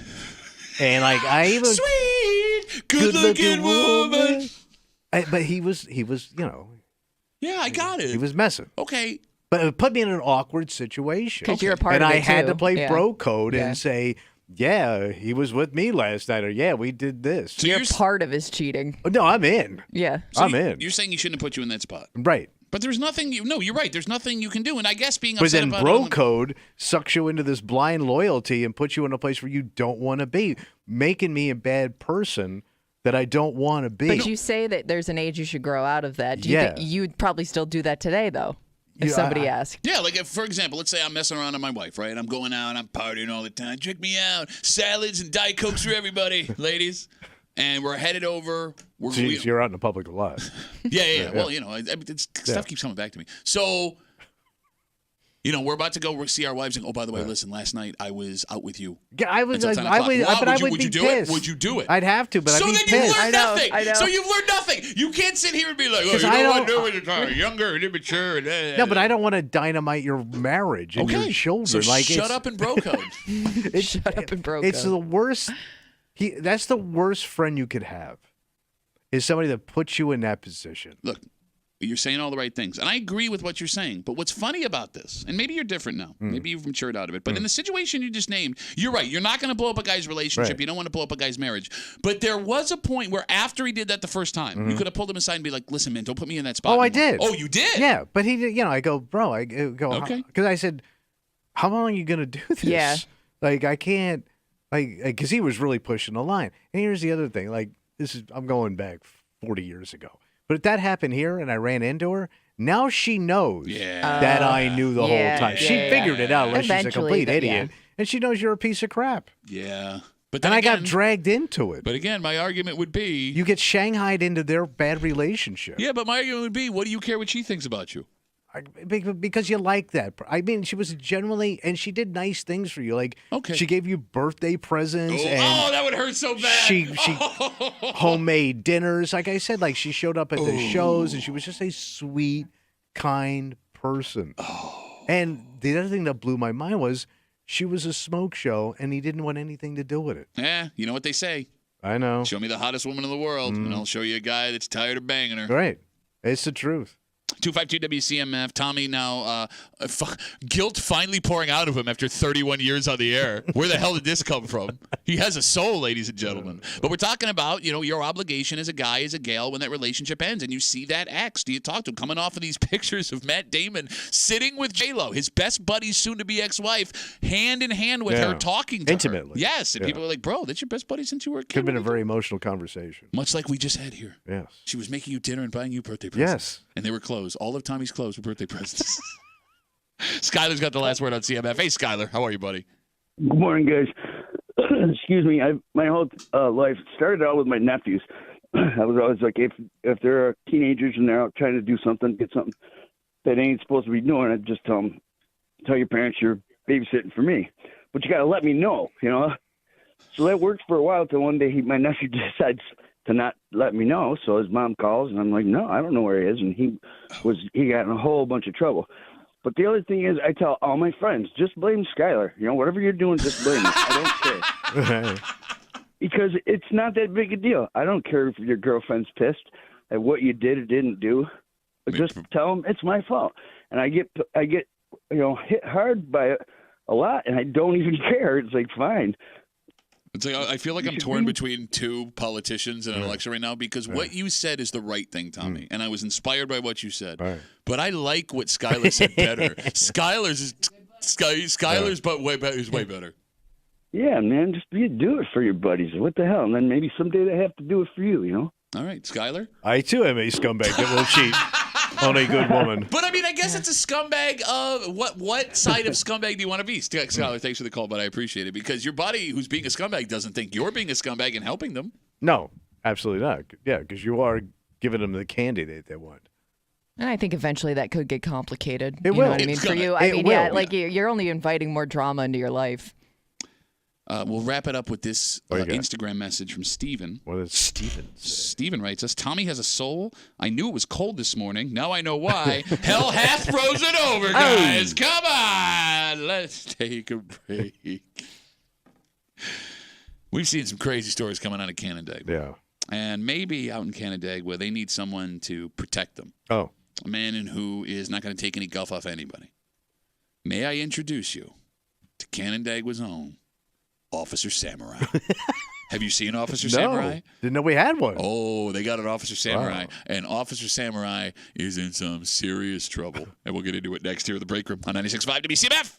and like I even Sweet, good-looking woman. But he was, Yeah, I got it. He was messing. Okay. But it put me in an awkward situation. Because you're a part and of it, I had too. to play Yeah. bro code Yeah. and say, yeah, he was with me last night, or yeah, we did this. So You're you're, part of his cheating. No, I'm in. Yeah. so I'm you- in. You're saying he shouldn't have put you in that spot. Right. But there's nothing no, you're right. There's nothing you can do. And I guess being But upset then about bro it. code sucks you into this blind loyalty and puts you in a place where you don't want to be, making me a bad person that I don't want to be. But you say that there's an age you should grow out of that. Do you think Yeah. you'd probably still do that today, though, if Yeah, somebody asked? Yeah, like if, for example, let's say I'm messing around with my wife, right? I'm going out, I'm partying all the time. Check me out. Salads and Diet Cokes for everybody, ladies. And we're headed over. Jeez, you're out in the public a lot. Yeah. Well, stuff keeps coming back to me. So, we're about to go see our wives and by the way, listen, last night I was out with you. Yeah, I was. Until 10 I o'clock. would. Wow, but I would would be you do pissed. it? Would you do it? I'd have to, but So I'd be then pissed. you've learned nothing. I know. So you've learned nothing. You can't sit here and be like, oh, 'Cause you I know what? don't- No, when you're younger and immature. And, No, but I don't want to dynamite your marriage and your children. So like, shut it's, up and bro code. Shut up and broke It's up. the worst. That's the worst friend you could have. Is somebody that puts you in that position. Look, you're saying all the right things. And I agree with what you're saying. But what's funny about this, and maybe you're different now. Maybe you've matured out of it. But in the situation you just named, you're right. You're not going to blow up a guy's relationship. Right. You don't want to blow up a guy's marriage. But there was a point where after he did that the first time, you could have pulled him aside and be like, listen, man, don't put me in that spot Oh, I anymore." did. Oh, you did? Yeah, but he did. I go, bro. I go. Okay. Because I said, how long are you going to do this? Yeah. Like I can't. Because he was really pushing the line. And here's the other thing. Like I'm going back 40 years ago. But if that happened here and I ran into her, now she knows Yeah. that I knew the Yeah, whole time. She yeah, figured it out unless she's a Eventually, complete but idiot. And she knows you're a piece of crap. Yeah. But And then I got again- dragged into it. But again, my argument would be. You get shanghaied into their bad relationship. Yeah, but my argument would be, what do you care what she thinks about you? Because you like that. I mean, she was genuinely, and she did nice things for you. Like, Okay. she gave you birthday presents Oh, and that would hurt so bad. she homemade dinners. Like I said, like she showed up at the shows, and she was just a sweet, kind person. And the other thing that blew my mind was she was a smoke show, and he didn't want anything to do with it. Yeah, you know what they say. I know. Show me the hottest woman in the world, and I'll show you a guy that's tired of banging her. Right. It's the truth. 252 WCMF. Tommy now, guilt finally pouring out of him after 31 years on the air. Where the hell did this come from? He has a soul, ladies and gentlemen. But we're talking about, your obligation as a guy, as a gal, when that relationship ends, and you see that ex. Do you talk to him? Coming off of these pictures of Matt Damon sitting with J-Lo, his best buddy's soon-to-be ex-wife, hand in hand with her, Yeah. talking to Intimately. her. Yes, and Yeah. people are like, bro, that's your best buddy since you were a kid. Could have been What a are you very emotional conversation. doing?" Much like we just had here. Yes. She was making you dinner and buying you birthday presents. Yes. And they were clothes. All of Tommy's clothes were birthday presents. Skyler's got the last word on CMF. Hey, Skyler. How are you, buddy? Good morning, guys. Excuse me. My whole life started out with my nephews. I was always like, if they're teenagers and they're out trying to do something, get something that ain't supposed to be doing, I'd just tell them, tell your parents you're babysitting for me. But you got to let me know, So that worked for a while till one day my nephew decides to not let me know. So his mom calls, and I'm like, no, I don't know where he is. And he got in a whole bunch of trouble. But the other thing is, I tell all my friends, just blame Skyler. Whatever you're doing, just blame me. I don't care. Because it's not that big a deal. I don't care if your girlfriend's pissed at what you did or didn't do. Just tell them it's my fault. And I get hit hard by it a lot, and I don't even care. It's like, fine. It's like I feel like I'm torn between two politicians in an election right now because what you said is the right thing, Tommy, and I was inspired by what you said. Right. But I like what Skyler said better. Skyler's but way better is way better. Yeah, man, just do it for your buddies. What the hell? And then maybe someday they have to do it for you, All right, Skyler. I, too, am a scumbag that will cheat on a good woman. But I mean, I guess it's a scumbag of what side of scumbag do you want to be? Skyler, thanks for the call, but I appreciate it because your buddy who's being a scumbag doesn't think you're being a scumbag and helping them. No, absolutely not. Yeah, because you are giving them the candy they want. And I think eventually that could get complicated. It You will. know what I mean? It's For gonna. you, I It mean, yeah, will. like you're only inviting more drama into your life. We'll wrap it up with this What do you got? Instagram message from Steven. What does Steven say? Steven writes us, Tommy has a soul. I knew it was cold this morning. Now I know why. Hell hath frozen over, guys. Come on. Let's take a break. We've seen some crazy stories coming out of Canandaigua. Yeah. And maybe out in Canandaigua, where they need someone to protect them. Oh. A man who is not going to take any guff off anybody. May I introduce you to Canandaigua's own Officer Samurai? Have you seen Officer Samurai? Didn't know we had one. Oh, they got an Officer Samurai. Wow. And Officer Samurai is in some serious trouble. And we'll get into it next here at the break room on 96.5 WCMF.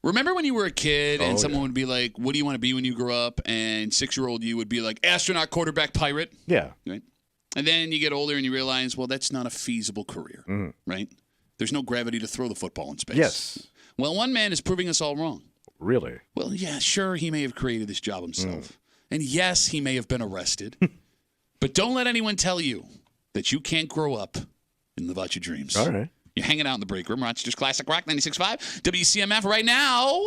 Remember when you were a kid and Oh, someone yeah. would be like, what do you want to be when you grow up? And 6-year-old you would be like, astronaut, quarterback, pirate. Yeah. Right? And then you get older and you realize, well, that's not a feasible career, right? There's no gravity to throw the football in space. Yes. Well, one man is proving us all wrong. Really? Well, yeah, sure, he may have created this job himself. And yes, he may have been arrested. But don't let anyone tell you that you can't grow up and live out your dreams. All right. You're hanging out in the break room. Rochester's Classic Rock 96.5. WCMF right now.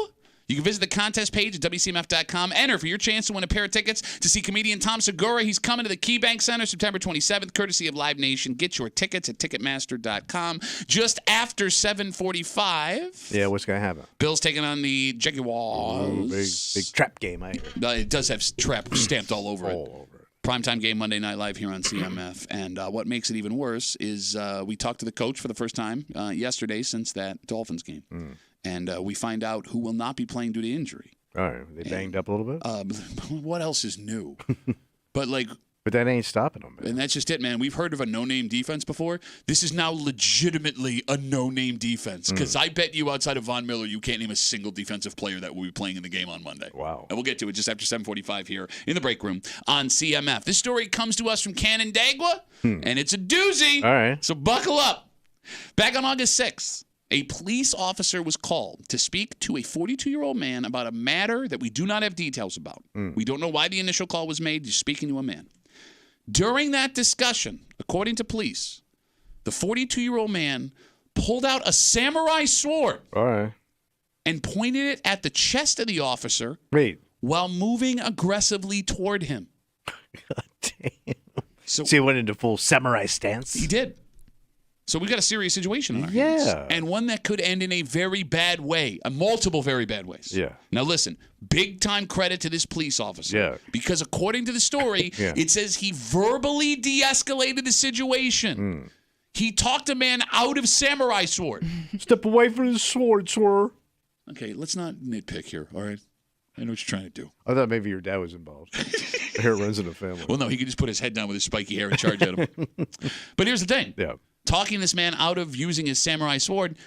You can visit the contest page at WCMF.com. Enter for your chance to win a pair of tickets to see comedian Tom Segura. He's coming to the KeyBank Center September 27th, courtesy of Live Nation. Get your tickets at Ticketmaster.com. Just after 7:45. Yeah, what's going to happen? Bill's taking on the Ooh, Jaguars. big trap game, I hear. It does have trap stamped all over it. All over it. Primetime game Monday Night Live here on CMF. And what makes it even worse is we talked to the coach for the first time yesterday since that Dolphins game. And we find out who will not be playing due to injury. All right. They banged up a little bit? What else is new? But But that ain't stopping them, man. and that's just it, man. We've heard of a no-name defense before. This is now legitimately a no-name defense. Because I bet you outside of Von Miller, you can't name a single defensive player that will be playing in the game on Monday. Wow. And we'll get to it just after 7:45 here in the break room on CMF. This story comes to us from Canandaigua, and it's a doozy. All right. So buckle up. Back on August 6th, a police officer was called to speak to a 42-year-old man about a matter that we do not have details about. We don't know why the initial call was made. He's speaking to a man. During that discussion, according to police, the 42-year-old man pulled out a samurai sword All right. and pointed it at the chest of the officer Wait. while moving aggressively toward him. Damn. So So he went into full samurai stance? he did. So we got a serious situation on our hands. Yeah. And one that could end in a very bad way, multiple very bad ways. Yeah. Now listen, big time credit to this police officer. Yeah. Because according to the story, Yeah. it says he verbally de-escalated the situation. He talked a man out of samurai sword. Step away from the sword, sir. Okay, let's not nitpick here, all right? I know what you're trying to do. I thought maybe your dad was involved. Hair runs in the family. Well, no, he could just put his head down with his spiky hair and charge at him. But here's the thing. Yeah. Talking this man out of using his samurai sword,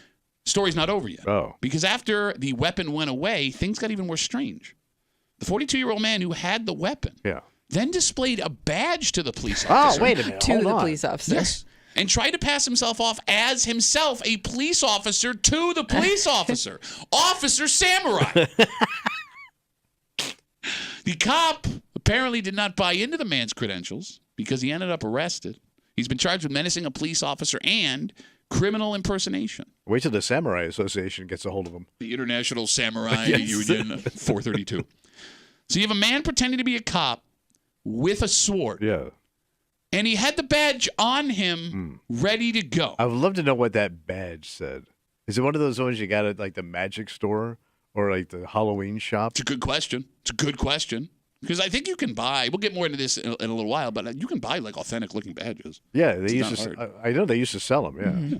story's not over yet. Oh. Because after the weapon went away, things got even more strange. The 42-year-old man who had the weapon Yeah. then displayed a badge to the police officer. Oh, wait a minute. To Hold the on. police officer. Yes. And tried to pass himself off as himself a police officer to the police officer. Officer Samurai. The cop apparently did not buy into the man's credentials because he ended up arrested. He's been charged with menacing a police officer and criminal impersonation. Wait till the Samurai Association gets a hold of him. The International Samurai Yes. Union 432. So you have a man pretending to be a cop with a sword. Yeah. And he had the badge on him ready to go. I would love to know what that badge said. Is it one of those ones you got at like the magic store or like the Halloween shop? It's a good question. It's a good question. Because I think you can buy, we'll get more into this in a little while, but you can buy like authentic looking badges. Yeah, they It's used not to. I know they used to sell them. Yeah.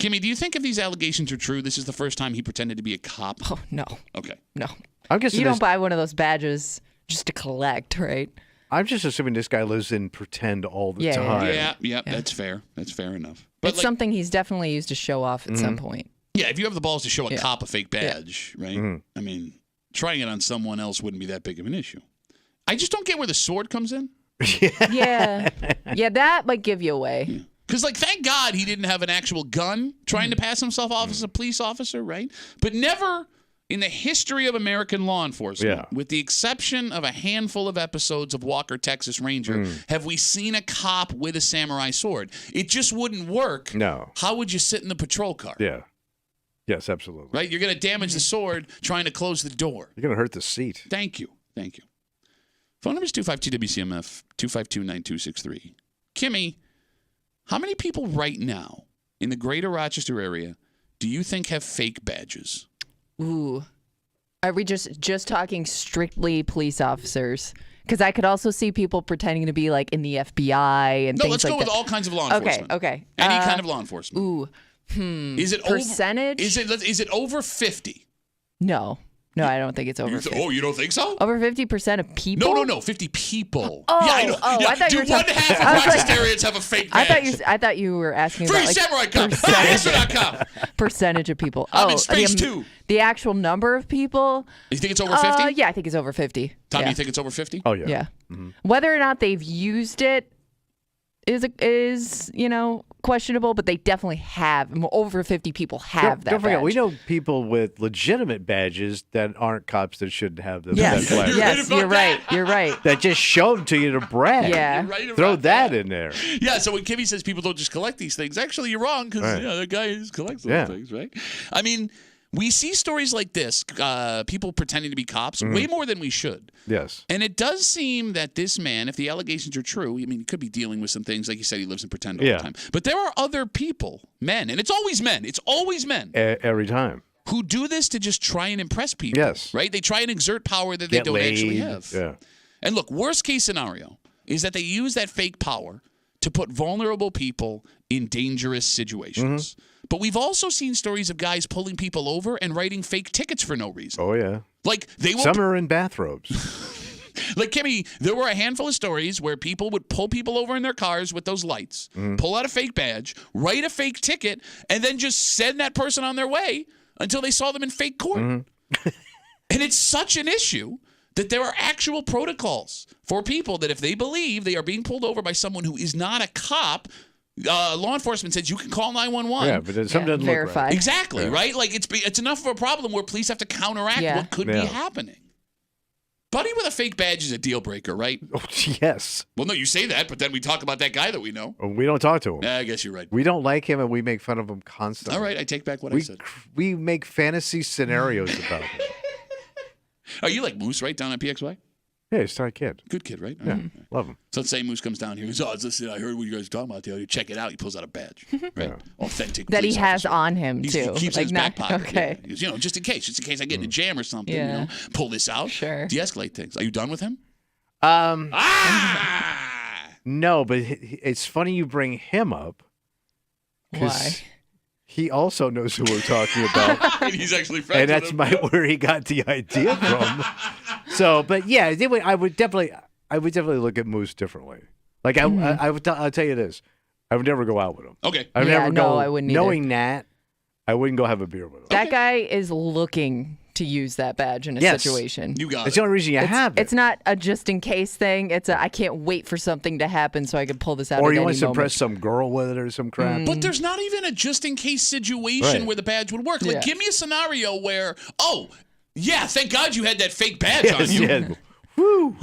Kimmy, do you think if these allegations are true, this is the first time he pretended to be a cop? Oh, no. Okay. No. I'm guessing You don't this, buy one of those badges just to collect, right? I'm just assuming this guy lives in pretend all the Yeah, yeah, time. Yeah, that's fair. That's fair enough. But It's something he's definitely used to show off at some point. yeah, if you have the balls to show a Yeah. cop a fake badge, right? I mean, trying it on someone else wouldn't be that big of an issue. I just don't get where the sword comes in. Yeah. Yeah, that might give you away. Because, like, thank God he didn't have an actual gun trying to pass himself off as a police officer, right? But never in the history of American law enforcement, Yeah. with the exception of a handful of episodes of Walker, Texas Ranger, have we seen a cop with a samurai sword. It just wouldn't work. No. How would you sit in the patrol car? Yeah. Yes, absolutely. Right? You're going to damage the sword trying to close the door. You're gonna hurt the seat. Thank you. Thank you. Phone number is 252-WCMF, 252-9263. Kimmy, how many people right now in the greater Rochester area do you think have fake badges? Ooh. Are we just talking strictly police officers? Because I could also see people pretending to be like in the FBI and No, things let's like go with that. all kinds of law Okay, enforcement. okay. Any kind of law enforcement. Ooh. Is it Percentage? Is it over 50? No. No, I don't think it's over 50. Oh, you don't think so? Over 50% of people? No. 50 people. Oh, yeah, I know. I thought you were do one talking- half I of was like- Rochesterians have a fake badge? I thought you were asking Free about like Samurai Cup. Astronaut percentage of people. I'm in space too. The actual number of people. You think it's over 50? Yeah, I think it's over 50. Tom, yeah. you think it's over 50? Oh, yeah. Yeah. Whether or not they've used it is questionable, but they definitely have. Over 50 people have that Don't forget, badge. we know people with legitimate badges that aren't cops that shouldn't have them. Yes, that flag. yes, you're right. You're right. That just show them to you to brag. Yeah. You're right about Throw that in there. Yeah, so when Kimmy says people don't just collect these things, actually you're wrong because Right. the guy who collects those things, right? I mean, we see stories like this, people pretending to be cops, way more than we should. Yes. And it does seem that this man, if the allegations are true, I mean, he could be dealing with some things. Like you said, he lives in pretend all the time. But there are other people, men, and it's always men. It's always men. Every time. Who do this to just try and impress people. Yes. Right? They try and exert power that they Get don't laid. actually have. Yeah. And look, worst case scenario is that they use that fake power to put vulnerable people in dangerous situations. But we've also seen stories of guys pulling people over and writing fake tickets for no reason. Oh, yeah. Like they will. Some are in bathrobes. Like, Kimmy, there were a handful of stories where people would pull people over in their cars with those lights, pull out a fake badge, write a fake ticket, and then just send that person on their way until they saw them in fake court. And it's such an issue that there are actual protocols for people that if they believe they are being pulled over by someone who is not a cop, law enforcement says you can call 911. Yeah, but then something doesn't verify. look right. Exactly, right? Like it's enough of a problem where police have to counteract what could be happening. Buddy with a fake badge is a deal breaker, right? Oh, yes. Well, no, you say that, but then we talk about that guy that we know. We don't talk to him. I guess you're right. We don't like him, and we make fun of him constantly. All right, I take back what I said. We make fantasy scenarios about him. Oh, you like Moose, right, down at PXY? Yeah, he's a kid. Good kid, right? Yeah, love him. So let's say Moose comes down here. He goes, listen, I heard what you guys were talking about the other day. Check it out. He pulls out a badge, right? Authentic. That he police has officer. on him, He too. keeps it in his back pocket. Okay. Yeah. He goes, just in case I get in a jam or something, Yeah. pull this out. Sure. De-escalate things. Are you done with him? No, but it's funny you bring him up. Why? He also knows who we're talking about. And he's actually friends And that's with him. where he got the idea from. So, but yeah, I would definitely look at Moose differently. Like I'll tell you this, I would never go out with him. Okay. I would Yeah, never no, go. I wouldn't either. Knowing that, I wouldn't go have a beer with him. That guy is looking to use that badge in a Yes. situation. You got It's it. the only reason you have it. It's not a just in case thing. It's a I can't wait for something to happen so I can pull this out. Or at you any want to moment. impress some girl with it or some crap. But there's not even a just-in-case situation Right. where the badge would work. Like, Yeah. give me a scenario where, thank God you had that fake badge on you. yeah. Woo.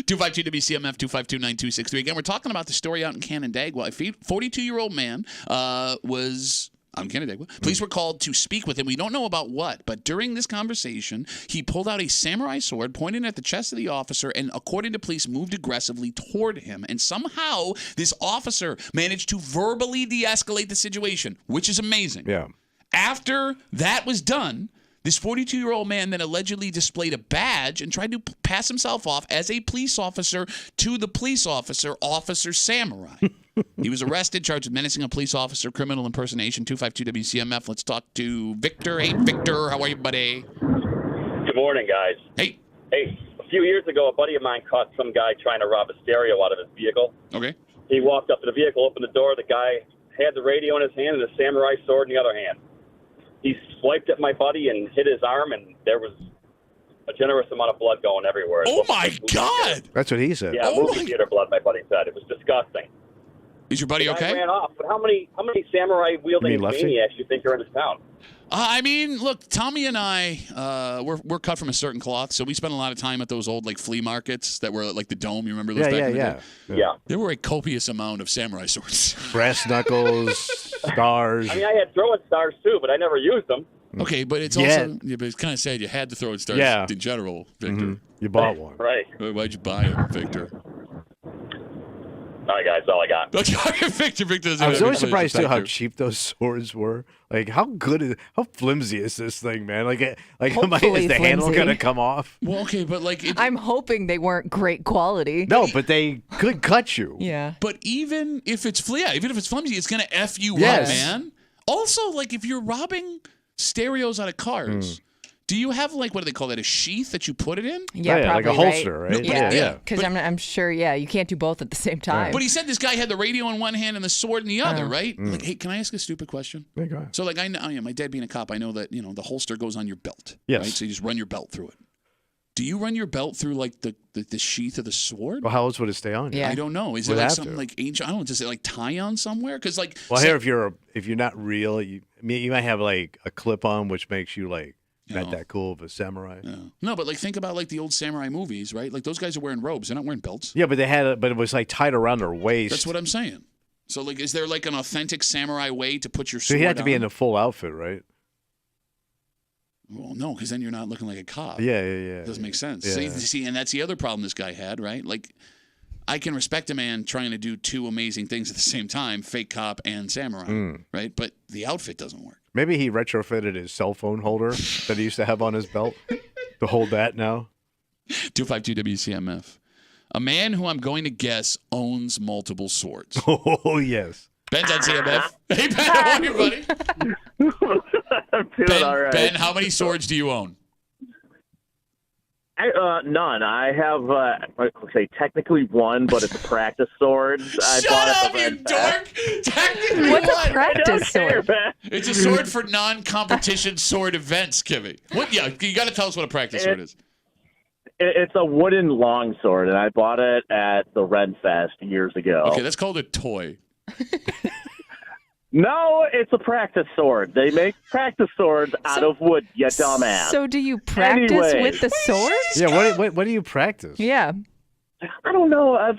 252-WCMF, 252-9263. Again, we're talking about the story out in Canandaigua. A 42-year-old man was out in Canandaigua. Police were called to speak with him. We don't know about what, but during this conversation, he pulled out a samurai sword, pointed at the chest of the officer, and according to police, moved aggressively toward him. And somehow, this officer managed to verbally de-escalate the situation, which is amazing. Yeah. After that was done, this 42-year-old man then allegedly displayed a badge and tried to pass himself off as a police officer to the police officer, Officer Samurai. He was arrested, charged with menacing a police officer, criminal impersonation, 252-WCMF. Let's talk to Victor. Hey, Victor, how are you, buddy? Good morning, guys. Hey. Hey, a few years ago, a buddy of mine caught some guy trying to rob a stereo out of his vehicle. Okay. He walked up to the vehicle, opened the door. The guy had the radio in his hand and a samurai sword in the other hand. He swiped at my buddy and hit his arm, and there was a generous amount of blood going everywhere. Oh, my God. That's what he said. Yeah, movie theater blood, my buddy said. It was disgusting. Is your buddy The guy okay? ran off. But how many samurai-wielding You mean lefty? maniacs do you think are in this town? I mean, look, Tommy and I, we're cut from a certain cloth, so we spent a lot of time at those old, like, flea markets that were, like, the Dome. You remember those back in the day? Yeah. There were a copious amount of samurai swords. Brass knuckles, stars. I mean, I had throwing stars, too, but I never used them. Okay, but it's Yeah. also but it's kind of sad you had to throw in stars Yeah. in general, Victor. You bought one. Right. Why'd you buy it, Victor? All right, guys, that's all I got. Victor doesn't I was have always any surprised too how Victor. cheap those swords were. Like how flimsy is this thing, man? Like is Hopefully the handle flimsy. gonna come off? Well, okay, but like, I'm hoping they weren't great quality. No, but they could cut you. Yeah. but even if it's even if it's flimsy, it's gonna f you Yes. up, man. Also, like if you're robbing stereos out of cars, Do you have like what do they call that? A sheath that you put it in? Yeah, like probably, a holster, right? Yeah, because I'm sure. Yeah, you can't do both at the same time. But he said this guy had the radio in one hand and the sword in the other, right? Like, hey, can I ask a stupid question? Yeah, go ahead. So, like, I know, my dad being a cop, I know that the holster goes on your belt. Yes. Right? So you just run your belt through it. Do you run your belt through like the sheath of the sword? Well, how else would it stay on? Yeah. I don't know. Is it like something like ancient? I don't know. Does it like tie on somewhere? Because like, Well, here if you're not real, you might have like a clip on, which makes you like not that cool of a samurai. Yeah. No, but like think about like the old samurai movies, right? Like those guys are wearing robes. They're not wearing belts. Yeah, but but it was like tied around their waist. That's what I'm saying. So like, is there like an authentic samurai way to put your So sword you have to be on? in a full outfit, right? Well, no, because then you're not looking like a cop. Yeah. It doesn't make sense. Yeah. See, and that's the other problem this guy had, right? Like, I can respect a man trying to do two amazing things at the same time, fake cop and samurai, right? But the outfit doesn't work. Maybe he retrofitted his cell phone holder that he used to have on his belt to hold that now. 252 WCMF. A man who I'm going to guess owns multiple swords. Oh, yes. Ben's on CMF. Hey, Ben, how are you, buddy? I'm doing all right. Ben, how many swords do you own? None. I have, let's say, technically one, but it's a practice sword. I Shut bought up, it you dork! Technically What's one. a practice sword? It's a sword for non-competition sword events, Kimmy. What? Yeah, you got to tell us what a practice sword is. It's a wooden longsword, and I bought it at the Ren Fest years ago. Okay, that's called a toy. No, it's a practice sword. They make practice swords out of wood, you dumbass. So do you practice Anyway. with the sword? Yeah, what do you practice? Yeah. I don't know. I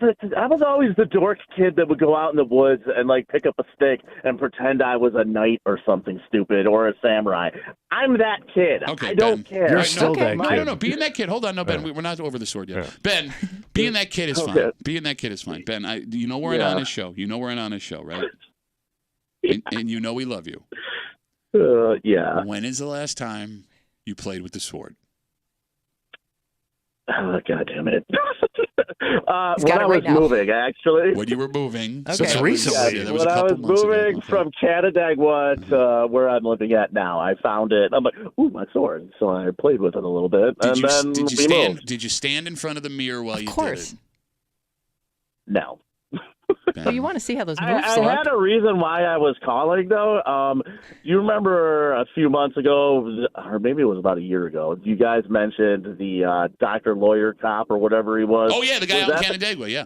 was always the dork kid that would go out in the woods and like pick up a stick and pretend I was a knight or something stupid or a samurai. I'm that kid. Okay, I don't Ben. care. You're still that kid. No, being that kid. Hold on, no, Ben. We're not over the sword yet. Yeah. Ben, being that kid is fine. Okay. Being that kid is fine. Ben, you know we're an honest show. You know we're an honest show, right? And you know we love you. Yeah. When is the last time you played with the sword? Oh, God damn it. When got I it was right now. moving, actually. When you were moving. Okay. So that was recently. Yeah, that was When a I couple was months ago. moving Okay. from Canandaigua to where I'm living at now, I found it. I'm like, ooh, my sword. So I played with it a little bit. Did and then we moved. Did you stand in front of the mirror while Of you course. did it? No. Ben? Well, you want to see how those moves I look. had a reason why I was calling, though. You remember a few months ago, or maybe it was about a year ago, you guys mentioned the doctor, lawyer, cop, or whatever he was. Oh, yeah, the guy Was out in that Canandaigua, yeah.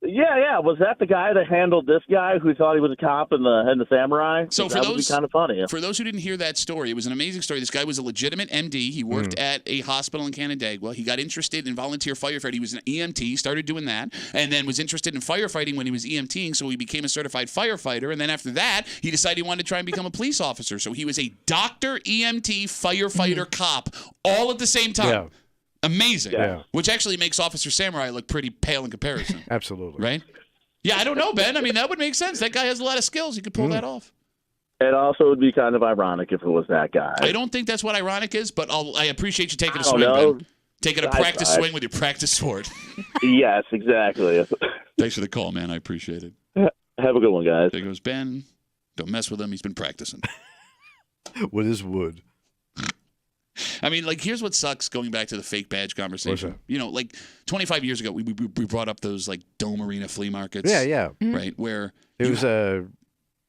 Yeah. Was that the guy that handled this guy who thought he was a cop in the samurai? So that would be kind of funny. For those who didn't hear that story, it was an amazing story. This guy was a legitimate MD. He worked at a hospital in Canandaigua. He got interested in volunteer firefighting. He was an EMT, started doing that, and then was interested in firefighting when he was EMTing, so he became a certified firefighter. And then after that, he decided he wanted to try and become a police officer. So he was a doctor, EMT, firefighter, cop, all at the same time. Yeah. Amazing. Yeah. Which actually makes Officer Samurai look pretty pale in comparison. Absolutely. Right? Yeah, I don't know, Ben. I mean, that would make sense. That guy has a lot of skills. He could pull that off. It also would be kind of ironic if it was that guy. I don't think that's what ironic is, but I appreciate you taking a I don't swing, know. Ben. Taking a I practice tried. swing with your practice sword. Yes, exactly. Thanks for the call, man. I appreciate it. Have a good one, guys. There goes Ben. Don't mess with him. He's been practicing. With his wood. I mean, like, here's what sucks going back to the fake badge conversation. What's that? You know, like 25 years ago, we brought up those, like, Dome Arena flea markets. Yeah. Right? Where It was a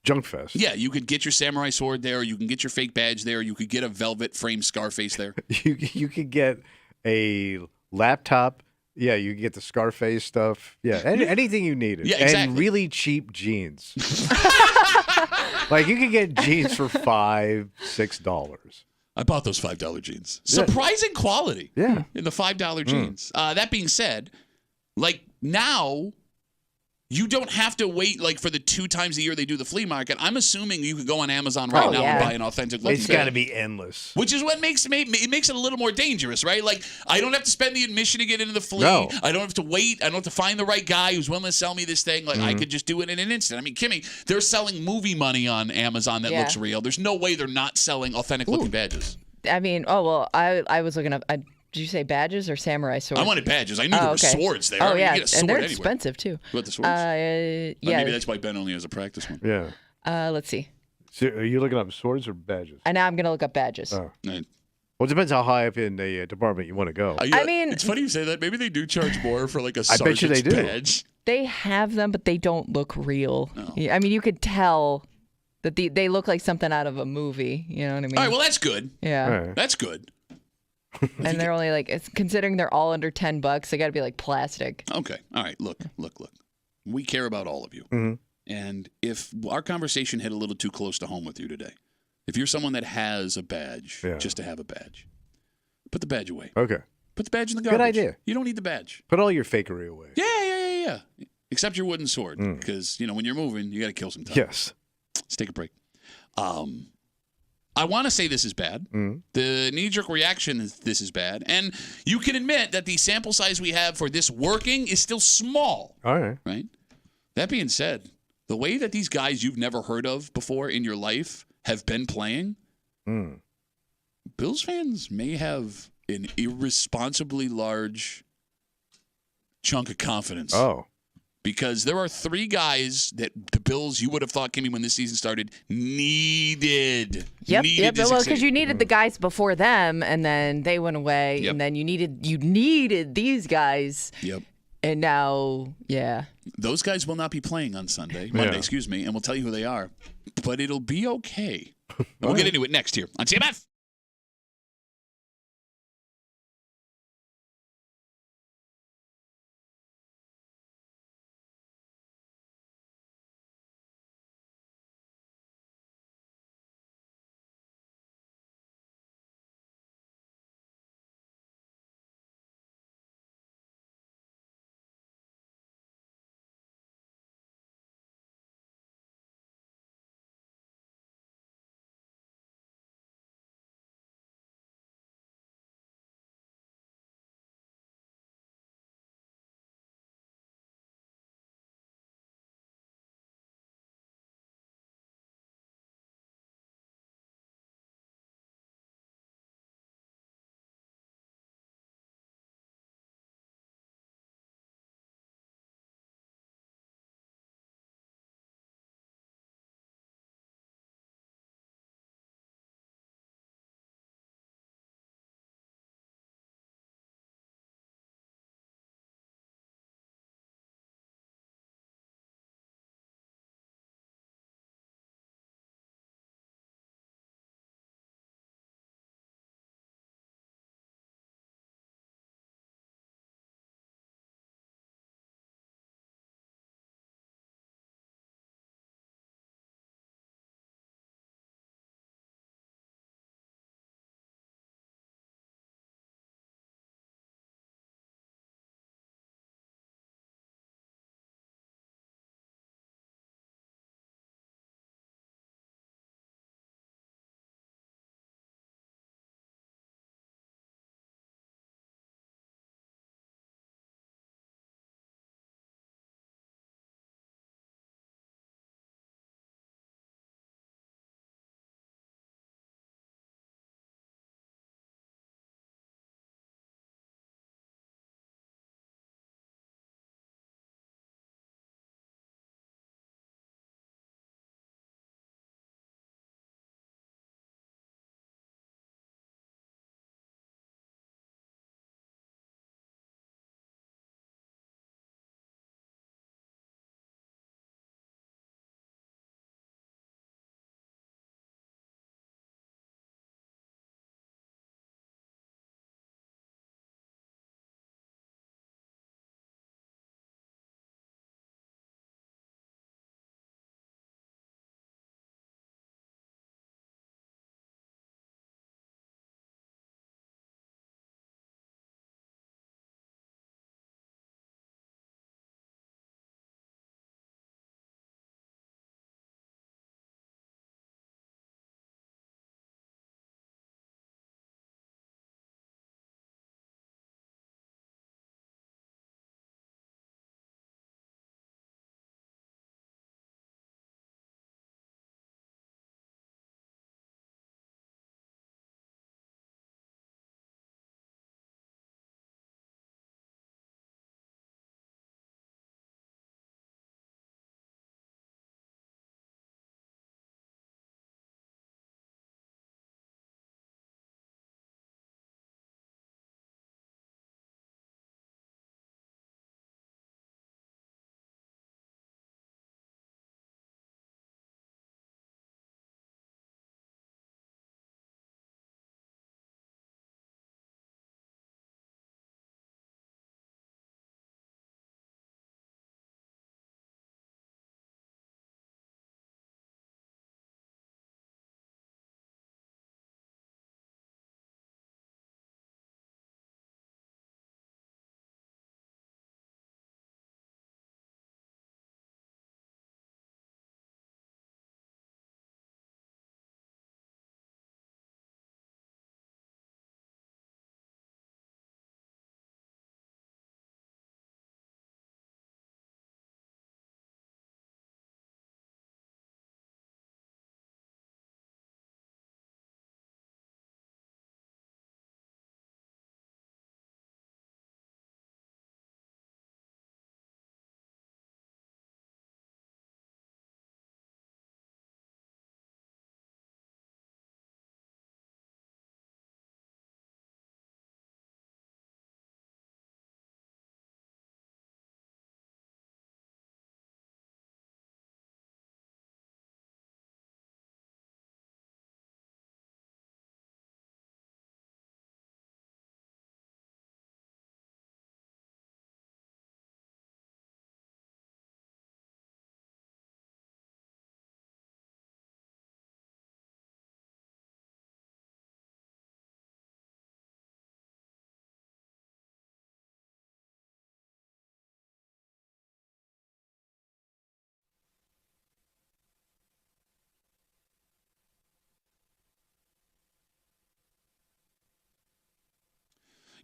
junk fest. yeah, you could get your samurai sword there. You can get your fake badge there. You could get a velvet framed Scarface there. You could get a laptop. Yeah, you could get the Scarface stuff. Yeah, anything you needed. Yeah, exactly. And really cheap jeans. Like you could get jeans for $5, $6. I bought those $5 jeans. Yeah. Surprising quality. Yeah. In the $5 jeans. That being said, like now, you don't have to wait like for the 2 times a year they do the flea market. I'm assuming you could go on Amazon right now and buy an authentic looking It's got to be endless. Which is what makes it a little more dangerous, right? Like, I don't have to spend the admission to get into the flea. No. I don't have to wait. I don't have to find the right guy who's willing to sell me this thing. Like, I could just do it in an instant. I mean, Kimmy, they're selling movie money on Amazon that looks real. There's no way they're not selling authentic looking badges. I mean, I was looking up. Did you say badges or samurai swords? I wanted badges. I knew there were swords there. Oh, I mean, yeah. you get a sword And they're anywhere. expensive, too. What, the swords? Yeah. Maybe that's why Ben only has a practice one. Yeah. Let's see. So are you looking up swords or badges? And now I'm going to look up badges. Oh. Right. Well, it depends how high up in the department you want to go. I mean, it's funny you say that. Maybe they do charge more for like a I bet you sergeant's they do. badge. they have them, but they don't look real. No. Yeah, I mean, you could tell that they look like something out of a movie. You know what I mean? All right, well, that's good. yeah. All right. That's good. And they're only like, considering they're all under $10, they got to be like plastic. Okay. All right. Look. We care about all of you. Mm-hmm. And if our conversation hit a little too close to home with you today, if you're someone that has a badge just to have a badge, put the badge away. Okay. Put the badge in the garbage. Good idea. You don't need the badge. Put all your fakery away. Yeah. Except your wooden sword, because when you're moving, you got to kill some time. Yes. Let's take a break. I want to say this is bad. The knee-jerk reaction is this is bad. And you can admit that the sample size we have for this working is still small. All right. Right? That being said, the way that these guys you've never heard of before in your life have been playing, Bills fans may have an irresponsibly large chunk of confidence. Oh. Because there are 3 guys that the Bills you would have thought, Kimmy, when this season started, needed. Yep. to Well, succeed. because you needed the guys before them, and then they went away, Yep. and then you needed these guys. Yep. And now, yeah. Those guys will not be playing on Monday, and we'll tell you who they are. But it'll be okay. We'll get into it next here on CMF.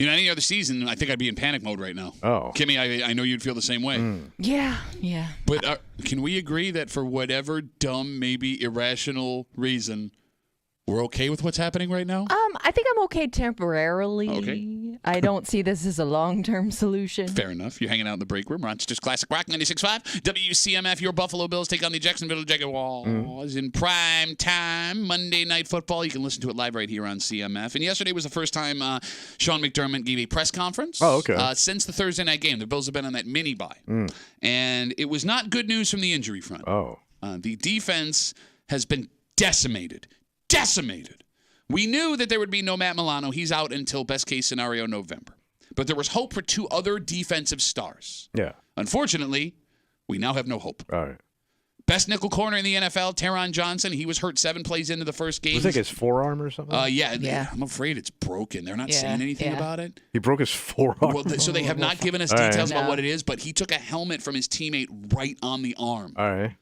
Any other season, I think I'd be in panic mode right now. Oh. Kimmy, I know you'd feel the same way. Yeah. But can we agree that for whatever dumb, maybe irrational reason, we're okay with what's happening right now? I think I'm okay temporarily. Okay. I don't see this as a long-term solution. Fair enough. You're hanging out in the break room. Rochester's Classic Rock 96.5. WCMF, your Buffalo Bills take on the Jacksonville Jaguars in prime time. Monday Night Football. You can listen to it live right here on CMF. And yesterday was the first time Sean McDermott gave a press conference. Oh, okay. Since the Thursday night game. The Bills have been on that mini-bye. And it was not good news from the injury front. Oh. The defense has been decimated. We knew that there would be no Matt Milano. He's out until best case scenario November. But there was hope for 2 other defensive stars. Yeah. Unfortunately, we now have no hope. All right. Best nickel corner in the NFL, Teron Johnson. He was hurt 7 plays into the first game. Was it his forearm or something? Yeah. I'm afraid it's broken. They're not saying anything about it. He broke his forearm. Well, so they have not given us details about what it is, but he took a helmet from his teammate right on the arm. All right.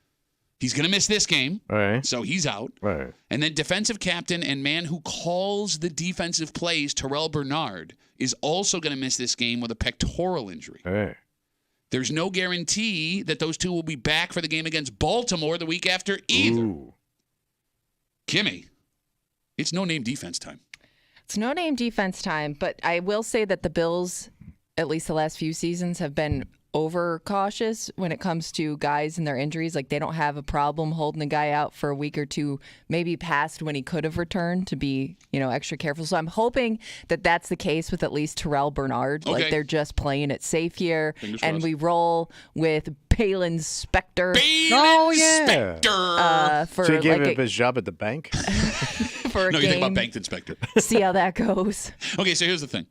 He's going to miss this game, right? So he's out. Right. And then defensive captain and man who calls the defensive plays, Terrell Bernard, is also going to miss this game with a pectoral injury. Right. There's no guarantee that those 2 will be back for the game against Baltimore the week after either. Ooh. Kimmy, it's no-name defense time. It's no-name defense time, but I will say that the Bills, at least the last few seasons, have been overcautious when it comes to guys and their injuries. Like, they don't have a problem holding a guy out for a week or 2, maybe past when he could have returned, to be, extra careful. So I'm hoping that that's the case with at least Terrell Bernard. Okay. Like, they're just playing it safe here. Fingers and crossed. we roll with Palin Spector. Spector! For So he gave like up his job at the bank? for a No, you think about game. Banked Inspector. See how that goes. Okay, so here's the thing.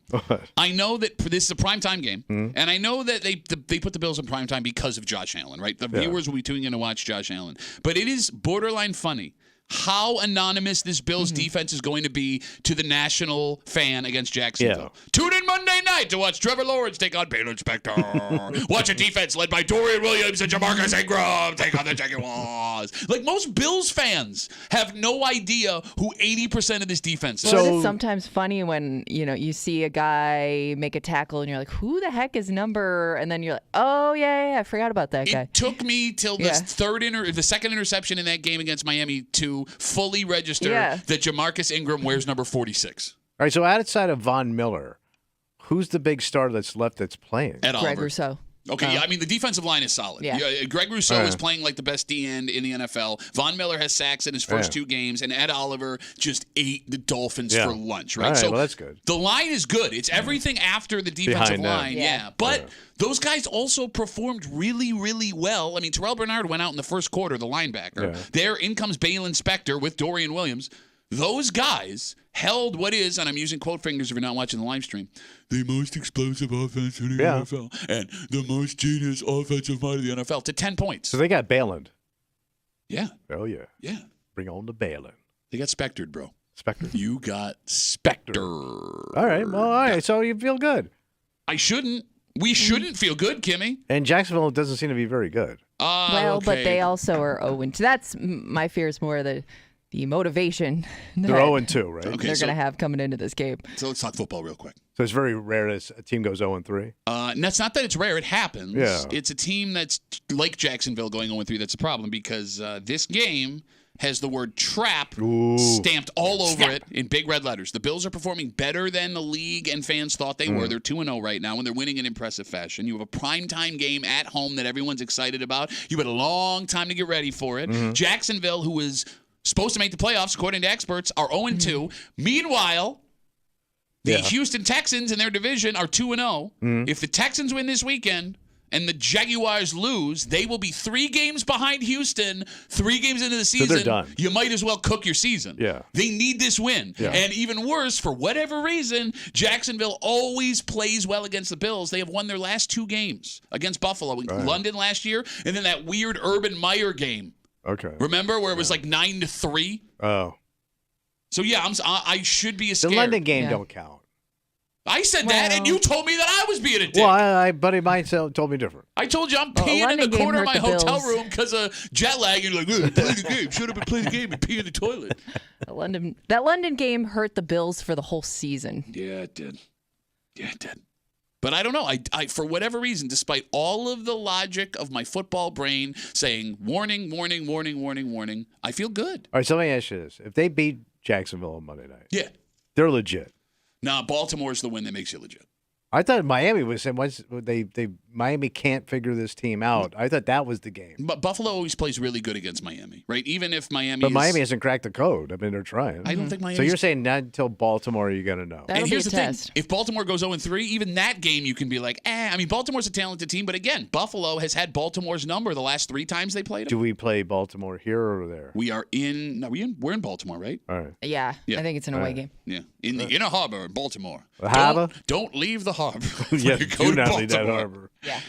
I know that this is a primetime game, and I know that they put the Bills in primetime because of Josh Allen, right? The viewers will be tuning in to watch Josh Allen. But it is borderline funny how anonymous this Bills defense is going to be to the national fan against Jacksonville. Tune in Monday night to watch Trevor Lawrence take on Palin Spector. Watch a defense led by Dorian Williams and Jamarcus Ingram take on the Jaguars. Like, most Bills fans have no idea who 80% of this defense is. Well, it is sometimes funny when, you see a guy make a tackle and you're like, who the heck is number? And then you're like, oh, yeah, I forgot about that guy. It took me till the second interception in that game against Miami to fully register that Jamarcus Ingram wears number 46. All right, so outside of Von Miller, who's the big star that's left that's playing? Ed Greg Oliver. Rousseau. Okay, I mean, the defensive line is solid. Yeah. Greg Rousseau is playing like the best D-end in the NFL. Von Miller has sacks in his first 2 games, and Ed Oliver just ate the Dolphins for lunch, right? All right, so well, that's good. The line is good. It's everything after the defensive line, But those guys also performed really, really well. I mean, Terrell Bernard went out in the first quarter, the linebacker. There in comes Palin Spector with Dorian Williams. Those guys held what is, and I'm using quote fingers if you're not watching the live stream, the most explosive offense in the NFL and the most genius offensive mind of the NFL to 10 points. So they got Balin. Yeah. Oh, yeah. Yeah. Bring on the Balin. They got Spectored, bro. Spector. You got Spector. All right. Well, all right. So you feel good. I shouldn't. We shouldn't feel good, Kimmy. And Jacksonville doesn't seem to be very good. But they also are 0-2. That's my fear is more the motivation They're 0-2, right? Okay, they're going to have coming into this game. So let's talk football real quick. So it's very rare that a team goes 0-3. And that's not that it's rare. It happens. Yeah. It's a team that's like Jacksonville going 0-3 that's a problem because this game has the word trap stamped all over it in big red letters. The Bills are performing better than the league and fans thought they were. They're 2-0 right now, and they're winning in impressive fashion. You have a primetime game at home that everyone's excited about. You had a long time to get ready for it. Jacksonville, who is supposed to make the playoffs, according to experts, are 0-2. Meanwhile, the Houston Texans in their division are 2-0. If the Texans win this weekend and the Jaguars lose, they will be 3 games behind Houston, 3 games into the season. So they're done. You might as well cook your season. Yeah. They need this win. Yeah. And even worse, for whatever reason, Jacksonville always plays well against the Bills. They have won their last 2 games against Buffalo in London last year, and then that weird Urban Meyer game. Okay. Remember where it was like 9-3? Oh. So yeah, I should be scared. The London game don't count. I said that, and you told me that I was being a dick. Well, I buddy mine told me different. I told you I'm peeing in the corner of my hotel room because of jet lag. And you're like, play the game. Shut up and play the game and pee in the toilet. That London game hurt the Bills for the whole season. Yeah, it did. Yeah, it did. But I don't know. I for whatever reason, despite all of the logic of my football brain saying warning, warning, warning, warning, warning, I feel good. All right, so let me ask you this. If they beat Jacksonville on Monday night, Yeah. they're legit. Nah, Baltimore's the win that makes you legit. I thought Miami was saying once Miami can't figure this team out. I thought that was the game. But Buffalo always plays really good against Miami, right? Even if Miami But Miami hasn't cracked the code. I mean, they're trying. I don't think Miami. So you're saying not until Baltimore you're going to know. That'll And here's be the a thing. test. If Baltimore goes 0-3, even that game you can be like, I mean, Baltimore's a talented team, but again, Buffalo has had Baltimore's number the last 3 times they played them. Do we play Baltimore here or there? We're in Baltimore, right? All right. Yeah, Yeah. I think it's an away game. Yeah. In the inner harbor in Baltimore. The harbor? Don't leave the harbor. Yes, Go do to not leave that Baltimore. harbor. Yeah.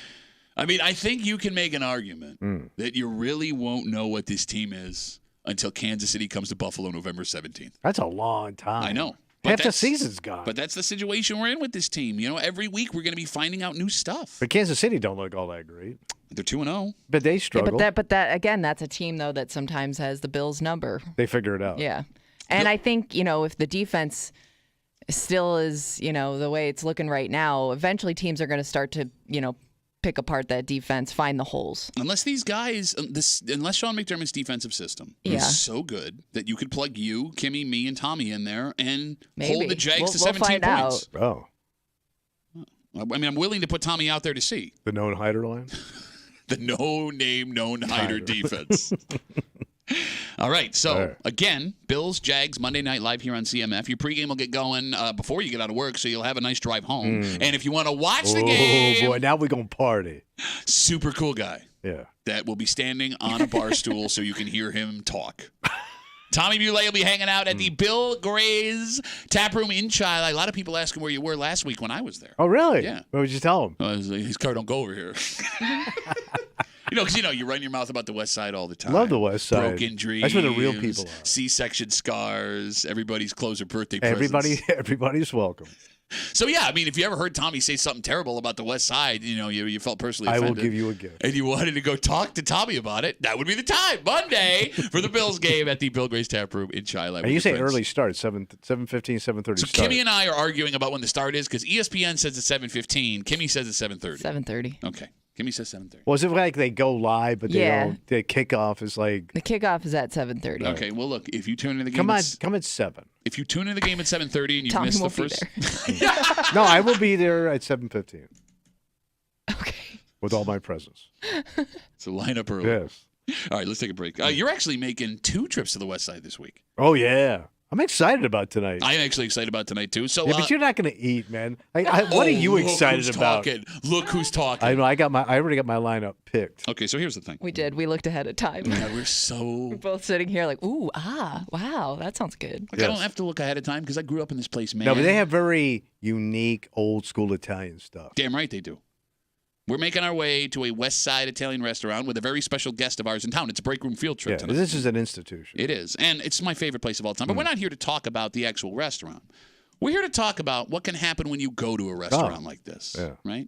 I mean, I think you can make an argument that you really won't know what this team is until Kansas City comes to Buffalo November 17th. That's a long time. I know. Half the that's- season's gone. But that's the situation we're in with this team. You know, every week we're going to be finding out new stuff. But Kansas City don't look all that great. They're 2-0. But they Yeah, struggle. but that again, that's a team though that sometimes has the Bills' number. They figure it out. Yeah, and I think if the defense still is the way it's looking right now, eventually teams are going to start to pick apart that defense, find the holes. Unless these guys, unless Sean McDermott's defensive system Yeah. is so good that you could plug you, Kimmy, me, and Tommy in there and Maybe. hold the Jags to We'll 17 find points. Oh, I mean, I'm willing to put Tommy out there to see the known hider line? the no-name, known-hider defense. All right, so again, Bills, Jags, Monday Night Live here on CMF. Your pregame will get going before you get out of work, so you'll have a nice drive home. And if you want to watch the game, Oh, boy, now we're going to party. super cool guy Yeah. that will be standing on a bar stool so you can hear him talk. Tommy Muley will be hanging out at the Bill Gray's Tap Room in Chile. A lot of people ask him where you were last week when I was there. Oh, really? Yeah. What would you tell him? His car don't go over here. Because you run your mouth about the West Side all the time. Love the West Side. Broken dreams. That's where the real people are. C-section scars. Everybody's clothes or birthday presents. Everybody's welcome. So, yeah, I mean, if you ever heard Tommy say something terrible about the West Side, you felt personally I offended. will give you a gift. And you wanted to go talk to Tommy about it, that would be the time. Monday for the Bills game at the Bill Gray's Tap Room in Chile. And you say early start, 7:15, 7:30 So start. Kimmy and I are arguing about when the start is because ESPN says it's 7:15. Kimmy says it's 7:30. 7:30. Okay. Kimmy says 7:30. Was it like they go live, but the kickoff is like... The kickoff is at 7:30. Okay, well, look, if you tune into the game... Come at 7. If you tune into the game at 7:30 and you Tommy miss the won't be first... No, I will be there at 7:15 Okay. with all my presents. So line up early. Yes. All right, let's take a break. You're actually making 2 trips to the West Side this week. Oh, yeah. I'm excited about tonight. I'm actually excited about tonight, too. So, Yeah, but you're not going to eat, man. What are you excited about? Talking. Look who's talking. I know. I already got my lineup picked. Okay, so here's the thing. We did. We looked ahead of time. Yeah, we're so... We're both sitting here like, ooh, wow, that sounds good. Like, I don't have to look ahead of time because I grew up in this place, man. No, but they have very unique, old school Italian stuff. Damn right they do. We're making our way to a West Side Italian restaurant with a very special guest of ours in town. It's a break room field trip Yeah, tonight. this is an institution. It is. And it's my favorite place of all time. But we're not here to talk about the actual restaurant. We're here to talk about what can happen when you go to a restaurant like this. Yeah. Right?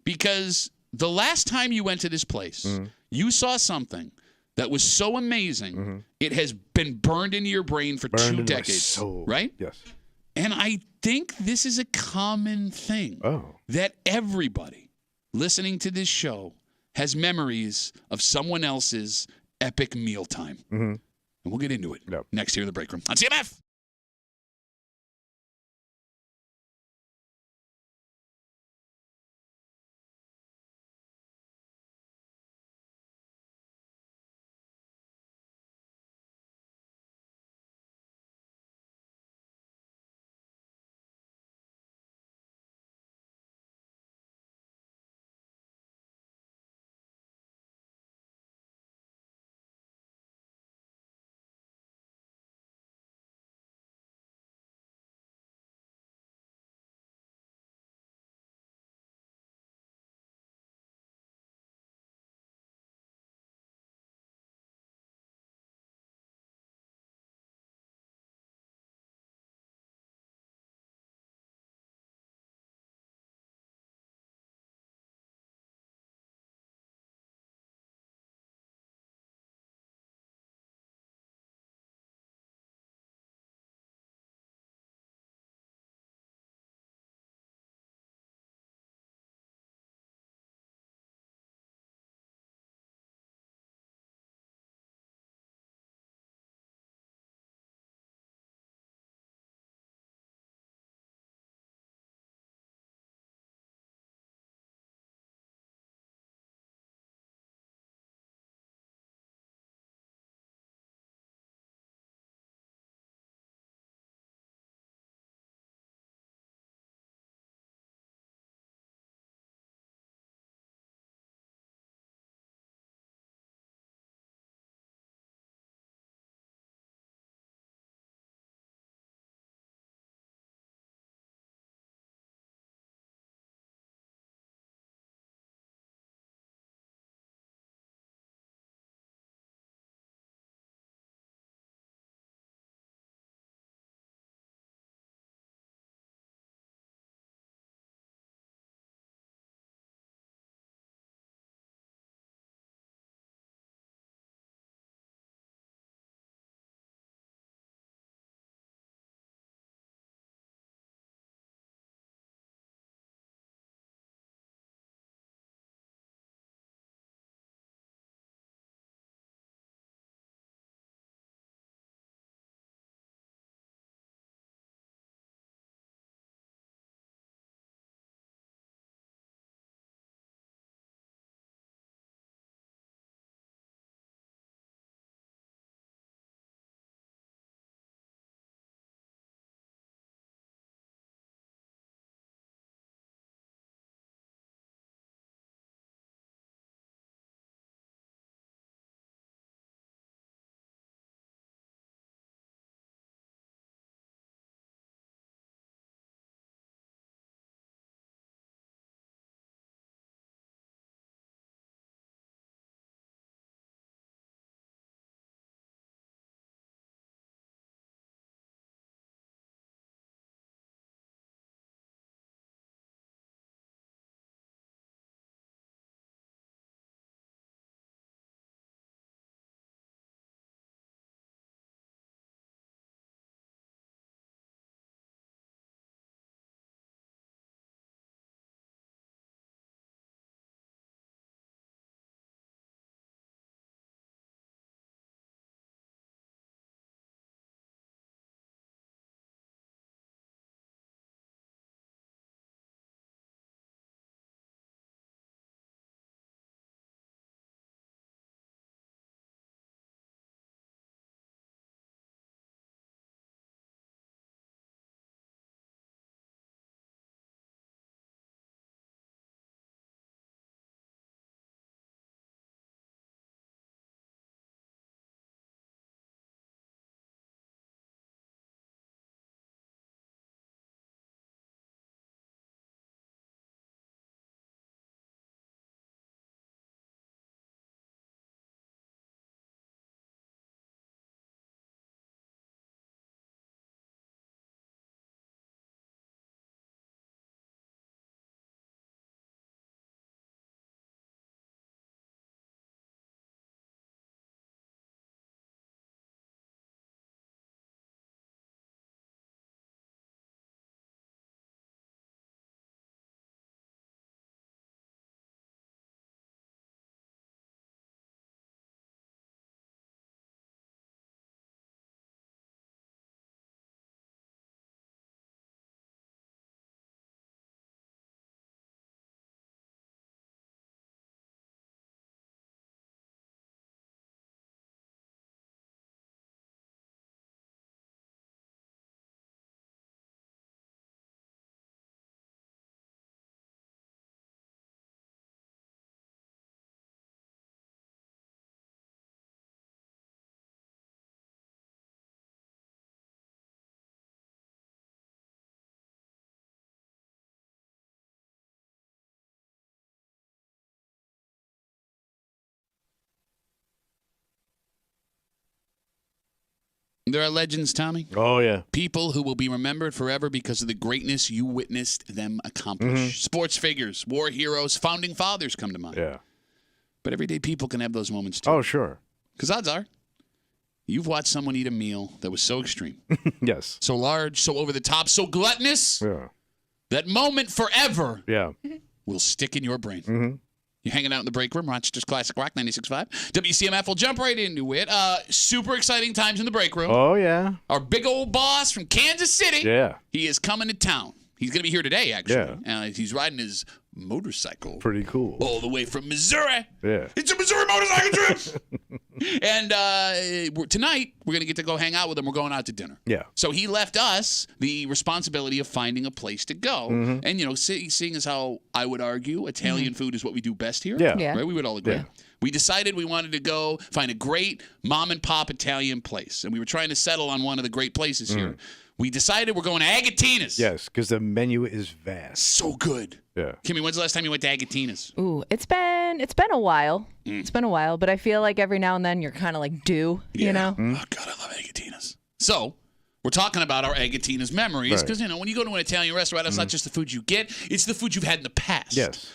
Because the last time you went to this place, you saw something that was so amazing, it has been burned into your brain for Burned 2 into my decades. soul. Right? Yes. And I think this is a common thing that everybody listening to this show has memories of someone else's epic mealtime. And we'll get into it next here in the break room on CMF. There are legends, Tommy. Oh, yeah. People who will be remembered forever because of the greatness you witnessed them accomplish. Sports figures, war heroes, founding fathers come to mind. Yeah. But everyday people can have those moments too. Oh, sure. Because odds are, you've watched someone eat a meal that was so extreme. Yes. So large, so over the top, so gluttonous. Yeah. That moment forever will stick in your brain. Mm-hmm. You're hanging out in the break room, Rochester's Classic Rock 96.5. WCMF will jump right into it. Super exciting times in the break room. Oh, yeah. Our big old boss from Kansas City. Yeah. He is coming to town. He's going to be here today, actually. Yeah. He's riding his motorcycle. Pretty cool. All the way from Missouri. Yeah. It's a Missouri motorcycle trip. And tonight, we're going to get to go hang out with him. We're going out to dinner. Yeah. So he left us the responsibility of finding a place to go. Mm-hmm. And, seeing as how I would argue Italian food is what we do best here. Yeah. Right? We would all agree. Yeah. We decided we wanted to go find a great mom-and-pop Italian place. And we were trying to settle on one of the great places here. We decided we're going to Agatina's. Yes, because the menu is vast. So good. Yeah. Kimmy, when's the last time you went to Agatina's? Ooh, it's been a while. It's been a while, but I feel like every now and then you're kind of like due, you know? Oh, God, I love Agatina's. So, we're talking about our Agatina's memories because, when you go to an Italian restaurant, it's not just the food you get, it's the food you've had in the past. Yes.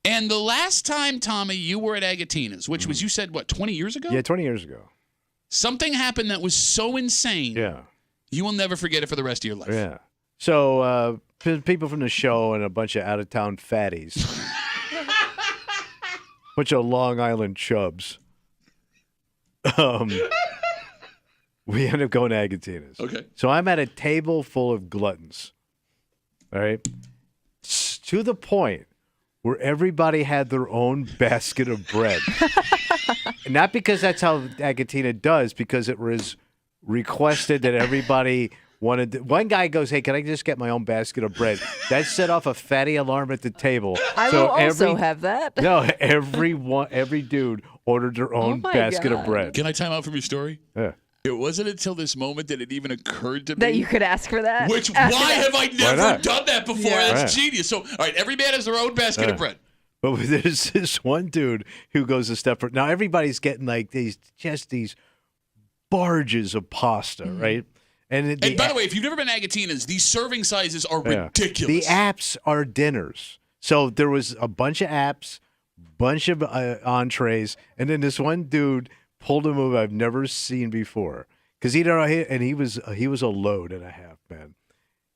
And the last time, Tommy, you were at Agatina's, which was, you said, 20 years ago? Yeah, 20 years ago. Something happened that was so insane. Yeah. You will never forget it for the rest of your life. Yeah. So, people from the show and a bunch of out-of-town fatties. Bunch of Long Island chubs. We end up going to Agatina's. Okay. So I'm at a table full of gluttons. All right. To the point where everybody had their own basket of bread. Not because that's how Agatina does, because it was requested that everybody wanted. One guy goes, "Hey, can I just get my own basket of bread?" That set off a fatty alarm at the table. I will also have that. No, every dude ordered their own basket of bread. Can I time out from your story? Yeah. It wasn't until this moment that it even occurred to me. That you could ask for that? Why have I never done that before? Yeah. That's genius. So, all right, every man has their own basket of bread. But there's this one dude who goes a step further. Now, everybody's getting like these barges of pasta, right? And by the way, if you've never been to Agatina's, these serving sizes are ridiculous. The apps are dinners. So there was a bunch of apps, bunch of entrees, and then this one dude pulled a move I've never seen before. Because he was a load and a half, man.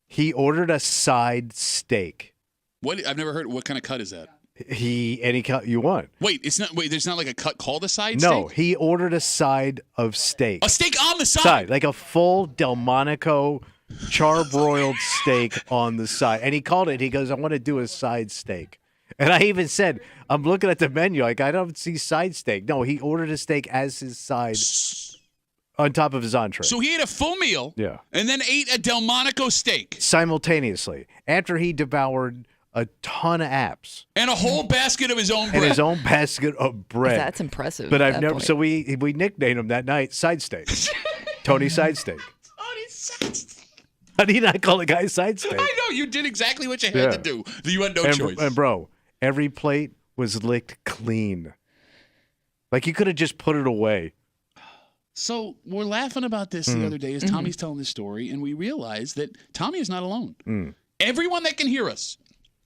He ordered a side steak. What? I've never heard. What kind of cut is that? Any cut you want. Wait, there's not like a cut called a side steak? No, he ordered a side of steak. A steak on the side? Like a full Delmonico charbroiled steak on the side. And he called it, he goes, "I want to do a side steak." And I even said, I'm looking at the menu, like, I don't see side steak. No, he ordered a steak as his side on top of his entree. So he ate a full meal Yeah. and then ate a Delmonico steak. Simultaneously. After he devoured a ton of apps. And a whole basket of his own bread. And his own basket of bread. That's impressive. But at I've that never, point. so we nicknamed him that night Side Steak. Tony Side Steak. Tony Side Steak. How do you not call the guy Side Steak? I know, you did exactly what you had to do. You had no choice. And bro, every plate was licked clean. Like you could have just put it away. So we're laughing about this the other day as Tommy's telling this story, and we realize that Tommy is not alone. Everyone that can hear us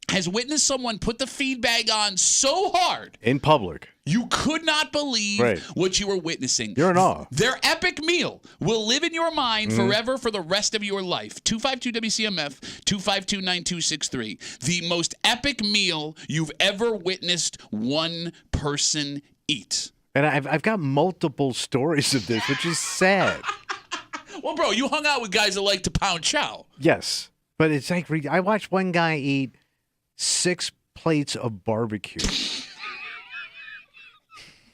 has witnessed someone put the feed bag on so hard In public. you could not believe what you were witnessing. You're in awe. Their epic meal will live in your mind forever for the rest of your life. 252-WCMF, 252-9263. The most epic meal you've ever witnessed one person eat. And I've got multiple stories of this, which is sad. Well, bro, you hung out with guys that like to pound chow. Yes. But it's like, I watched one guy eat 6 plates of barbecue.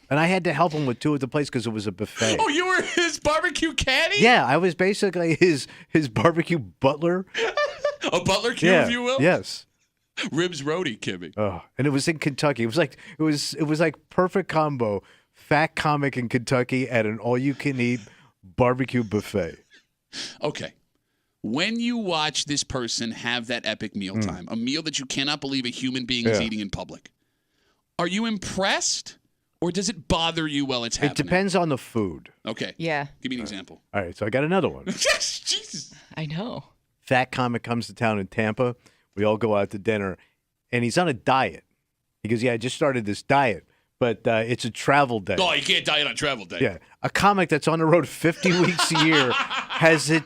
And I had to help him with 2 at the place because it was a buffet. Oh, you were his barbecue caddy? Yeah, I was basically his barbecue butler. A butler cue, Yeah. if you will? Yes. Ribs roadie, Kimmy. Oh, and it was in Kentucky. It was like perfect combo. Fat comic in Kentucky at an all-you-can-eat barbecue buffet. Okay. When you watch this person have that epic mealtime, a meal that you cannot believe a human being is eating in public, are you impressed Or does it bother you while it's happening? It depends on the food. Okay. Yeah. Give me an example. All right, so I got another one. Jesus. I know. Fat comic comes to town in Tampa. We all go out to dinner, and he's on a diet. He goes, I just started this diet, but it's a travel day. Oh, you can't diet on travel day. Yeah. A comic that's on the road 50 weeks a year has a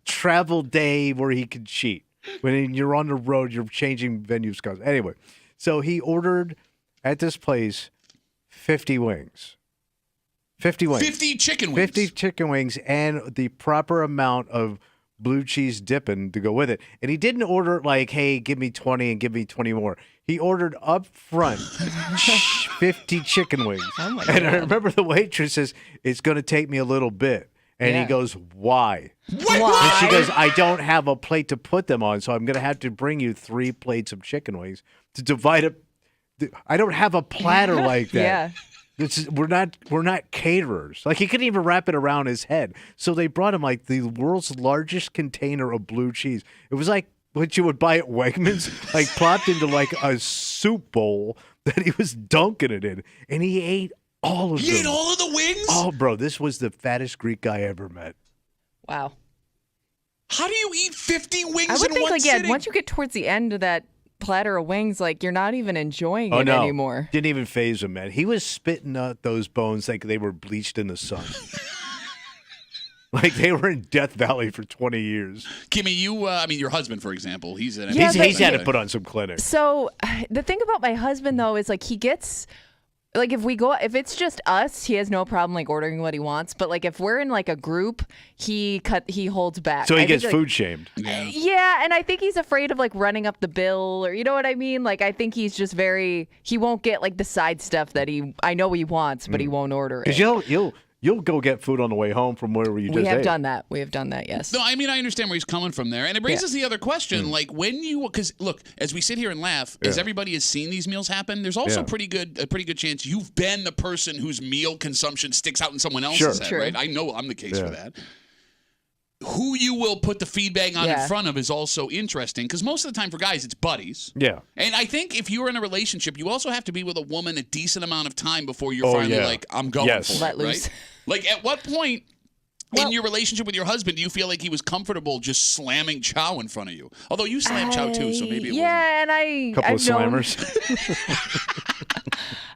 travel day where he can cheat. When you're on the road, you're changing venues. Anyway, so he ordered at this place 50 wings. 50 wings. 50 chicken wings. 50 chicken wings and the proper amount of blue cheese dipping to go with it. And he didn't order like, hey, give me 20 and give me 20 more. He ordered up front 50 chicken wings. Oh my and I God. remember the waitress says, it's going to take me a little bit. And Yeah. he goes, why? Why? And she goes, I don't have a plate to put them on, so I'm going to have to bring you 3 plates of chicken wings to divide up. I don't have a platter like that. Yeah. We're not caterers. Like he couldn't even wrap it around his head. So they brought him like the world's largest container of blue cheese. It was like what you would buy at Wegmans, like plopped into like a soup bowl that he was dunking it in, and he ate all of them. He ate all of the wings? Oh, bro, this was the fattest Greek guy I ever met. Wow. How do you eat 50 wings I would in think, one like, sitting? once you get towards the end of that platter of wings, like, you're not even enjoying Oh, it no. anymore. Didn't even phase him, man. He was spitting out those bones like they were bleached in the sun. Like they were in Death Valley for 20 years. Kimmy, your husband, for example, he's an Yeah, He's had to put on some clinic. So the thing about my husband, though, is, like, he gets... Like, if it's just us, he has no problem, like, ordering what he wants. But, like, if we're in, like, a group, he holds back. So he I gets think, food shamed. Yeah, and I think he's afraid of, like, running up the bill, or you know what I mean? Like, I think he's just he won't get, like, the side stuff that I know he wants, but he won't order it. Because you'll go get food on the way home from wherever you just We have ate. done that. We have done that, yes. No, I mean, I understand where he's coming from there. And it raises the other question, like, because, look, as we sit here and laugh, as everybody has seen these meals happen, there's also a pretty good chance you've been the person whose meal consumption sticks out in someone else's head, True. right? I know I'm the case for that. Who you will put the feed bag on in front of is also interesting, because most of the time for guys, it's buddies. Yeah. And I think if you're in a relationship, you also have to be with a woman a decent amount of time before you're finally like, I'm going for Let it, loose. right? Like, at what point in your relationship with your husband do you feel like he was comfortable just slamming chow in front of you? Although you slam chow too, so maybe it and Couple of slammers.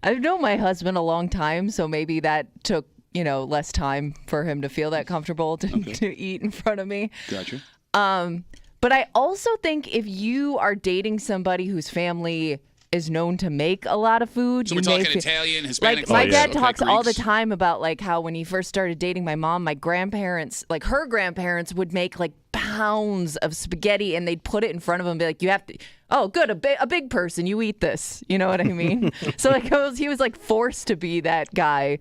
I've known my husband a long time, so maybe that took less time for him to feel that comfortable to eat in front of me. Gotcha. But I also think if you are dating somebody whose family is known to make a lot of food, So we're talking Italian, Hispanic. like my folks, dad okay, talks all the Greeks. time about like how when he first started dating my mom, my grandparents, like her grandparents, would make like pounds of spaghetti and they'd put it in front of him and be like, you have to. Oh, good, a big person, you eat this. You know what I mean? So like he was like forced to be that guy.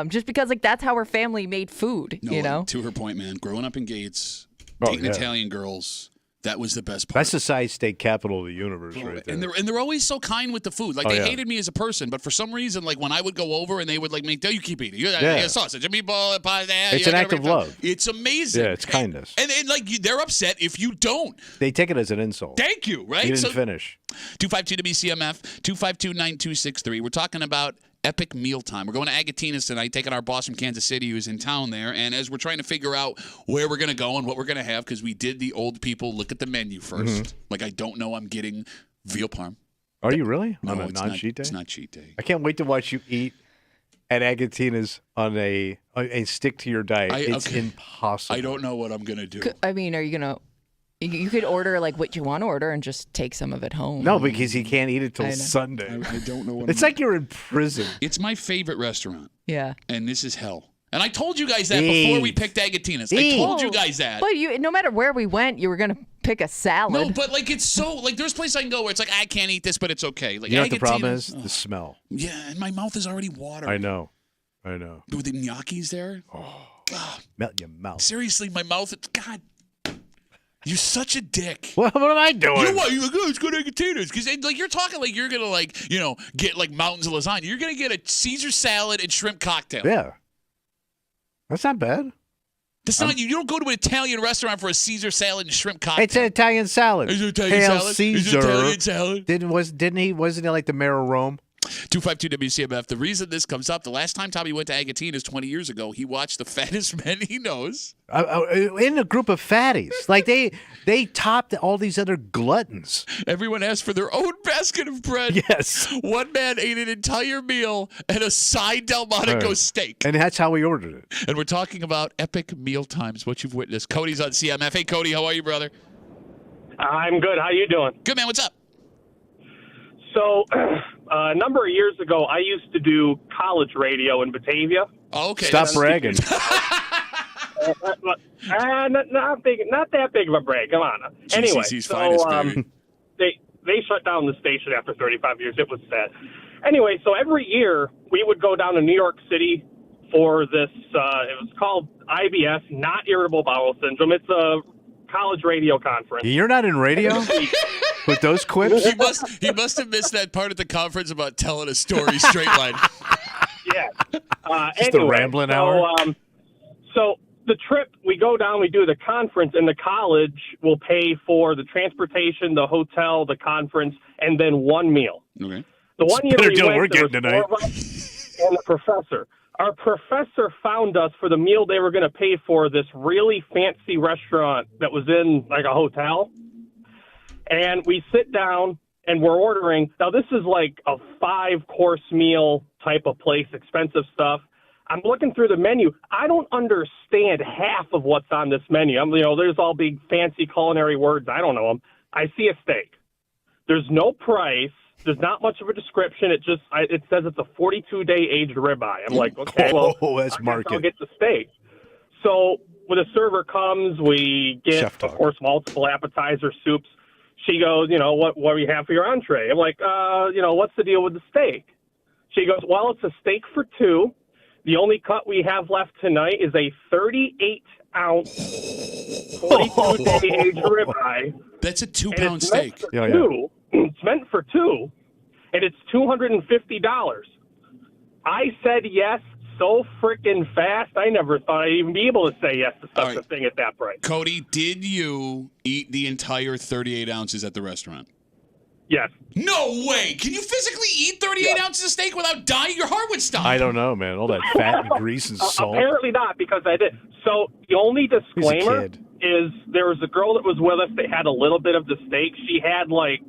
Just because like that's how her family made food, No, to her point, man, growing up in Gates, dating Italian girls, that was the best part. That's the size state capital of the universe right there. And they're always so kind with the food. Like they hated me as a person, but for some reason, like when I would go over and they would like make, you keep eating. You got sausage, a meatball, a pie. It's an act of love. It's amazing. Yeah, it's kindness. And like they're upset if you don't. They take it as an insult. Thank you, right? You didn't finish. 252 WCMF, 252-9263. We're talking about epic mealtime. We're going to Agatina's tonight, taking our boss from Kansas City who's in town there. And as we're trying to figure out where we're going to go and what we're going to have, because we did the old people look at the menu first. Like, I don't know I'm getting veal parm. Are you really? No, On a it's non-cheat day? It's not cheat day. I can't wait to watch you eat at Agatina's on a stick to your diet. It's impossible. I don't know what I'm going to do. I mean, are you gonna? You could order like what you want to order and just take some of it home. No, because he can't eat it till I know. Sunday. I don't know what It's like you're in prison. It's my favorite restaurant, Yeah. and this is hell. And I told you guys that before we picked Agatina's. I told you guys that. But no matter where we went, you were gonna pick a salad. No, but like it's so like there's places I can go where it's like I can't eat this, but it's okay. Like You know what the problem Agatina's- is? The smell. Yeah, and my mouth is already watering. I know. With the gnocchis there. Melt your mouth. Seriously, my mouth. God, you're such a dick. What am I doing? You know what? You're like, oh, it's good Agatina's because like you're talking like you're gonna like get like mountains of lasagna. You're gonna get a Caesar salad and shrimp cocktail. Yeah. That's not bad. That's not you. You don't go to an Italian restaurant for a Caesar salad and shrimp cocktail. It's an Italian salad. Is it Italian Hail salad? Caesar. Is it Italian salad? Wasn't he like the mayor of Rome? 252 WCMF. The reason this comes up, the last time Tommy went to Agatina's 20 years ago, he watched the fattest men he knows. In a group of fatties. Like, they topped all these other gluttons. Everyone asked for their own basket of bread. Yes. One man ate an entire meal and a side Delmonico steak. And that's how we ordered it. And we're talking about epic meal times, what you've witnessed. Cody's on CMF. Hey, Cody, how are you, brother? I'm good. How you doing? Good, man. What's up? So, a number of years ago, I used to do college radio in Batavia. Oh, okay. Stop bragging. Not that big of a brag. Come on. Anyway, GCC's so finest, baby. they shut down the station after 35 years. It was sad. Anyway, so every year we would go down to New York City for this. It was called IBS, not irritable bowel syndrome. It's a college radio conference. You're not in radio with those quips? He must have missed that part of the conference about telling a story straight line. Yeah. Just a rambling hour. So the trip, we go down, we do the conference, and the college will pay for the transportation, the hotel, the conference, and then one meal. Okay. The one year we went, we're there getting was 4 of us and the professor. Our professor found us for the meal they were going to pay for this really fancy restaurant that was in like a hotel. And we sit down and we're ordering. Now, this is like a 5-course meal type of place, expensive stuff. I'm looking through the menu. I don't understand half of what's on this menu. There's all big fancy culinary words. I don't know them. I see a steak. There's no price. There's not much of a description. It says it's a 42-day aged ribeye. I'm like, okay, well, that's I'll get the steak. So when the server comes, we get, of course, multiple appetizer soups. She goes, what do you have for your entree? I'm like, what's the deal with the steak? She goes, well, it's a steak for 2. The only cut we have left tonight is a 38-ounce, 42-day aged ribeye. That's a 2-pound steak. It's meant for 2, and it's $250. I said yes so freaking fast, I never thought I'd even be able to say yes to such a thing at that price. Cody, did you eat the entire 38 ounces at the restaurant? Yes. No way! Can you physically eat 38 ounces of steak without dying? Your heart would stop. I don't know, man. All that fat and grease and salt. Apparently not, because I did. So the only disclaimer is there was a girl that was with us that had a little bit of the steak. She had like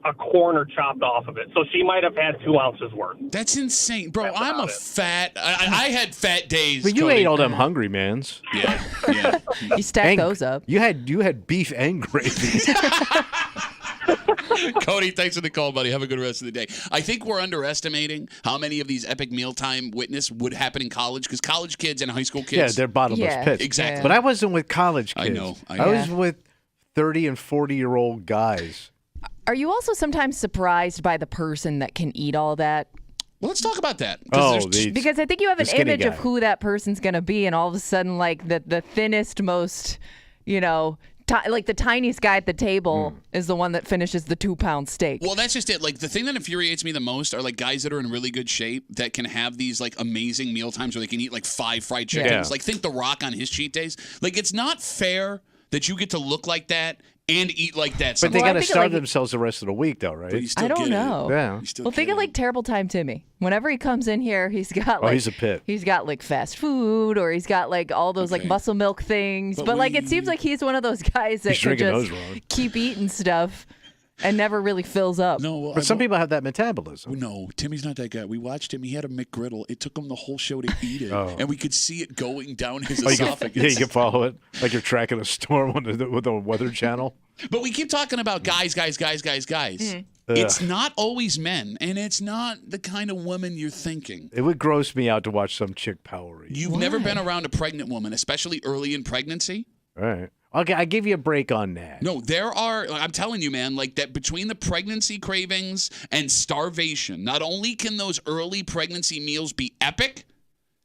a corner chopped off of it, so she might have had 2 ounces worth. That's insane, bro. I'm a fat. I had fat days. But you Cody. ate all them hungry mans. Yeah. You stacked those up. You had beef and gravy. Cody, thanks for the call, buddy. Have a good rest of the day. I think we're underestimating how many of these epic mealtime witness would happen in college, because college kids and high school kids. Yeah, they're bottomless pits. Exactly. But I wasn't with college kids. I know. I was with 30 and 40-year-old guys. Are you also sometimes surprised by the person that can eat all that? Well, let's talk about that. Because I think you have an image guy of who that person's going to be, and all of a sudden, like the thinnest, most, like the tiniest guy at the table is the one that finishes the 2-pound steak. Well, that's just it. Like, the thing that infuriates me the most are like guys that are in really good shape that can have these like amazing meal times where they can eat like 5 fried chickens. Yeah. Like, think The Rock on his cheat days. Like, it's not fair that you get to look like that and eat like that. But they got to starve themselves the rest of the week, though, right? I don't know. Yeah. Well, think of like Terrible Time Timmy. Whenever he comes in here, he's got like he's a pit. He's got like fast food, or he's got like all those like muscle milk things. But like it seems like he's one of those guys that can just keep eating stuff and never really fills up. No, but some people have that metabolism. No, Timmy's not that guy. We watched him. He had a McGriddle. It took him the whole show to eat it, and we could see it going down his esophagus. You can follow it like you're tracking a storm with the Weather Channel. But we keep talking about guys. It's not always men, and it's not the kind of woman you're thinking. It would gross me out to watch some chick power eat. You've never been around a pregnant woman, especially early in pregnancy? All right. Okay, I give you a break on that. No, there are, I'm telling you, man, like that between the pregnancy cravings and starvation, not only can those early pregnancy meals be epic,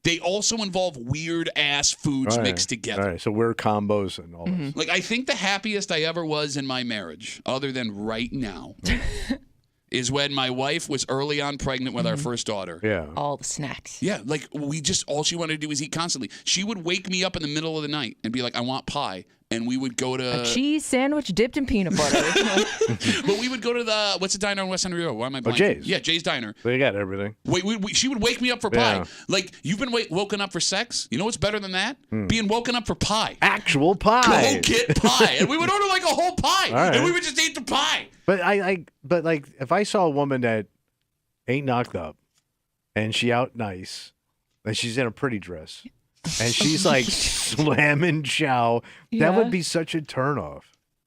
they also involve weird-ass foods mixed together. All right, so weird combos and all that. Like, I think the happiest I ever was in my marriage, other than right now, is when my wife was early on pregnant with our first daughter. Yeah. All the snacks. Yeah, like all she wanted to do was eat constantly. She would wake me up in the middle of the night and be like, I want pie. and we would go to A cheese sandwich dipped in peanut butter. but we would go to what's the diner on West End Road? Why am I blanking? Jay's. Yeah, Jay's Diner. They got everything. She would wake me up for Yeah. pie. Like, you've been woken up for sex? You know what's better than that? Being woken up for pie. Actual pie. Go get pie. And we would order like a whole pie. All right. And we would just eat the pie. But but like, if I saw a woman that ain't knocked up and she out nice, and she's in a pretty dress, and she's like slamming chow, that would be such a turnoff.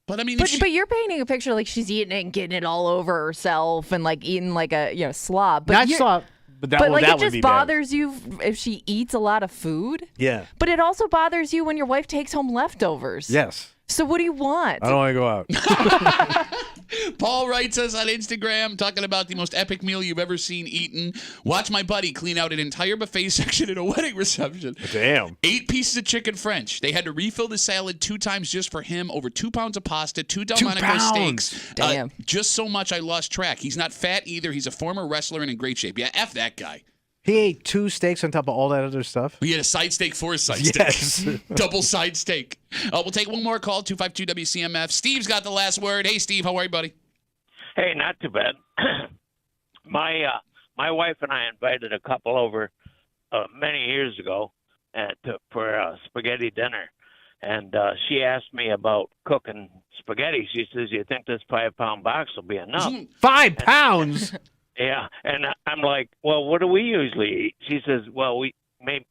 But I mean, but you're painting a picture like she's eating it and getting it all over herself and like eating like a slob. But Not slob, but that, like that it would just be bad. bothers you if she eats a lot of food. Yeah. But it also bothers you when your wife takes home leftovers. Yes. So what do you want? I don't want to go out. Paul writes us on Instagram talking about the most epic meal you've ever seen eaten. Watch my buddy clean out an entire buffet section at a wedding reception. Damn. 8 pieces of chicken French. They had to refill the salad 2 times just for him. Over 2 pounds of pasta, 2 Delmonico steaks. Damn. Just so much I lost track. He's not fat either. He's a former wrestler and in great shape. Yeah, F that guy. He ate 2 steaks on top of all that other stuff. He had a side steak for a side Yes. steak. Double side steak. We'll take one more call, 252 WCMF. Steve's got the last word. Hey, Steve, how are you, buddy? Hey, not too bad. My wife and I invited a couple over many years ago for a spaghetti dinner, and she asked me about cooking spaghetti. She says, "You think this 5-pound box will be enough?" 5 pounds. Yeah, and I'm like, "Well, what do we usually eat?" She says, "Well,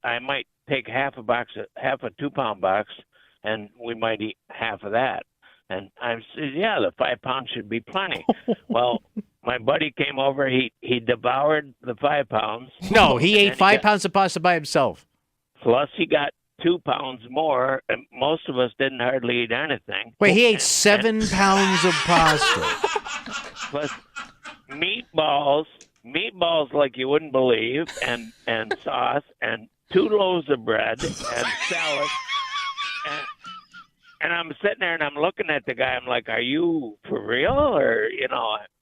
I might take half a 2-pound box, and we might eat half of that." And I said, "Yeah, the 5 pounds should be plenty." Well, my buddy came over. He devoured the 5 pounds. No, he ate 5 pounds of pasta by himself. Plus, he got 2 pounds more, and most of us didn't hardly eat anything. Wait, he ate 7 pounds of pasta. Plus meatballs like you wouldn't believe, and sauce, and 2 loaves of bread, and salad. And I'm sitting there and I'm looking at the guy. I'm like, "Are you for real?" Or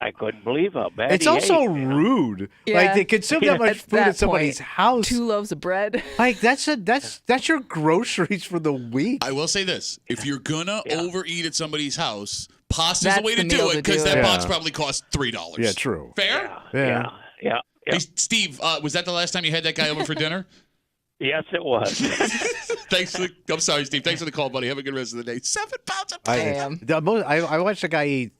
I couldn't believe how bad. It's he also ate, rude. Yeah. Like they consume that much food that at somebody's point, house. 2 loaves of bread. Like that's your groceries for the week. I will say this: if you're gonna overeat at somebody's house, pasta's That's the way the to do meal it to because do that it. box Yeah. probably costs $3. Yeah, true. Fair? Yeah. Yeah. Hey, Steve, was that the last time you had that guy over for dinner? Yes, it was. I'm sorry, Steve. Thanks for the call, buddy. Have a good rest of the day. 7 pounds of I watched a guy eat.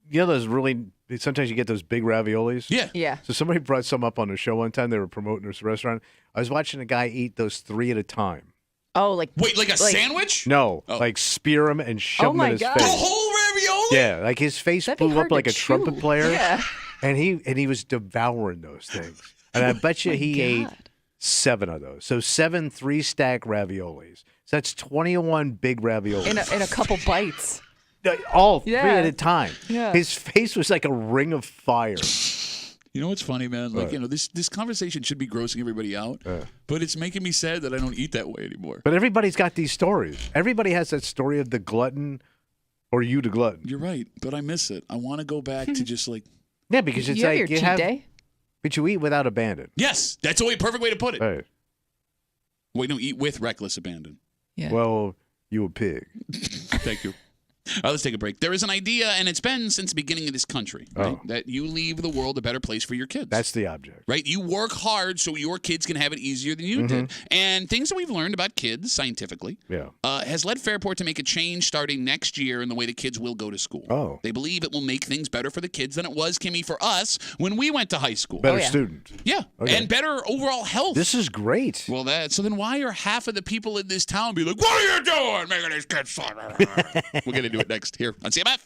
You know those really. Sometimes you get those big raviolis. Yeah. Yeah. So somebody brought some up on the show one time. They were promoting this restaurant. I was watching a guy eat those 3 at a time. Oh, like Wait, like a sandwich? No, Oh. like spear them and shove them my in his God. The face. whole ravioli? Yeah, like his face That'd be blew hard up to like a chew. trumpet player. Yeah. And he was devouring those things. And I bet you he ate 7 of those. So 7 3-stack raviolis. So that's 21 big raviolis. in a couple bites. All 3 Yeah. at a time. Yeah. His face was like a ring of fire. You know what's funny, man? Like, this conversation should be grossing everybody out, but it's making me sad that I don't eat that way anymore. But everybody's got these stories. Everybody has that story of the glutton or you the glutton. You're right, but I miss it. I want to go back to just like... Yeah, because it's You have like your cheat day? But you eat without abandon. Yes, that's a perfect way to put it. Right. Wait, no, eat with reckless abandon. Yeah. Well, you a pig. Thank you. All right, let's take a break. There is an idea, and it's been since the beginning of this country, right? That you leave the world a better place for your kids. That's the object. Right? You work hard so your kids can have it easier than you did. And things that we've learned about kids scientifically has led Fairport to make a change starting next year in the way the kids will go to school. Oh. They believe it will make things better for the kids than it was, Kimmy, for us when we went to high school. Better student. Yeah, Okay. and better overall health. This is great. Well, so then why are half of the people in this town be like, "What are you doing making these kids fun?" We're going to do it next here on CMF.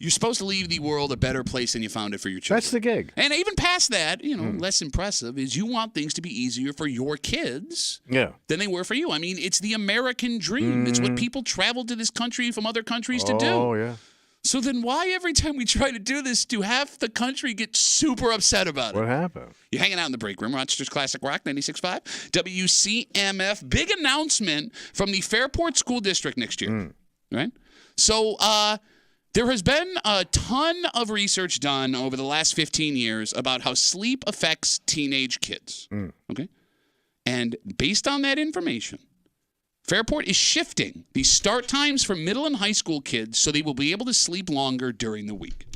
you're supposed to leave the world a better place than you found it for your children. That's the gig. And even past that, less impressive is you want things to be easier for your kids than they were for you. I mean, it's the American dream. It's what people travel to this country from other countries to do. Oh, yeah. So then why every time we try to do this do half the country get super upset about it? What happened? You're hanging out in the break room. Rochester's Classic Rock 96.5. WCMF. Big announcement from the Fairport School District next year. Right? So there has been a ton of research done over the last 15 years about how sleep affects teenage kids. Okay? And based on that information, Fairport is shifting the start times for middle and high school kids so they will be able to sleep longer during the week.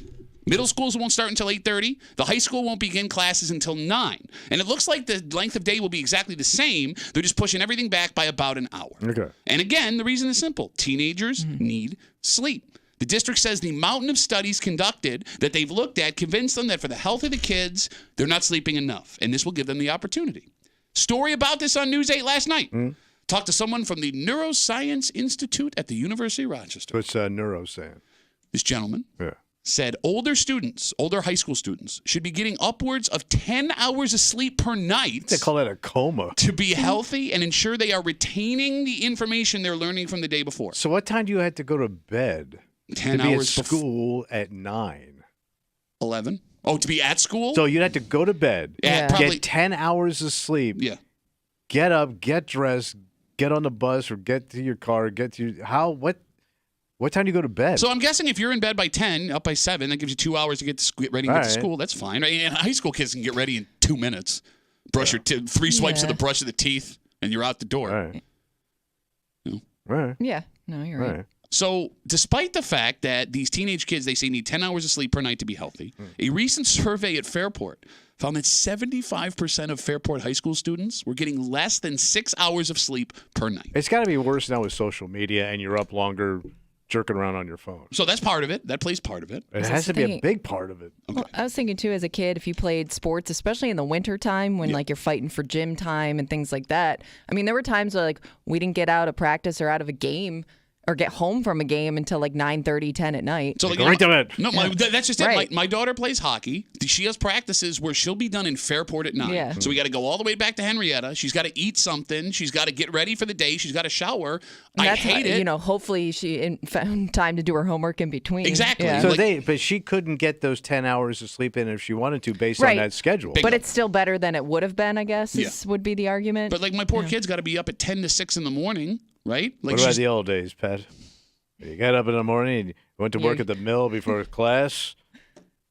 Middle schools won't start until 8:30. The high school won't begin classes until 9. And it looks like the length of day will be exactly the same. They're just pushing everything back by about an hour. Okay. And again, the reason is simple. Teenagers need sleep. The district says the mountain of studies conducted that they've looked at convinced them that for the health of the kids, they're not sleeping enough. And this will give them the opportunity. Story about this on News 8 last night. Talked to someone from the Neuroscience Institute at the University of Rochester. What's neuroscience? This gentleman said older high school students, should be getting upwards of 10 hours of sleep per night. They call that a coma. To be healthy and ensure they are retaining the information they're learning from the day before. So what time do you have to go to bed 10 to be hours at school at 9? 11. Oh, to be at school? So you'd have to go to bed, probably get 10 hours of sleep, get up, get dressed, get on the bus or get to your car, what time do you go to bed? So I'm guessing if you're in bed by 10, up by 7, that gives you 2 hours to get ready and get to school. That's fine. And high school kids can get ready in 2 minutes. Brush your 3 swipes of the brush of the teeth, and you're out the door. Right. Yeah. No, you're right. So despite the fact that these teenage kids, they say, need 10 hours of sleep per night to be healthy, a recent survey at Fairport found that 75% of Fairport high school students were getting less than 6 hours of sleep per night. It's got to be worse now with social media and you're up longer jerking around on your phone. So that's part of it. That plays part of it. It has to be a big part of it. Okay. Well, I was thinking, too, as a kid, if you played sports, especially in the wintertime when, like, you're fighting for gym time and things like that. I mean, there were times where, like, we didn't get out of practice or out of a game or get home from a game until like 9:30, 10 at night. So like, right to bed. No, that's just it. Right. My daughter plays hockey. She has practices where she'll be done in Fairport at 9. Yeah. So we got to go all the way back to Henrietta. She's got to eat something. She's got to get ready for the day. She's got to shower. I hate it. You know, hopefully she found time to do her homework in between. Exactly. Yeah. So but she couldn't get those 10 hours of sleep in if she wanted to based on that schedule. But it's still better than it would have been, I guess, would be the argument. But like my poor kid's got to be up at 10 to 6 in the morning, right? Like what about the old days, Pat? You got up in the morning and you went to work at the mill before class,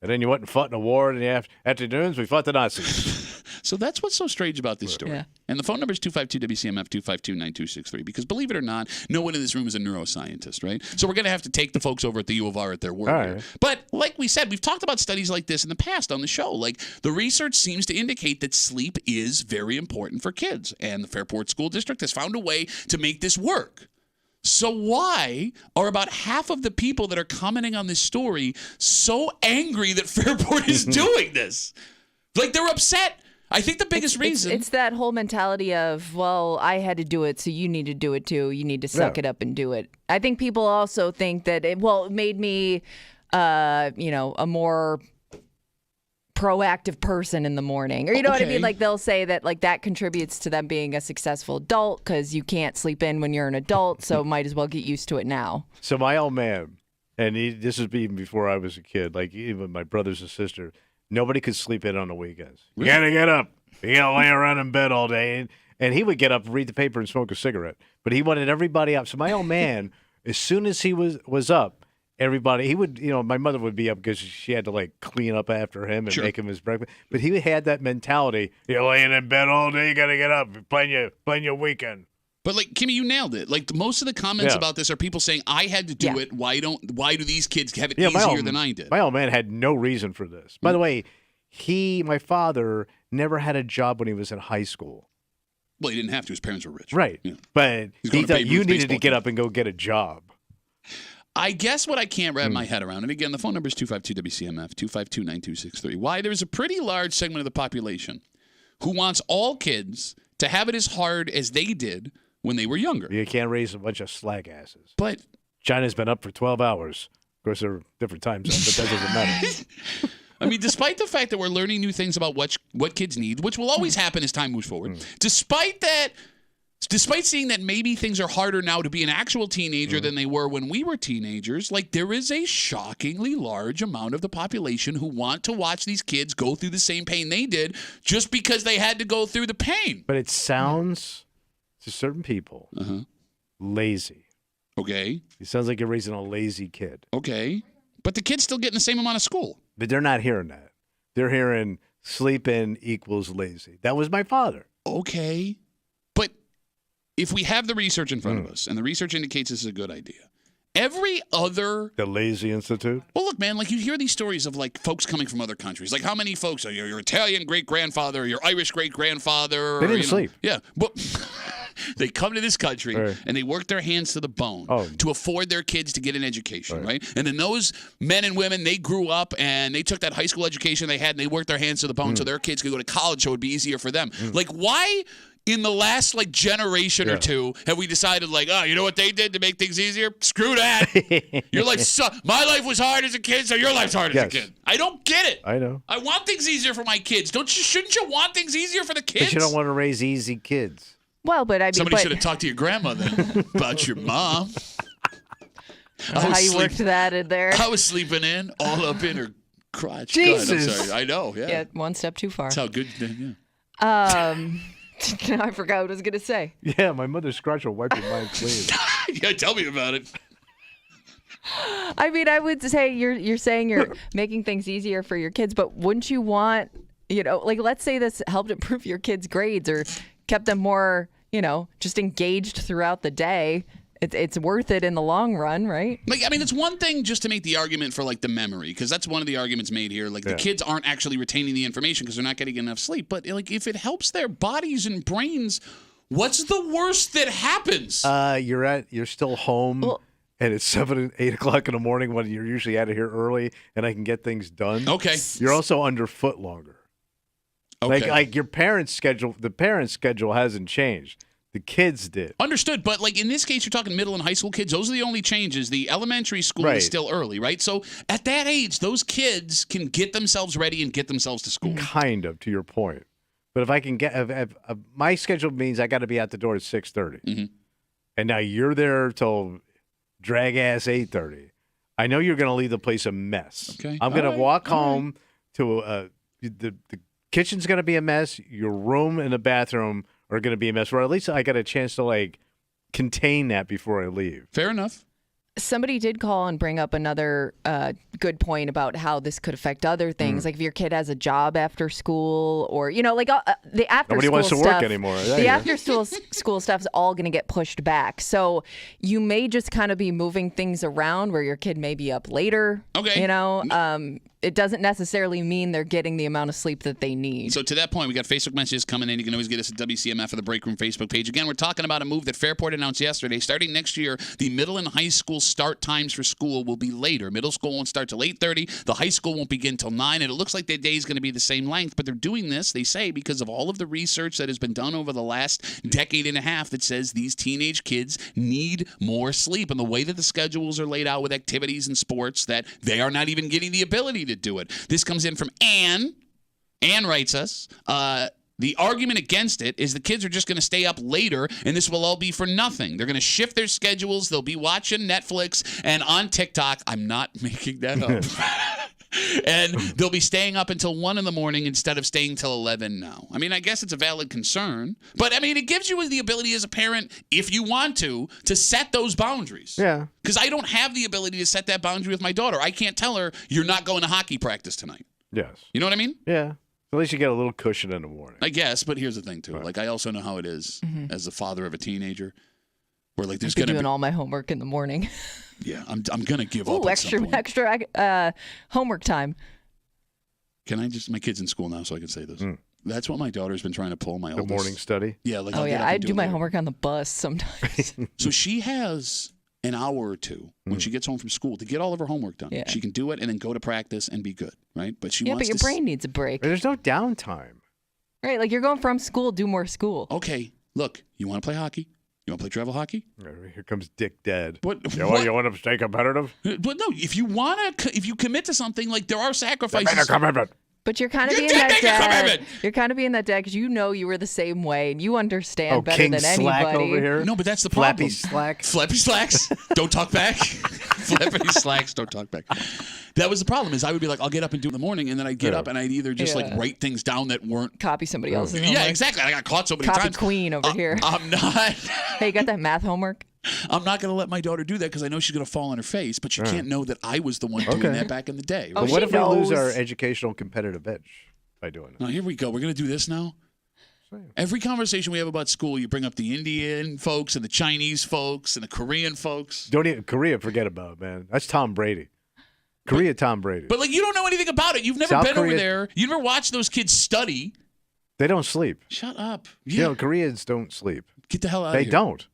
and then you went and fought in a war. And in the afternoons, we fought the Nazis. So that's what's so strange about this story. Yeah. And the phone number is 252-WCMF, 252-9263. Because believe it or not, no one in this room is a neuroscientist, right? So we're going to have to take the folks over at the U of R at their word here. But like we said, we've talked about studies like this in the past on the show. Like the research seems to indicate that sleep is very important for kids. And the Fairport School District has found a way to make this work. So why are about half of the people that are commenting on this story so angry that Fairport is doing this? Like, they're upset. I think the biggest reason... It's that whole mentality of, well, I had to do it, so you need to do it too. You need to suck it up and do it. I think people also think that, it made me, a more proactive person in the morning, or you know what I mean? Like they'll say that like that contributes to them being a successful adult because you can't sleep in when you're an adult, so might as well get used to it now. So my old man, and this is even before I was a kid, like even my brothers and sisters, nobody could sleep in on the weekends. You gotta get up. You gotta lay around in bed all day. And he would get up, read the paper, and smoke a cigarette. But he wanted everybody up. So my old man, as soon as he was up, everybody, he would, my mother would be up because she had to like clean up after him and make him his breakfast. But he had that mentality: you're laying in bed all day, you got to get up, you're playing your weekend. But like Kimmy, you nailed it. Like most of the comments about this are people saying, "I had to do it. Why do these kids have it easier than I did?" My old man had no reason for this. By the way, my father never had a job when he was in high school. Well, he didn't have to. His parents were rich. Right. Yeah. But he thought you needed to get up and go get a job. I guess what I can't wrap my head around, and again, the phone number is 252-WCMF, 252-9263, why there's a pretty large segment of the population who wants all kids to have it as hard as they did when they were younger. You can't raise a bunch of slag asses. But China's been up for 12 hours. course, they're different time zones, but that doesn't matter. I mean, despite the fact that we're learning new things about what kids need, which will always happen as time moves forward, despite seeing that maybe things are harder now to be an actual teenager than they were when we were teenagers, like there is a shockingly large amount of the population who want to watch these kids go through the same pain they did just because they had to go through the pain. But it sounds to certain people lazy. Okay. It sounds like you're raising a lazy kid. Okay. But the kid's still getting the same amount of school. But they're not hearing that. They're hearing sleep in equals lazy. That was my father. Okay. But if we have the research in front of us, and the research indicates this is a good idea, every other... The Lazy Institute? Well, look, man, like you hear these stories of like folks coming from other countries. Like how many folks are your Italian great-grandfather or your Irish great-grandfather? They didn't sleep. Yeah. But they come to this country and they work their hands to the bone to afford their kids to get an education, right? And then those men and women, they grew up and they took that high school education they had and they worked their hands to the bone so their kids could go to college so it would be easier for them. Like why... In the last like generation or two, have we decided like, oh, you know what they did to make things easier? Screw that. You're like, my life was hard as a kid, so your life's hard as a kid. I don't get it. I know. I want things easier for my kids. Shouldn't you want things easier for the kids? But you don't want to raise easy kids. Well, but I mean, somebody should have talked to your grandmother about your mom. How you worked that in there? I was sleeping in all up in her crotch. Jesus. God, I'm sorry. I know. Yeah. Yeah, one step too far. That's how good. Yeah. I forgot what I was going to say. Yeah, my mother's scratch will wipe your mind clean. Yeah, tell me about it. I mean, I would say you're saying you're making things easier for your kids, but wouldn't you want, like let's say this helped improve your kids' grades or kept them more, just engaged throughout the day. It's worth it in the long run, right? Like, I mean, it's one thing just to make the argument for like the memory, because that's one of the arguments made here. Like the kids aren't actually retaining the information because they're not getting enough sleep. But like, if it helps their bodies and brains, what's the worst that happens? You're still home, and it's 7, 8 o'clock in the morning when you're usually out of here early, and I can get things done. Okay. You're also underfoot longer. Okay. Like your parents' schedule, the parents' schedule hasn't changed. The kids did. Understood. But like in this case, you're talking middle and high school kids. Those are the only changes. The elementary school is still early, right? So at that age, those kids can get themselves ready and get themselves to school. Kind of, to your point. But if I can get, if my schedule means I got to be out the door at 6:30, and now you're there till drag ass 8:30. I know you're going to leave the place a mess. Okay. I'm going to walk home to the kitchen's going to be a mess. Your room and the bathroom are going to be a mess, or at least I got a chance to like contain that before I leave. Fair enough. Somebody did call and bring up another good point about how this could affect other things. Like if your kid has a job after school or, like the after Nobody school wants to stuff. work anymore. The after school stuff's all going to get pushed back. So you may just kind of be moving things around where your kid may be up later. Okay. It doesn't necessarily mean they're getting the amount of sleep that they need. So to that point, we got Facebook messages coming in. You can always get us at WCMF or the Break Room Facebook page. Again, we're talking about a move that Fairport announced yesterday. Starting next year, the middle and high school start times for school will be later. Middle school won't start till 8:30. The high school won't begin till 9. And it looks like their day is going to be the same length. But they're doing this, they say, because of all of the research that has been done over the last decade and a half that says these teenage kids need more sleep. And the way that the schedules are laid out with activities and sports, that they are not even getting the ability to do it. This comes in from Ann. Ann writes us, the argument against it is the kids are just going to stay up later, and this will all be for nothing. They're going to shift their schedules. They'll be watching Netflix and on TikTok. I'm not making that up. And they'll be staying up until 1 in the morning instead of staying till 11 now. I mean, I guess it's a valid concern. But, I mean, it gives you the ability as a parent, if you want to set those boundaries. Yeah. Because I don't have the ability to set that boundary with my daughter. I can't tell her, you're not going to hockey practice tonight. Yes. You know what I mean? Yeah. At least you get a little cushion in the morning. I guess, but here's the thing, too. Like, I also know how it is as the father of a teenager. Where like there's going to be doing all my homework in the morning. Yeah, I'm going to give up. Ooh, extra homework time. Can I just? My kid's in school now, so I can say this. That's what my daughter's been trying to pull. My oldest. morning study. Yeah, like I do my homework on the bus sometimes. So she has an hour or two when she gets home from school to get all of her homework done. Yeah. She can do it and then go to practice and be good, right? But she wants. But your brain needs a break. There's no downtime. Right, like you're going from school, do more school. Okay, look, you want to play hockey? You want to play travel hockey? Here comes Dick Dead. What? You want to stay competitive? But no, if you commit to something, like there are sacrifices. But you're kind of You being did that make a dad. commitment. You're kind of being that dad because you know you were the same way and you understand better King than Slack anybody. over here. No, but that's the Flappy problem. Slack. Flappy slacks. Don't talk back. Flappy slacks. Don't talk back. That was the problem. Is I would be like, I'll get up and do it in the morning, and then I'd get up and I'd either just like write things down that weren't. Copy somebody else's Yeah, homework. exactly. I got caught so many Copy times. queen over here. I'm not. Hey, you got that math homework? I'm not going to let my daughter do that because I know she's going to fall on her face. But she can't know that I was the one doing that back in the day. Oh, But what she if we lose knows. our educational competitive edge by doing it? Oh, here we go. We're going to do this now. Every conversation we have about school, you bring up the Indian folks and the Chinese folks and the Korean folks. Don't even Korea. Forget about it, man. That's Tom Brady. Korea, Tom Brady. But like, you don't know anything about it. You've never South been over Korea- there. You never watched those kids study. They don't sleep. Shut up. You know, Koreans don't sleep. Get the hell out of They here. don't.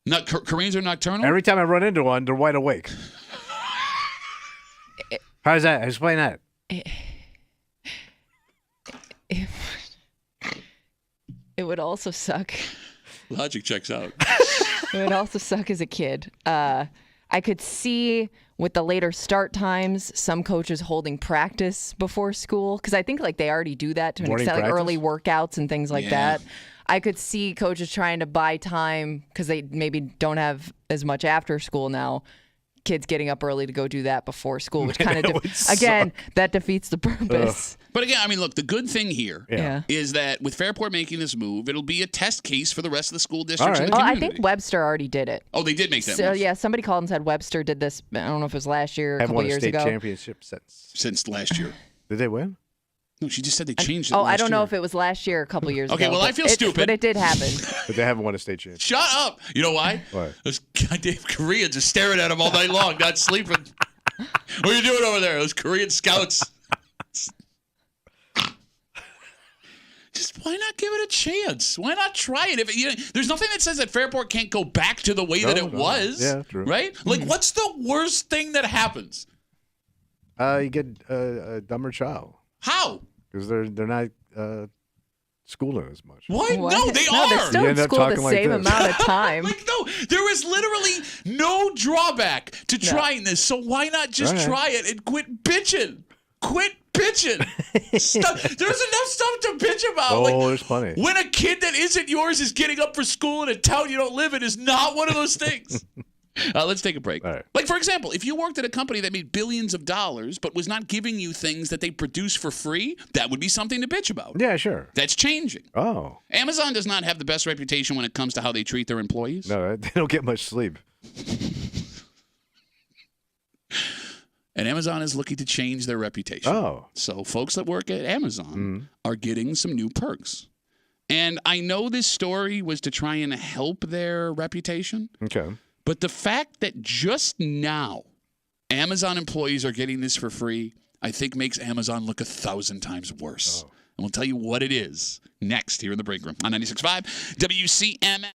Not Koreans are nocturnal. Every time I run into one, they're wide awake. How's that? Explain that. It would also suck. Logic checks out. It would also suck as a kid. I could see with the later start times, some coaches holding practice before school because I think like they already do that to an Morning extent, like practice? early workouts and things like Yeah. that. I could see coaches trying to buy time because they maybe don't have as much after school now. Kids getting up early to go do that before school, which kind of again that defeats the purpose. But again, I mean, look, the good thing here is Yeah. that with Fairport making this move, it'll be a test case for the rest of the school districts in the Well, I community. think Webster already did it. Oh, they did make that So move. yeah, somebody called and said Webster did this. I don't know if it was last year, or a Haven't couple won a years state ago. championship Since last year. Did they win? No, she just said they changed it. Oh, I last don't know year. if it was last year or a couple years Okay, ago. well, I but feel it- stupid. But it did happen. But they haven't won a state championship. Shut up. You know why? Why? Those goddamn Koreans are staring at him all night long, not sleeping. What are you doing over there? Those Korean scouts. Just why not give it a chance? Why not try it? If there's nothing that says that Fairport can't go back to the way that it was. Yeah, true. Right? Like, what's the worst thing that happens? You get a dumber child How? because they're not schooling as much. What? What? No, they No, are. they're still You in end up school the talking like same this. amount of time. Like, no, there is literally no drawback to trying this. So why not just All right. try it and quit bitching? Quit bitching. There's enough stuff to bitch about. Oh, Like, there's plenty. when a kid that isn't yours is getting up for school in a town you don't live in is not one of those things. Let's take a break. All right. Like, for example, if you worked at a company that made billions of dollars but was not giving you things that they produce for free, that would be something to bitch about. Yeah, sure. That's changing. Oh, Amazon does not have the best reputation when it comes to how they treat their employees. no, they don't get much sleep. And Amazon is looking to change their reputation. Oh. So folks that work at Amazon are getting some new perks. And I know this story was to try and help their reputation, Okay. but the fact that just now Amazon employees are getting this for free, I think makes Amazon look 1,000 times worse. And we'll tell you what it is next here in the break room on 96.5 WCMF.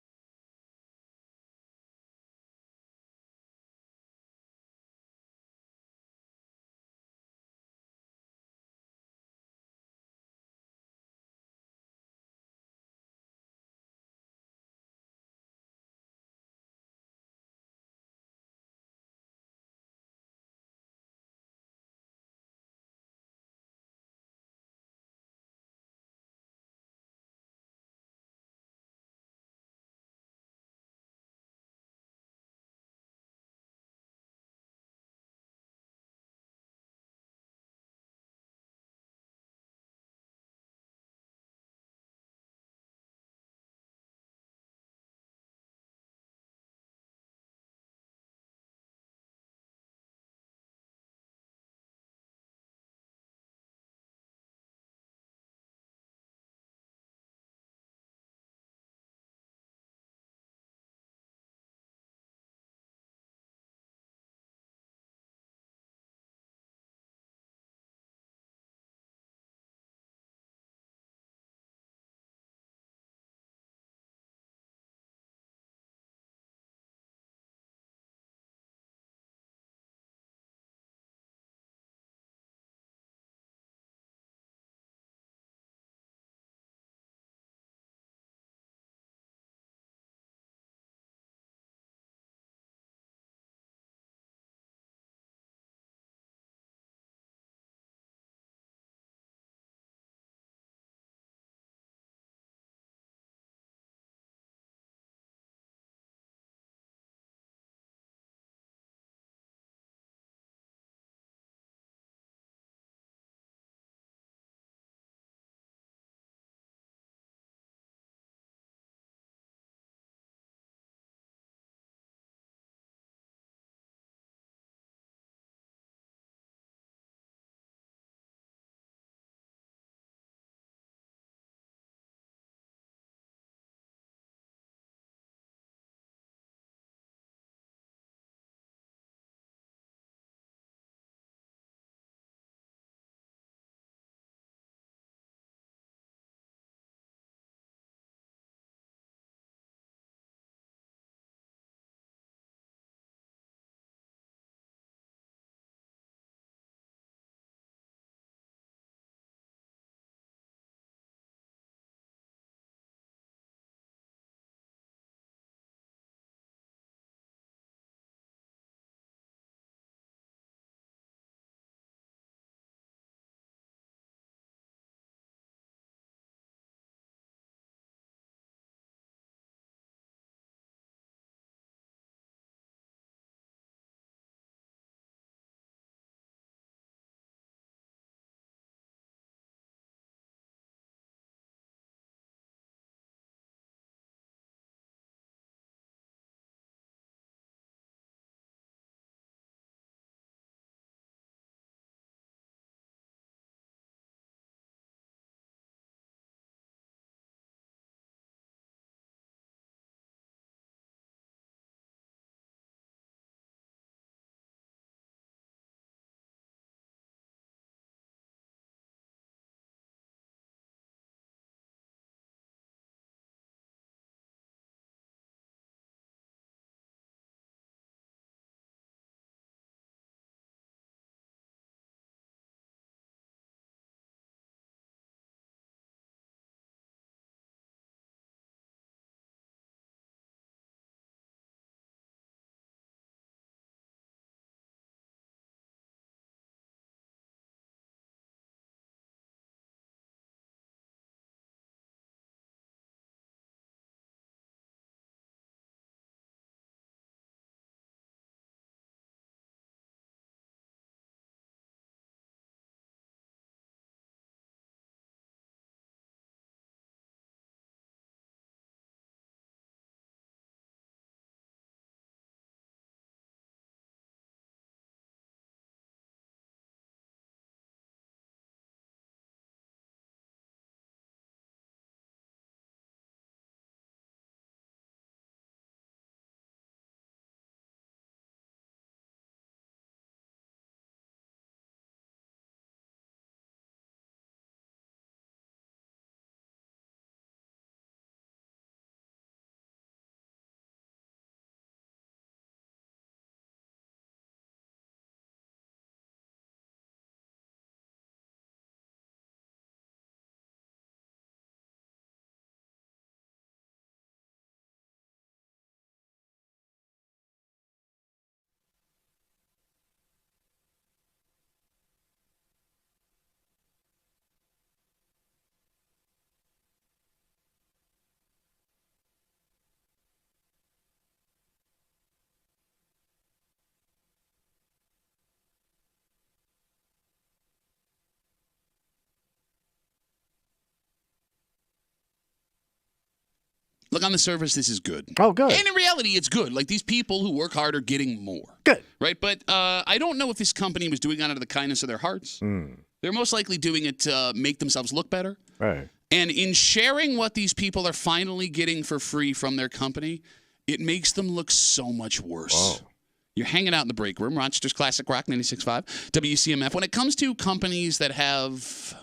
look, on the surface, this is good. Oh, good. And in reality, it's good. Like, these people who work hard are getting more. Good. Right? But I don't know if this company was doing it out of the kindness of their hearts. They're most likely doing it to make themselves look better. Right. And in sharing what these people are finally getting for free from their company, it makes them look so much worse. Whoa. You're hanging out in the break room, Rochester's Classic Rock 96.5, WCMF. When it comes to companies that have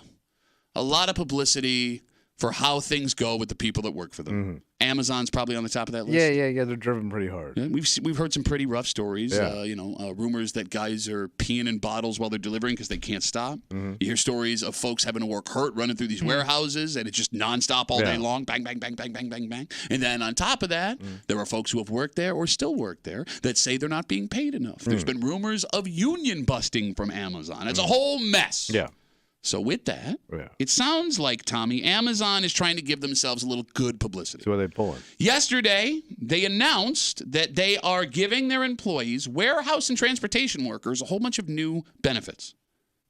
a lot of publicity for how things go with the people that work for them, Amazon's probably on the top of that list. Yeah. They're driven pretty hard. Yeah, we've heard some pretty rough stories. Yeah. Rumors that guys are peeing in bottles while they're delivering because they can't stop. You hear stories of folks having to work hurt running through these warehouses, and it's just nonstop all day long. Bang, bang, bang, bang, bang, bang, bang. And then on top of that, there are folks who have worked there or still work there that say they're not being paid enough. There's been rumors of union busting from Amazon. It's a whole mess. Yeah. So with that, it sounds like, Tommy, Amazon is trying to give themselves a little good publicity. So what are they pulling? Yesterday, they announced that they are giving their employees, warehouse and transportation workers, a whole bunch of new benefits.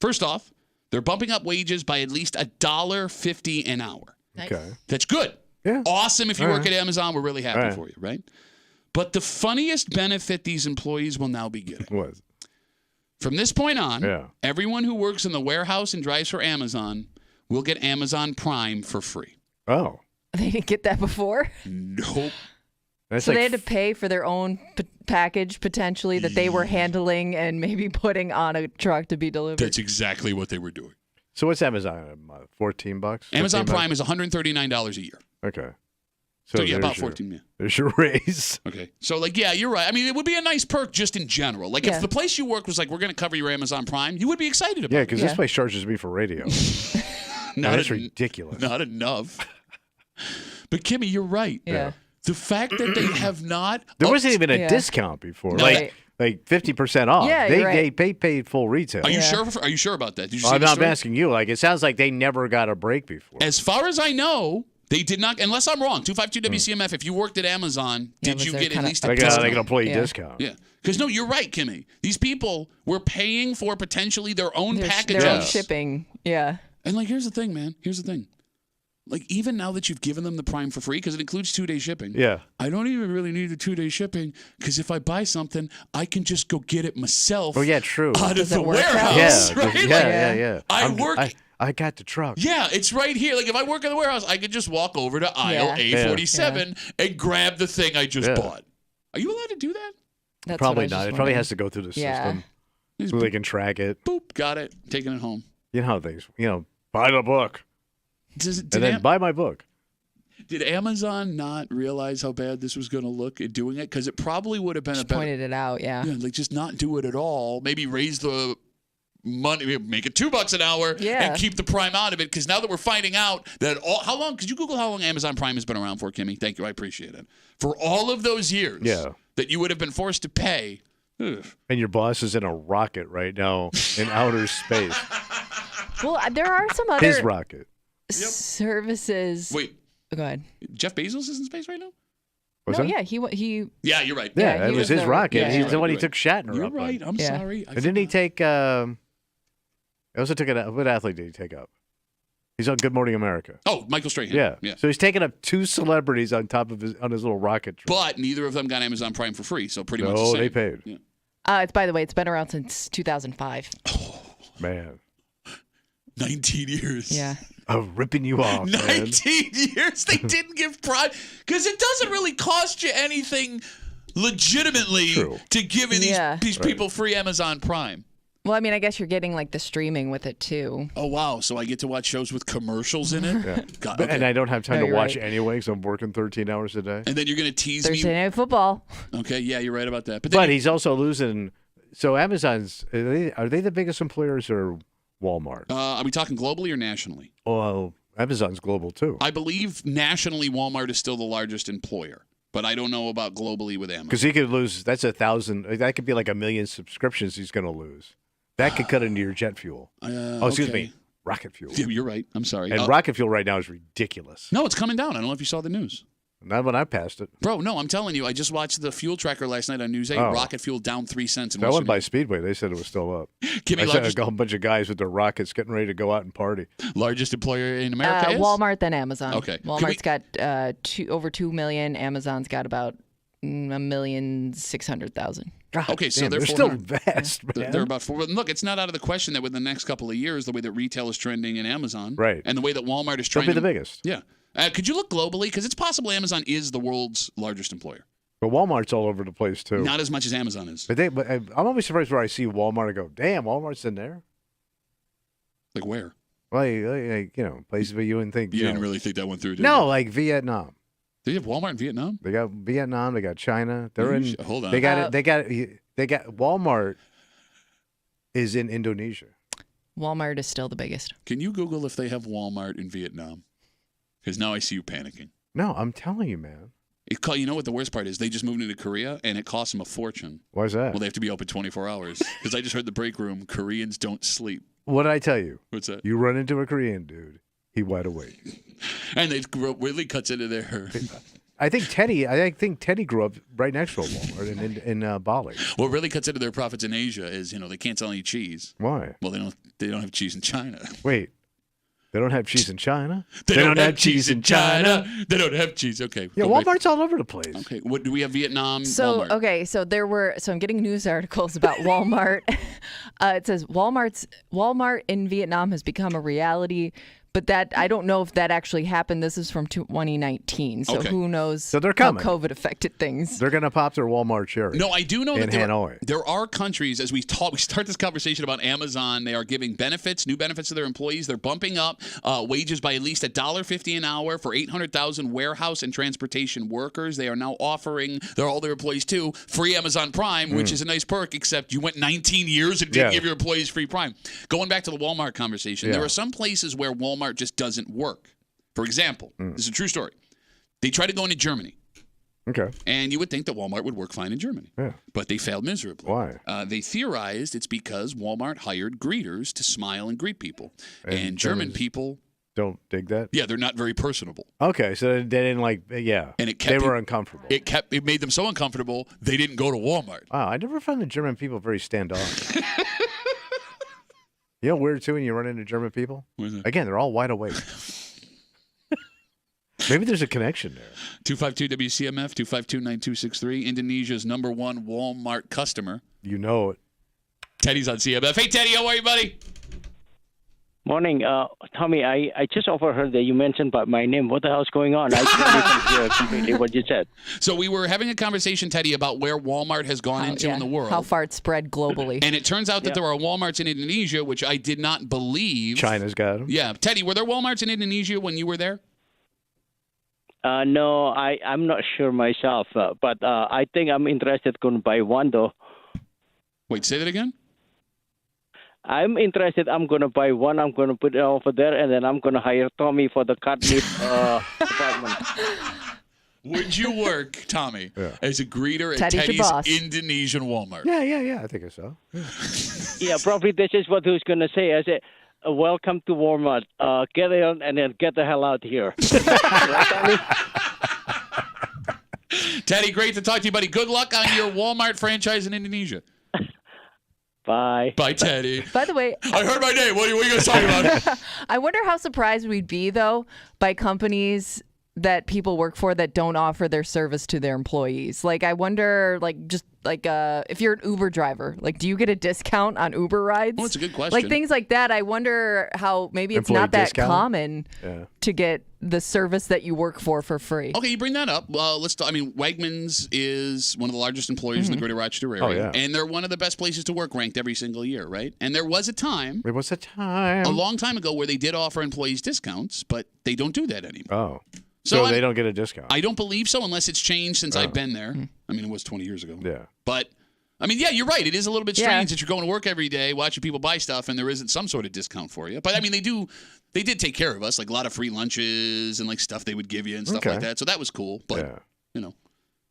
First off, they're bumping up wages by at least $1.50 an hour. Nice. Okay. That's good. Yeah. Awesome. If you All work right. at Amazon, we're really happy All right. for you, right? But the funniest benefit these employees will now be getting. What? From this point on, Yeah. everyone who works in the warehouse and drives for Amazon will get Amazon Prime for free. Oh. They didn't get that before? Nope. That's So like they had to pay for their own package potentially that they were handling and maybe putting on a truck to be delivered. That's exactly what they were doing. So what's Amazon a month? $14? Amazon $15? Prime is $139 a year. Okay. So yeah, about there's your- 14. Yeah. There's your raise. Okay. So yeah, you're right. I mean, it would be a nice perk just in general. Like if the place you work was like, we're going to cover your Amazon Prime, you would be excited about Yeah, it. because this place charges me for radio. That's ridiculous. Not enough. But Kimmy, you're right. Yeah. The fact that they have not. There wasn't even a Yeah. discount before. No, like 50% off. Yeah, you're right. They paid full retail. Are you sure? Are you sure about that? Did you see I'm the not story? asking you. Like it sounds like they never got a break before. As far as I know, they did not. Unless I'm wrong. 252 WCMF. If you worked at Amazon, Yeah, did was you there get at kinda- least a They got discount? an employee Yeah. discount. Yeah. Because no, you're right, Kimmy. These people were paying for potentially their own packages. Their own shipping. Yeah. And like, here's the thing, man. Here's the thing. Like, even now that you've given them the Prime for free, because it includes 2-day shipping. Yeah. I don't even really need the 2-day shipping, because if I buy something, I can just go get it myself. Oh yeah, true. Out of Does the it work warehouse, out? Yeah, right? yeah, Like, yeah. I got the truck. yeah, it's right here. Like, if I work in the warehouse, I could just walk over to aisle Yeah. A47 and grab the thing I just Yeah. bought. Are you allowed to do that? That's Probably what I was not. just It probably wondering. has to go through the Yeah. system Just so they can track it. Boop, got it. Taking it home. You know how things. Buy the book Did and then buy my book. Did Amazon not realize how bad this was going to look at doing it? Because it probably would have been Just a better. pointed it out, yeah. Yeah, like just not do it at all. Maybe raise the money, make it $2 an hour, Yeah. and keep the Prime out of it. Because now that we're finding out that how long? Could you Google how long Amazon Prime has been around for, Kimmy? Thank you, I appreciate it. For all of those years, Yeah. that you would have been forced to pay. Ugh. And your boss is in a rocket right now in outer space. Well, there are some other His rocket. services. Wait, Go ahead. Jeff Bezos is in space right now? What's No, that? yeah, he Yeah, you're right. Yeah, Yeah, it he was was his the- rocket. yeah, He's yeah. the one he You're took Shatner You're up right. on. I'm Yeah. sorry. And didn't he take? He also took it. What athlete did he take up? He's on Good Morning America. Oh, Michael Strahan. Yeah. Yeah. So he's taking up two celebrities on top of his little rocket trip. But neither of them got Amazon Prime for free, so pretty much the No, same. they paid. Yeah. by the way, it's been around since 2005. Man, 19 years. Yeah. I'm ripping you off, man. 19 years they didn't give Prime because it doesn't really cost you anything legitimately True. to give these Yeah. people free Amazon Prime. Well, I mean, I guess you're getting like the streaming with it too. Oh wow! So I get to watch shows with commercials in it. Yeah. God, And okay. I don't have time No, to you're watch right. anyway because I'm working 13 hours a day. And then you're gonna tease Thursday me. Night Football. Okay, yeah, you're right about that. But then But he's also losing. So Amazon's are they the biggest employers or Walmart? are we talking globally or nationally? Well, Amazon's global too. I believe nationally, Walmart is still the largest employer, but I don't know about globally with Amazon. Because he could lose. That's 1,000. That could be like 1 million subscriptions he's going to lose. That could cut into your jet fuel. Excuse okay. me, rocket fuel. Yeah, you're right. I'm sorry. And rocket fuel right now is ridiculous. No, it's coming down. I don't know if you saw the news. Not when I passed it. Bro, no, I'm telling you, I just watched the fuel tracker last night on News 8. Oh. Rocket fuel down 3 cents. In So I went Western by Speedway. They said it was still up. Give me I saw largest, a whole bunch of guys with their rockets getting ready to go out and party. largest employer in America is? Walmart, then Amazon. Okay. Walmart's got over 2 million. Amazon's got about 1,600,000. Okay, so Damn, they're still 400 vast, man. They're about 4. But look, it's not out of the question that within the next couple of years, the way that retail is trending in Amazon, Right. and the way that Walmart is They'll trending, be the biggest. Yeah. Could you look globally? Because it's possible Amazon is the world's largest employer. But Walmart's all over the place too. Not as much as Amazon is. But I'm always surprised where I see Walmart and go, damn, Walmart's in there. Like where? Well, like, places where you wouldn't think. You didn't really think that went through, did No, you? like Vietnam. Do you have Walmart in Vietnam? They got Vietnam. They got China. They're in. Hold on. They got Walmart is in Indonesia. Walmart is still the biggest. Can you Google if they have Walmart in Vietnam? Because now I see you panicking. No, I'm telling you, man. You know what the worst part is? They just moved into Korea, and it costs them a fortune. Why is that? Well, they have to be open 24 hours. Because I just heard the break room, Koreans don't sleep. What did I tell you? What's that? You run into a Korean dude, he wide awake. And they really cuts into their... I think Teddy grew up right next to a Walmart in Bali. What really cuts into their profits in Asia is, they can't sell any cheese. Why? Well, they don't have cheese in China. Wait. They don't have cheese in China? They don't have cheese in China. They don't have cheese. Okay. Yeah, Walmart's all over the place. Okay. What do we have? Vietnam. So Walmart. okay, so I'm getting news articles about Walmart. It says Walmart in Vietnam has become a reality, but that I don't know if that actually happened. This is from 2019, so Okay. who knows? So they're coming. How COVID affected things. They're going to pop their Walmart cherry. No, I do know in that Hanoi. there are countries, as we start this conversation about Amazon, they are giving new benefits to their employees. They're bumping up wages by at least $1.50 an hour for 800,000 warehouse and transportation workers. They are now offering all their employees too free Amazon Prime, which is a nice perk, except you went 19 years and didn't give your employees free Prime. Going back to the Walmart conversation, there are some places where Walmart just doesn't work. For example, this is a true story. They tried to go into Germany. Okay. And you would think that Walmart would work fine in Germany. Yeah. But they failed miserably. Why? They theorized it's because Walmart hired greeters to smile and greet people. And German Germans people don't dig that? Yeah, they're not very personable. Okay, so they didn't And they were uncomfortable. It made them so uncomfortable they didn't go to Walmart. Wow, I never found the German people very standoffish. You know, weird too when you run into German people. Again, they're all wide awake. Maybe there's a connection there. 252 WCMF 252-9263. Indonesia's #1 Walmart customer. You know it. Teddy's on CMF. Hey Teddy, how are you, buddy? Morning, Tommy. I just overheard that you mentioned about my name. What the hell's going on? I couldn't hear completely what you said. So we were having a conversation, Teddy, about where Walmart has gone into in the world. How far it's spread globally. And it turns out that there are Walmarts in Indonesia, which I did not believe. China's got them. Yeah. Teddy, were there Walmarts in Indonesia when you were there? No, I'm not sure myself, but I think I'm interested going to buy one, though. Wait, say that again? I'm interested. I'm going to buy one. I'm going to put it over there, and then I'm going to hire Tommy for the cut meat department. Would you work, Tommy, as a greeter at Teddy's your boss. Teddy's Indonesian Walmart? Yeah. I think so. Yeah, probably this is what he was going to say. I said, welcome to Walmart. Get in and then get the hell out here. Right, Tommy? Teddy, great to talk to you, buddy. Good luck on your Walmart franchise in Indonesia. Bye. Bye, Teddy. By the way, I heard my name. What are you going to talk about? I wonder how surprised we'd be, though, by companies that people work for that don't offer their service to their employees. Like, I wonder, if you're an Uber driver, do you get a discount on Uber rides? Well, that's a good question. Things like that. I wonder how maybe it's Employee not that discount? common to get the service that you work for free. Okay, you bring that up. Let's talk. Wegmans is one of the largest employers in the greater Rochester area. Oh, yeah. And they're one of the best places to work, ranked every single year, right? And there was a time, a long time ago, where they did offer employees discounts, but they don't do that anymore. Oh. So they don't get a discount. I don't believe so unless it's changed since I've been there. It was 20 years ago. Yeah. But, you're right. It is a little bit strange that you're going to work every day, watching people buy stuff, and there isn't some sort of discount for you. But, they did take care of us, like a lot of free lunches and, stuff they would give you and stuff like that. So that was cool. But,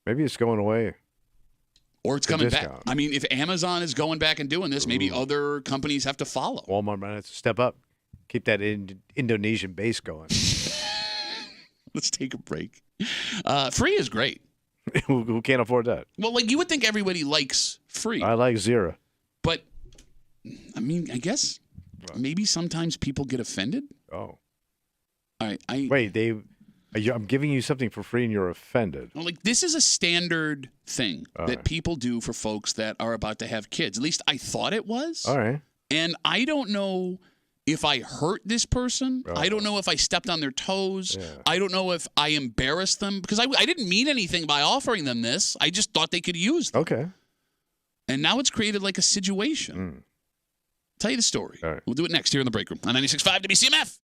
Maybe it's going away. Or it's coming back. discount. If Amazon is going back and doing this, maybe other companies have to follow. Walmart might have to step up. Keep that Indonesian base going. Let's take a break. Free is great. Who can't afford that? Well, like you would think everybody likes free. I like zero. But, I mean, I guess maybe sometimes people get offended. Oh. All right. Wait, I'm giving you something for free and you're offended. Well, like this is a standard thing that people do for folks that are about to have kids. At least I thought it was. All right. And I don't know if I hurt this person. I don't know if I stepped on their toes. Yeah. I don't know if I embarrassed them because I didn't mean anything by offering them this. I just thought they could use them. Okay. And now it's created like a situation. Tell you the story. All right. We'll do it next here in the break room on 96.5 WCMF.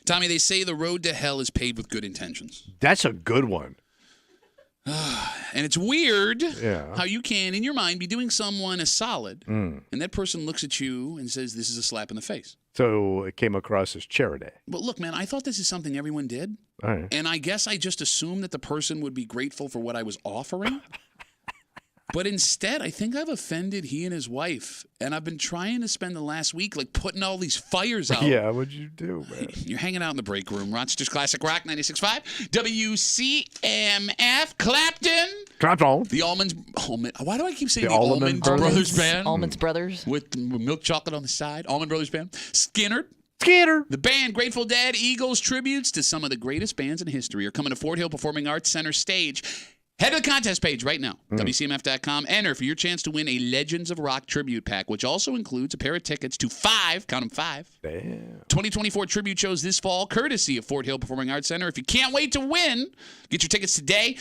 Tommy, they say the road to hell is paved with good intentions. That's a good one. And it's weird Yeah. how you can, in your mind, be doing someone a solid, Mm. and that person looks at you and says, this is a slap in the face. So it came across as charity. But look, man, I thought this is something everyone did. All right. And I guess I just assumed that the person would be grateful for what I was offering. But instead, I think I've offended he and his wife. And I've been trying to spend the last week like putting all these fires out. Yeah, what'd you do, man? You're hanging out in the break room. Rochester's Classic Rock 96.5. WCMF Clapton. Clapton. The Almonds. Why do I keep saying The the Allman Almond Brothers? Brothers Band? Almonds Brothers. With milk chocolate on the side. Almond Brothers Band. Skinner. Skinner. The band Grateful Dead, Eagles, tributes to some of the greatest bands in history are coming to Fort Hill Performing Arts Center stage. Head to the contest page right now, WCMF.com. Enter for your chance to win a Legends of Rock tribute pack, which also includes a pair of tickets to 5, count them 5, Damn. 2024 tribute shows this fall, courtesy of Fort Hill Performing Arts Center. If you can't wait to win, get your tickets today,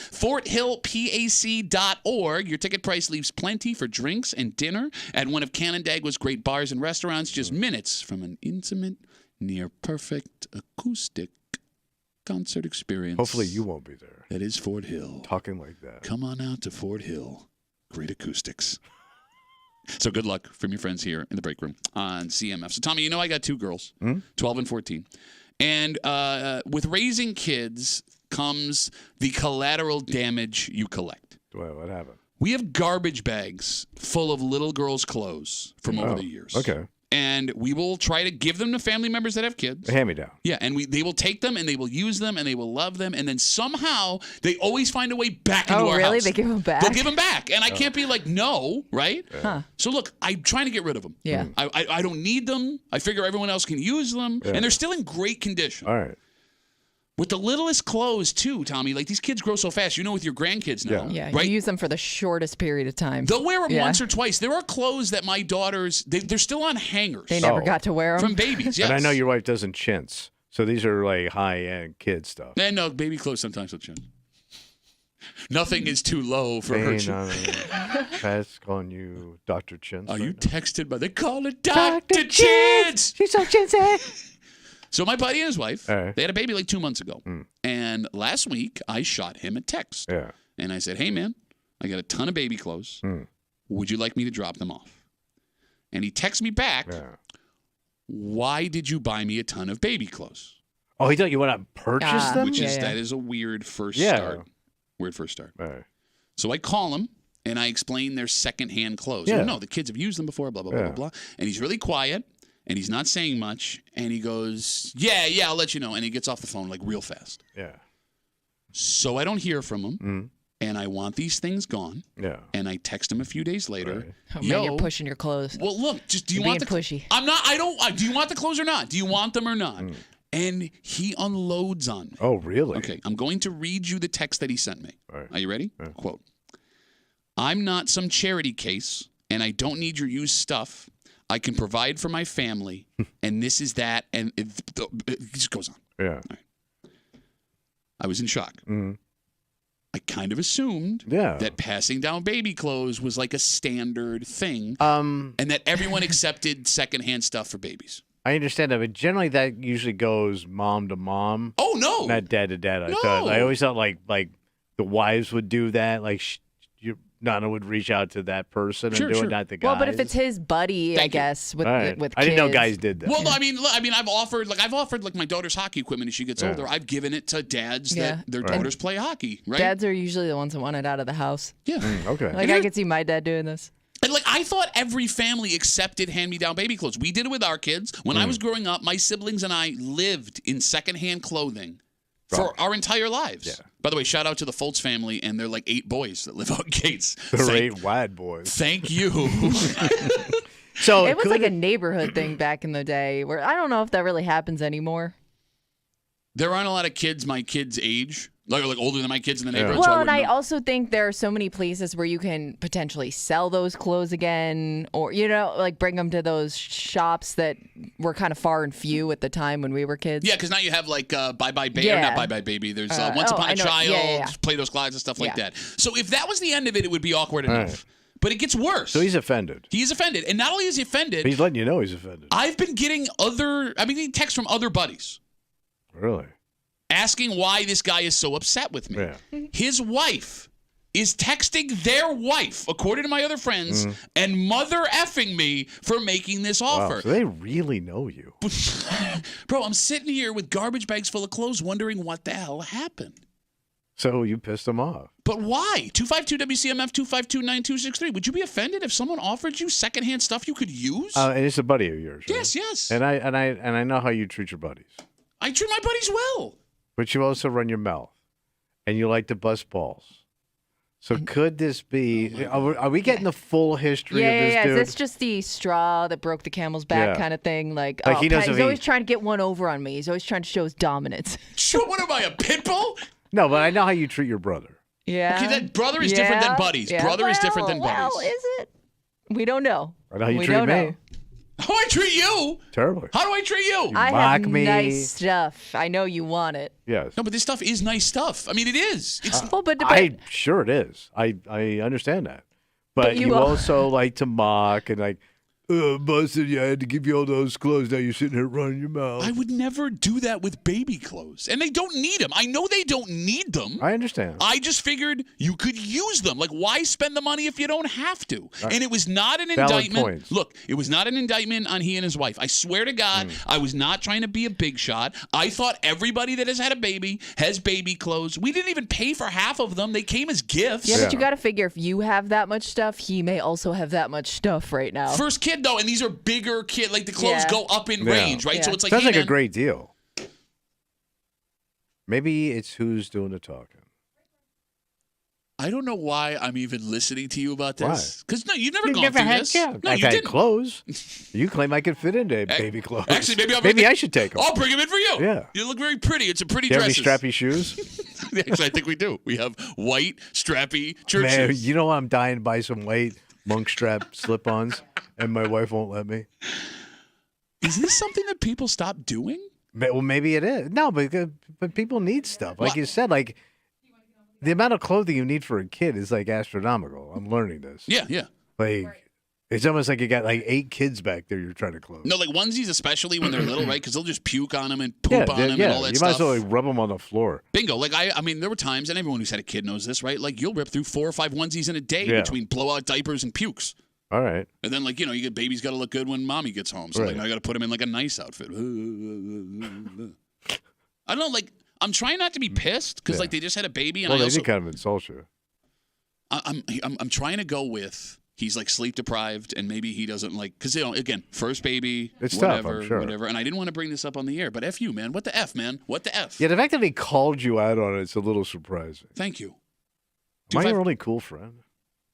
forthillpac.org. Your ticket price leaves plenty for drinks and dinner at one of Canandaigua's great bars and restaurants, just minutes from an intimate, near-perfect acoustic concert experience. Hopefully you won't be there. That is Fort Hill. Talking like that. Come on out to Fort Hill. Great acoustics. So good luck from your friends here in the break room on CMF. So, Tommy, you know I got 2 girls, 12 and 14. And with raising kids comes the collateral damage you collect. Well, what happened? We have garbage bags full of little girls' clothes from over the years. Okay. And we will try to give them to family members that have kids. A hand-me-down. Yeah, and they will take them and they will use them and they will love them, and then somehow they always find a way back into our really? house. They give them back? They'll give them back, and I can't be like, no, right? Huh. So look, I'm trying to get rid of them. Yeah. I don't need them. I figure everyone else can use them, and they're still in great condition. All right. With the littlest clothes too, Tommy. Like these kids grow so fast. You know, with your grandkids now, Yeah, right? you use them for the shortest period of time. They'll wear them Yeah. once or twice. There are clothes that my daughters, they're still on hangers. They never got to wear them. From babies, yes. And I know your wife doesn't chintz. So these are like high-end kid stuff. And no, baby clothes sometimes will change. Nothing is too low for her. Pass calling you Dr. Chintz. Are you right now? texted by, they call it Dr. Chintz. She's so chintzy. So my buddy and his wife, All right. they had a baby like 2 months ago. And last week, I shot him a text. Yeah. And I said, hey, man, I got a ton of baby clothes. Would you like me to drop them off? And he texted me back, why did you buy me a ton of baby clothes? Oh, he thought you went out and purchased them? That is a weird first Yeah. start. Weird first start. Right. So I call him and I explain their secondhand clothes. Yeah. Oh, no, the kids have used them before, blah, blah, blah, blah, blah. And he's really quiet and he's not saying much. And he goes, yeah, I'll let you know. And he gets off the phone like real fast. Yeah. So I don't hear from him. And I want these things gone. Yeah. And I text him a few days later. Oh, man, you're pushing your clothes. Well, look, just do you You're want the being pushy? I'm not. I don't. Do you want the clothes or not? Do you want them or not? And he unloads on me. Oh, really? Okay, I'm going to read you the text that he sent me. All right. Are you ready? Quote: I'm not some charity case, and I don't need your used stuff. I can provide for my family, and this is that, and it just goes on. Yeah. I was in shock. I kind of assumed that passing down baby clothes was like a standard thing, and that everyone accepted secondhand stuff for babies. I understand that, but generally that usually goes mom to mom. Oh, no. Not dad to dad. I No. thought. I always thought like the wives would do that. Like Nana would reach out to that person and do it, not the guys. Well, but if it's his buddy, I guess with All right. with I didn't know kids. guys did that. Well, no, I mean, I've offered like my daughter's hockey equipment as she gets older. I've given it to dads that their daughters play hockey, right? Dads are usually the ones that want it out of the house. Yeah. Okay. Like I could see my dad doing this. And like I thought every family accepted hand-me-down baby clothes. We did it with our kids. When I was growing up, my siblings and I lived in secondhand clothing for our entire lives. Yeah. By the way, shout out to the Foltz family and they're like 8 boys that live out Gates. They're 8 wide boys. Thank you. So it was like a neighborhood thing back in the day where I don't know if that really happens anymore. There aren't a lot of kids my kids' age, like older than my kids in the neighborhood. Well, so and I wouldn't know. also think there are so many places where you can potentially sell those clothes again, or like bring them to those shops that were kind of far and few at the time when we were kids. Yeah, because now you have like Bye Bye Baby, or Yeah. not Bye Bye Baby. There's Once Upon I a know. Child, Yeah. Play-Doh's Clydes and stuff like Yeah. that. So if that was the end of it, it would be awkward enough. Right. But it gets worse. So he's offended. He's offended. And not only is he offended, He's letting you know he's offended. I've been getting texts from other buddies. Really? Asking why this guy is so upset with me. Yeah. His wife is texting their wife, according to my other friends, and mother effing me for making this offer. Wow, so they really know you. Bro, I'm sitting here with garbage bags full of clothes wondering what the hell happened. So you pissed them off. But why? 252-WCMF, 252-9263. Would you be offended if someone offered you secondhand stuff you could use? And it's a buddy of yours, right? Yes, yes. And I know how you treat your buddies. I treat my buddies well. But you also run your mouth. And you like to bust balls. So could this be? Are we getting the full history of this dude? Is this just the straw that broke the camel's back kind of thing? Like he knows he's always trying to get one over on me. He's always trying to show his dominance. Sure, what am I, a pit bull? No, but I know how you treat your brother. Yeah. Okay, that brother is different than buddies. Yeah. Brother is different than buddies. Well, is it? We don't know. I know how you we treat don't me. know. How do I treat you? Terribly. How do I treat you? I mock have me. nice stuff. I know you want it. Yes. No, but this stuff is nice stuff. I mean, it is. It's Sure it is. I understand that. But you you are- also like to mock and like, busted, I had to give you all those clothes. Now you're sitting here running your mouth. I would never do that with baby clothes. And they don't need them. I know they don't need them. I understand. I just figured you could use them. Like, why spend the money if you don't have to? Right. And it was not an Valid indictment. points. Look, it was not an indictment on he and his wife. I swear to God, I was not trying to be a big shot. I thought everybody that has had a baby has baby clothes. We didn't even pay for half of them. They came as gifts. Yeah, but you got to figure if you have that much stuff, he may also have that much stuff right now. First kid, though, and these are bigger kid. Like, the clothes go up in range, right? So it's like, sounds hey, like man, a great deal. Maybe it's who's doing the talking. I don't know why I'm even listening to you about this. Because no, you've never You've gone never through had this. kids. No, I've you had didn't. clothes. You claim I could fit into baby clothes. Actually, maybe I should take them. I'll bring them in for you. Yeah. You look very pretty. It's a pretty Do you have dress. any strappy shoes? Actually, I think we do. We have white, strappy church Man, shoes. you know I'm dying to buy some white monk strap slip-ons, and my wife won't let me. Is this something that people stop doing? Well, maybe it is. No, but people need stuff. Like you said, like the amount of clothing you need for a kid is like astronomical. I'm learning this. Yeah, yeah. Like it's almost like you got like 8 kids back there you're trying to clothe. No, like onesies, especially when they're little, right? Because they'll just puke on them and poop on them and all that you stuff. might as well like, rub them on the floor. Bingo. Like I mean, there were times, and everyone who's had a kid knows this, right? Like you'll rip through 4 or 5 onesies in a day Yeah. between blowout diapers and pukes. All right. And then, like, you know, you get baby's got to look good when mommy gets home. So, Right. like, I got to put him in, like, a nice outfit. I don't know, like, I'm trying not to be pissed because, like, they just had a baby. And Well, I they also, did kind of insult you. I'm trying to go with he's, like, sleep deprived and maybe he doesn't, like, because, you know, again, first baby, It's tough, whatever, I'm sure. whatever. And I didn't want to bring this up on the air, but F you, man. What the F, man? What the F? Yeah, the fact that they called you out on it's a little surprising. Thank you. Am I your only cool friend?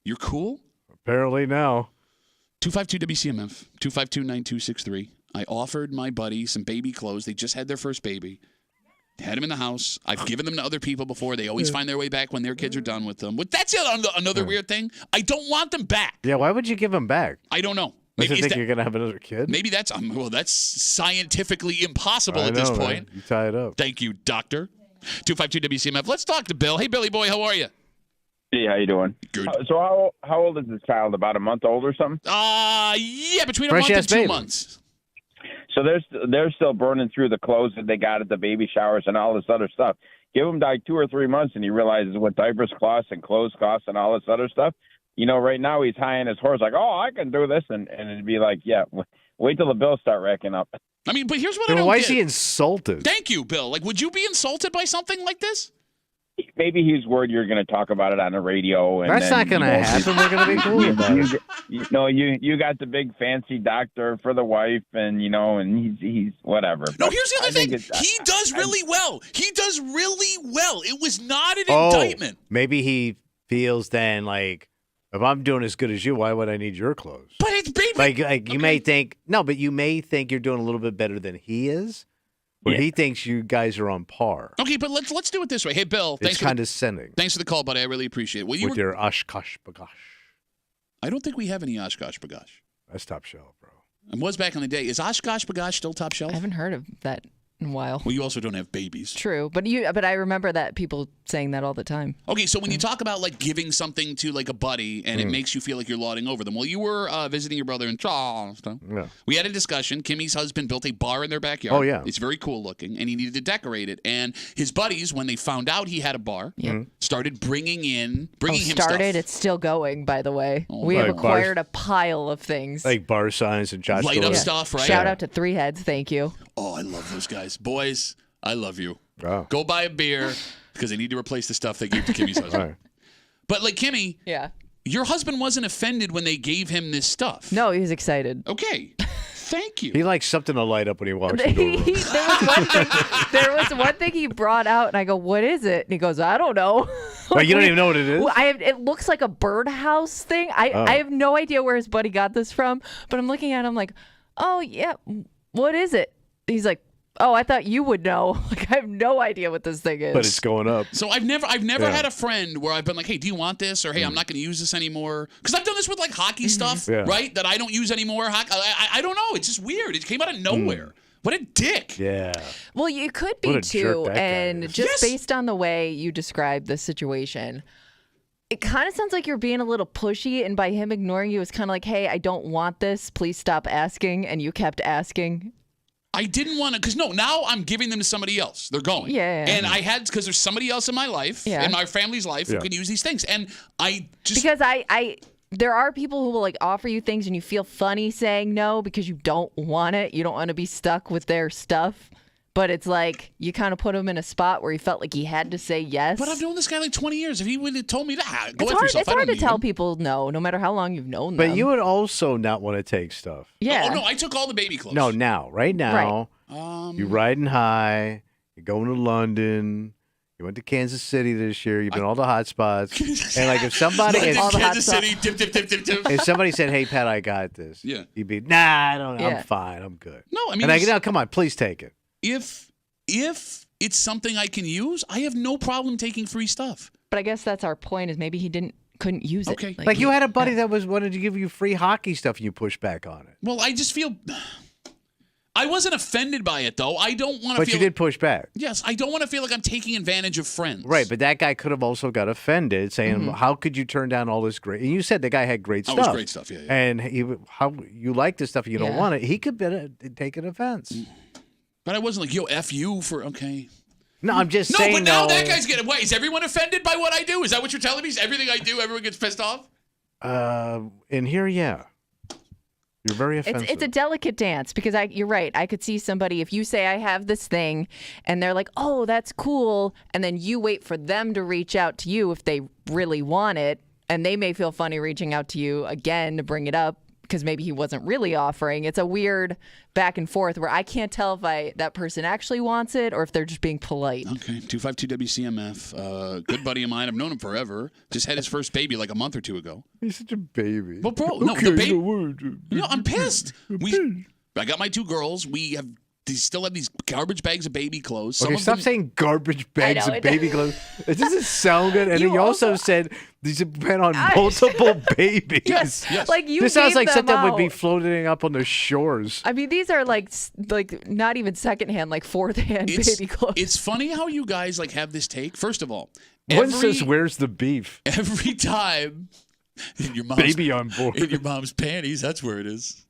You're cool? Apparently now. 252-WCMF, 252-9263. I offered my buddy some baby clothes. They just had their first baby. Had them in the house. I've given them to other people before. They always find their way back when their kids are done with them. But that's another weird thing. I don't want them back. Yeah, why would you give them back? I don't know. Does Maybe it think you're going to have another kid? Maybe that's well, that's scientifically impossible I at know, this man. point. You tie it up. Thank you, doctor. 252-WCMF. Let's talk to Bill. Hey, Billy boy, how are you? Hey, how you doing? Good. So how old is this child? About a month old or something? Yeah, between a month and 2 months. So they're still burning through the clothes that they got at the baby showers and all this other stuff. Give them like 2 or 3 months, and he realizes what diapers cost and clothes cost and all this other stuff. You know, right now he's high on his horse, like, oh, I can do this, and it'd be like, yeah, wait till the bills start racking up. I mean, but here's what Then I don't why get. is he insulted? Thank you, Bill. Like, would you be insulted by something like this? Maybe he's worried you're going to talk about it on the radio. And That's then, not going to happen. We're going to be cool about it. You got the big fancy doctor for the wife, and and he's whatever. No, But here's the I other think thing. it's- He does really well. He does really well. It was not an Oh, indictment. maybe he feels then like, if I'm doing as good as you, why would I need your clothes? But it's baby. Like you may think but you may think you're doing a little bit better than he is, but Yeah. he thinks you guys are on par. Okay, but let's do it this way. Hey, Bill, It's condescending thanks for the call, buddy. I really appreciate it. Well, with your Oshkosh bagosh. I don't think we have any Oshkosh bagosh. That's top shelf, bro. It was back in the day. Is Oshkosh bagosh still top shelf? I haven't heard of that in a while. Well, you also don't have babies. True, but I remember that people saying that all the time. Okay, so when you talk about like giving something to like a buddy and it makes you feel like you're lauding over them, well, you were visiting your brother in Charleston. Yeah. We had a discussion. Kimmy's husband built a bar in their backyard. Oh, yeah. It's very cool looking, and he needed to decorate it. And his buddies, when they found out he had a bar, started bringing him stuff. It's still going, by the way. Oh, we have Like acquired a pile of things. Like bar signs and Josh Light up stuff, right? Shout out to Three Heads. Thank you. Oh, I love those guys. Boys, I love you. Oh. Go buy a beer because they need to replace the stuff they gave to Kimmy's husband. Right. But like Kimmy, Yeah. your husband wasn't offended when they gave him this stuff. No, he was excited. Okay. Thank you. He likes something to light up when he walks into a room. There was one thing he brought out, and I go, "What is it?" And he goes, "I don't know." Oh, you don't even know what it is? Well, it looks like a birdhouse thing. I have no idea where his buddy got this from, but I'm looking at him like, "Oh yeah, what is it?" He's like, "Oh, I thought you would know." Like, I have no idea what this thing is. But it's going up. So I've never had a friend where I've been like, hey, do you want this? Or hey, I'm not going to use this anymore. Because I've done this with like hockey stuff, right? That I don't use anymore. I don't know. It's just weird. It came out of nowhere. What a dick. Yeah. Well, you could What be a jerk too, that guy and is. just based on the way you described the situation, it kind of sounds like you're being a little pushy, and by him ignoring you, it's kind of like, hey, I don't want this. Please stop asking, and you kept asking. I didn't want to, because now I'm giving them to somebody else. They're going. Yeah. And I had, because there's somebody else in my life, in my family's life, who can use these things. And I just. Because there are people who will like offer you things and you feel funny saying no because you don't want it. You don't want to be stuck with their stuff. But it's like you kind of put him in a spot where he felt like he had to say yes. But I've known this guy like 20 years. If he would have told me that, go it's after hard, yourself. it's hard to tell people no matter how long you've known But them. you would also not want to take stuff. Yeah. Oh, no, I took all the baby clothes. No, right now. You're riding high. You're going to London. You went to Kansas City this year. You've been all the hot spots. And like if somebody Kansas City, dip. if somebody said, "Hey Pat, I got this," you'd be, "Nah, I don't. I'm fine. I'm good." No, I mean, and come on, please take it. If it's something I can use, I have no problem taking free stuff. But I guess that's our point is maybe he couldn't use it. Okay. Like you had a buddy that wanted to give you free hockey stuff and you pushed back on it. Well, I just feel I wasn't offended by it though. I don't want to But feel you did push back. Yes, I don't want to feel like I'm taking advantage of friends. Right, but that guy could have also got offended saying, "How could you turn down all this great?" And you said the guy had great stuff. Oh, it was great stuff, yeah. And how you like this stuff and you don't want it. He could take an offense. But I wasn't like, yo, F you for, okay. No, I'm just no, saying. But now that guy's getting, wait, is everyone offended by what I do? Is that what you're telling me? Is everything I do, everyone gets pissed off? In here, yeah. You're very offensive. It's a delicate dance because you're right. I could see somebody, if you say I have this thing and they're like, oh, that's cool. And then you wait for them to reach out to you if they really want it. And they may feel funny reaching out to you again to bring it up because maybe he wasn't really offering. It's a weird back and forth where I can't tell if that person actually wants it or if they're just being polite. Okay, 252 WCMF. Good buddy of mine. I've known him forever. Just had his first baby like a month or two ago. He's such a baby. Well, bro, no, the baby. No, I'm pissed. I got my two girls. They still have these garbage bags of baby clothes. Okay, stop saying garbage bags of baby clothes. It doesn't sound good. And you also said these depend on multiple babies. Yes. Like you this sounds like something out. would be floating up on the shores. I mean, these are like not even secondhand, like fourth-hand baby clothes. It's funny how you guys like have this take. First of all, one says, "Where's the beef?" Every time in your mom's baby on board in your mom's panties, that's where it is.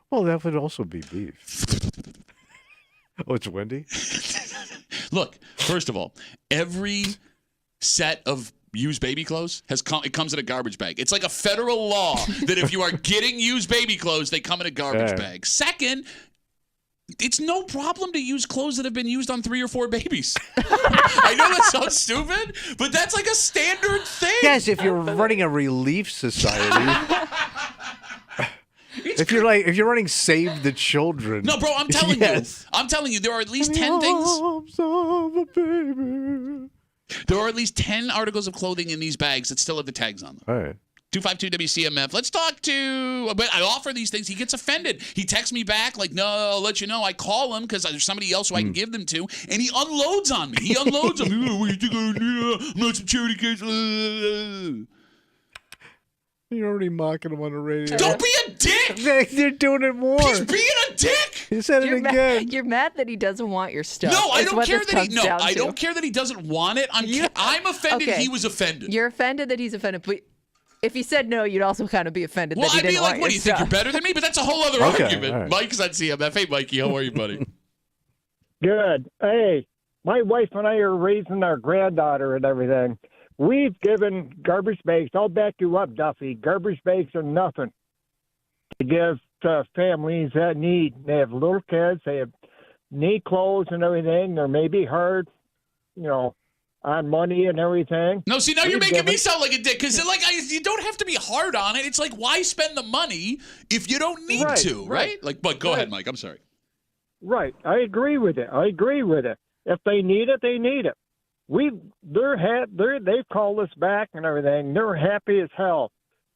Well, that would also be beef. Oh, it's Wendy? Look, first of all, every set of used baby clothes it comes in a garbage bag. It's like a federal law that if you are getting used baby clothes, they come in a garbage bag. Second, it's no problem to use clothes that have been used on 3 or 4 babies. I know that sounds stupid, but that's like a standard thing. Yes, if you're running a relief society. If you're running Save the Children. No, bro, I'm telling you, there are at least 10 things. There are at least 10 articles of clothing in these bags that still have the tags on them. All right. 252 WCMF. Let's talk to. But I offer these things. He gets offended. He texts me back like, "No, I'll let you know." I call him because there's somebody else who I can give them to, and he unloads on me. He unloads on me. What you think I'm not some charity case. You're already mocking him on the radio. Don't be a dick. They're doing it more. He's being a dick. You said it again. You're mad that he doesn't want your stuff. No, I is don't what care this that he. comes No, down I to. don't care that he doesn't want it. I'm offended. Okay. He was offended. You're offended that he's offended, but if he said no, you'd also kind of be offended Well, that he I'd didn't be want like, what your do you think? You're stuff. better than me? But that's a whole other Okay, argument. all right. Mike's on CMF. Hey, Mikey, how are you, buddy? Good. Hey, my wife and I are raising our granddaughter and everything. We've given garbage bags. I'll back you up, Duffy. Garbage bags are nothing to give to families that need. They have little kids. They have need clothes and everything. They're maybe hard, on money and everything. No, see, now you're We've making me given- sound like a dick because, you don't have to be hard on it. It's like, why spend the money if you don't need Right, to, right? right. But go Right. ahead, Mike. I'm sorry. Right. I agree with it. If they need it, they need it. They've called us back and everything. They're happy as hell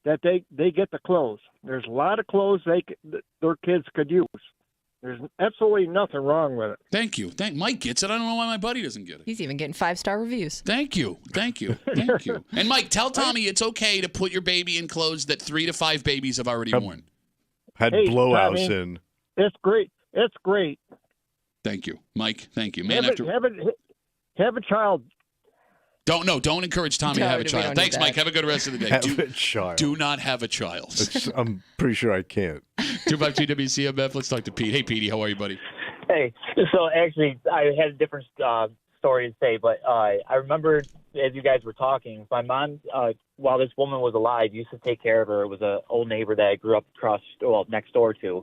that they get the clothes. There's a lot of clothes their kids could use. There's absolutely nothing wrong with it. Thank you. Mike gets it. I don't know why my buddy doesn't get it. He's even getting 5-star reviews. Thank you. Thank you. And Mike, tell Tommy it's okay to put your baby in clothes that 3 to 5 babies have already worn. Had Hey, blowouts Tommy. in. It's great. It's great. Thank you, Mike. Thank you, man. Have a child. Don't encourage Tommy to No, have a we child. don't do Thanks, that. Mike. Have a good rest of the day. Have a child. Do not have a child. I'm pretty sure I can't. 252 WCMF. Let's talk to Pete. Hey, Petey, how are you, buddy? Hey, so actually, I had a different story to say, but I remember as you guys were talking, my mom, while this woman was alive, used to take care of her. It was an old neighbor that I grew up next door to.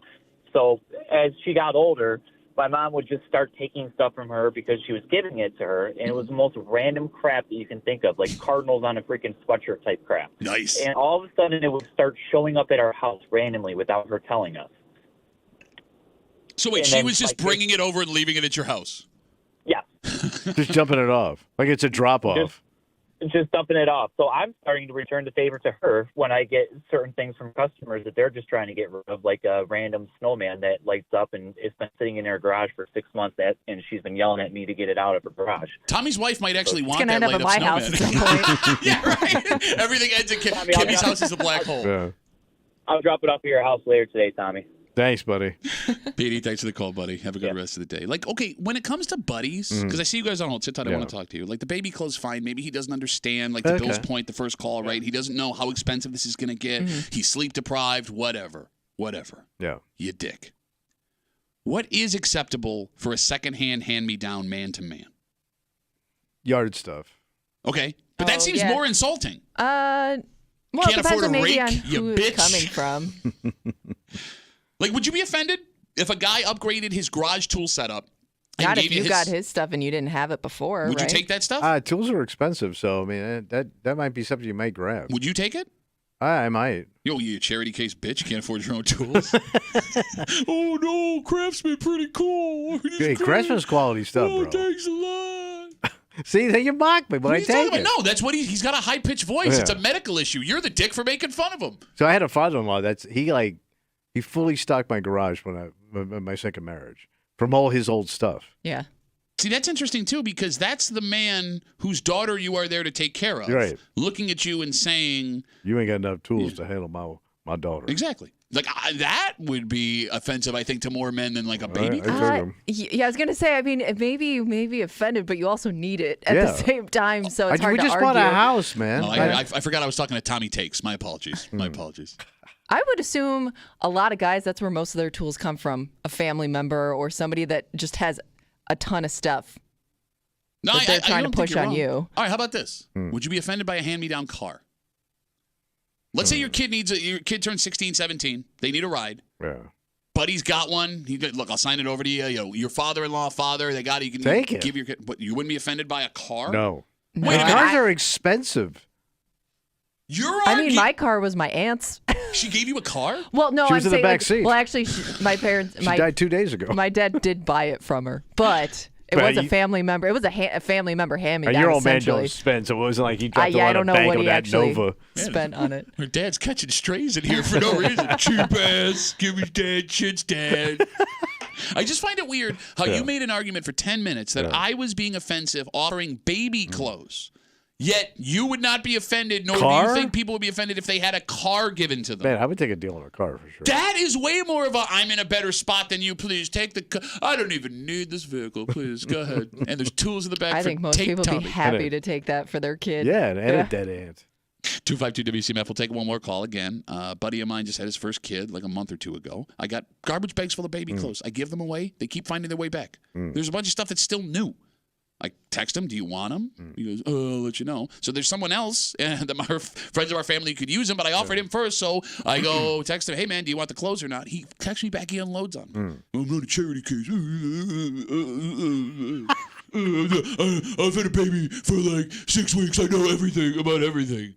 So as she got older, my mom would just start taking stuff from her because she was giving it to her, and it was the most random crap that you can think of, like cardinals on a freaking sweatshirt type crap. Nice. And all of a sudden, it would start showing up at our house randomly without her telling us. So wait, And she then, was just bringing it over and leaving it at your house? Yeah. Just jumping it off. Like it's a drop off. Just dumping it off. So I'm starting to return the favor to her when I get certain things from customers that they're just trying to get rid of, like a random snowman that lights up and it's been sitting in her garage for 6 months, and she's been yelling at me to get it out of her garage. Tommy's wife might actually want gonna that end up light at up my house snowman. at some Yeah, right. Everything ends at Kimmy's house is a black hole. Yeah. I'll drop it off at your house later today, Tommy. Thanks, buddy. Petey, thanks for the call, buddy. Have a good rest of the day. Like, okay, when it comes to buddies, because I see you guys on hold. Sit tight, I Yeah. want to talk to you. Like, the baby clothes, fine. Maybe he doesn't understand, like, the Bill's point, the first call, right? He doesn't know how expensive this is going to get. He's sleep deprived, whatever. Yeah. You dick. What is acceptable for a secondhand hand-me-down man-to-man? Yard stuff. Okay, but that seems more insulting. Well, Can't it depends afford a on maybe rake, on you who it's bitch. coming from. Like, would you be offended if a guy upgraded his garage tool setup and Not gave if you his... got his stuff and you didn't have it before. Would you right? take that stuff? Tools are expensive, so I mean that might be something you might grab. Would you take it? I might. Yo, you charity case bitch. You can't afford your own tools. Oh, no. Craftsman, pretty cool. Hey, Craftsman's quality stuff, bro. Thanks a lot. See, then you mock me, but What are I you talking take about? it. No, that's what he's got a high-pitched voice. It's a Yeah. medical issue. You're the dick for making fun of him. So I had a father-in-law. He fully stocked my garage when my second marriage from all his old stuff. Yeah. See, that's interesting, too, because that's the man whose daughter you are there to take care of. Right. Looking at you and saying... You ain't got enough tools to handle my daughter. Exactly. Like, that would be offensive, I think, to more men than, like, a baby. Yeah, I was gonna say. I mean, maybe you may be offended, but you also need it at Yeah. the same time. So it's hard we to just argue. bought a house, man. Oh, I forgot I was talking to Tommy Takes. My apologies. My apologies. I would assume a lot of guys. That's where most of their tools come from. A family member or somebody that just has a ton of stuff. No, that they're trying to don't think push you're on wrong. you. All right, how about this? Would you be offended by a hand-me-down car? Let's say your kid turns 16, 17. They need a ride. Yeah. Buddy's got one. Look, I'll sign it over to you. Your father-in-law, they got it. You can Take it. give your kid. But you wouldn't be offended by a car? No. Wait a minute. Cars are expensive. I mean, my car was my aunt's. She gave you a car? Well, no, She was I'm in the saying, back seat. well, actually, my parents, She died 2 days ago. My dad did buy it from her, but it But was a you- family member. It was a family member hand-me-down. And your old man essentially. don't spend, so it wasn't like he dropped a I lot don't of know bank what on he that actually Nova. spent on it. Her dad's catching strays in here for no reason. Cheap ass. Give me dad. Shit's dad. I just find it weird how Yeah. you made an argument for 10 minutes that Yeah. I was being offensive offering baby clothes. Yet you would not be offended, nor do Car? you think people would be offended if they had a car given to them. Man, I would take a deal on a car for sure. That is way more of a, I'm in a better spot than you, please take the car. I don't even need this vehicle, please, go ahead. And there's tools in the back I for think most take people would Tommy. be happy to take that for their kid. Yeah, and a dead ant. 252 WCMF. We'll take one more call again. A buddy of mine just had his first kid like a month or two ago. I got garbage bags full of baby clothes. I give them away. They keep finding their way back. There's a bunch of stuff that's still new. I text him, do you want them? He goes, I'll let you know. So there's someone else that my friends of our family could use them, but I offered him first. So I go text him, hey, man, do you want the clothes or not? He texts me back, he unloads on me. I'm not a charity case. I've had a baby for like 6 weeks. I know everything about everything.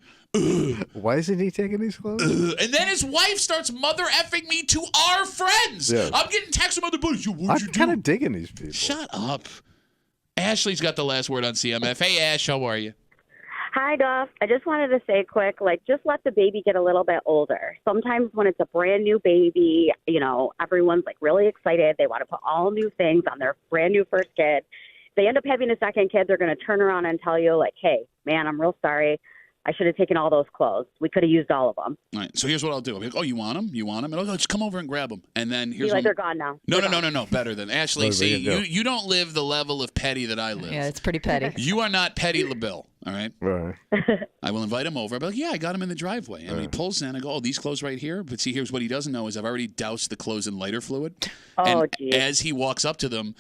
Why isn't he taking these clothes? And then his wife starts mother effing me to our friends. Yeah. I'm getting texts from other buddies. I'm kind of digging these people. Shut up. Ashley's got the last word on CMF. Hey, Ash, how are you? Hi, Duff. I just wanted to say quick, just let the baby get a little bit older. Sometimes when it's a brand new baby, everyone's really excited. They want to put all new things on their brand new first kid. If they end up having a second kid, they're going to turn around and tell you, hey, man, I'm real sorry. I should have taken all those clothes. We could have used all of them. All right, so here's what I'll do. I'll be like, oh, you want them? You want them? And I'll go, just come over and grab them. And then here's They're gone now. No. Better than Ashley. What are See, we gonna do? you don't live the level of petty that I live. Yeah, it's pretty petty. You are not Petty LaBelle, all right? Right. I will invite him over. I'll be like, yeah, I got him in the driveway. And when he pulls in, I go, oh, these clothes right here? But see, here's what he doesn't know is I've already doused the clothes in lighter fluid. Oh, and geez. as he walks up to them,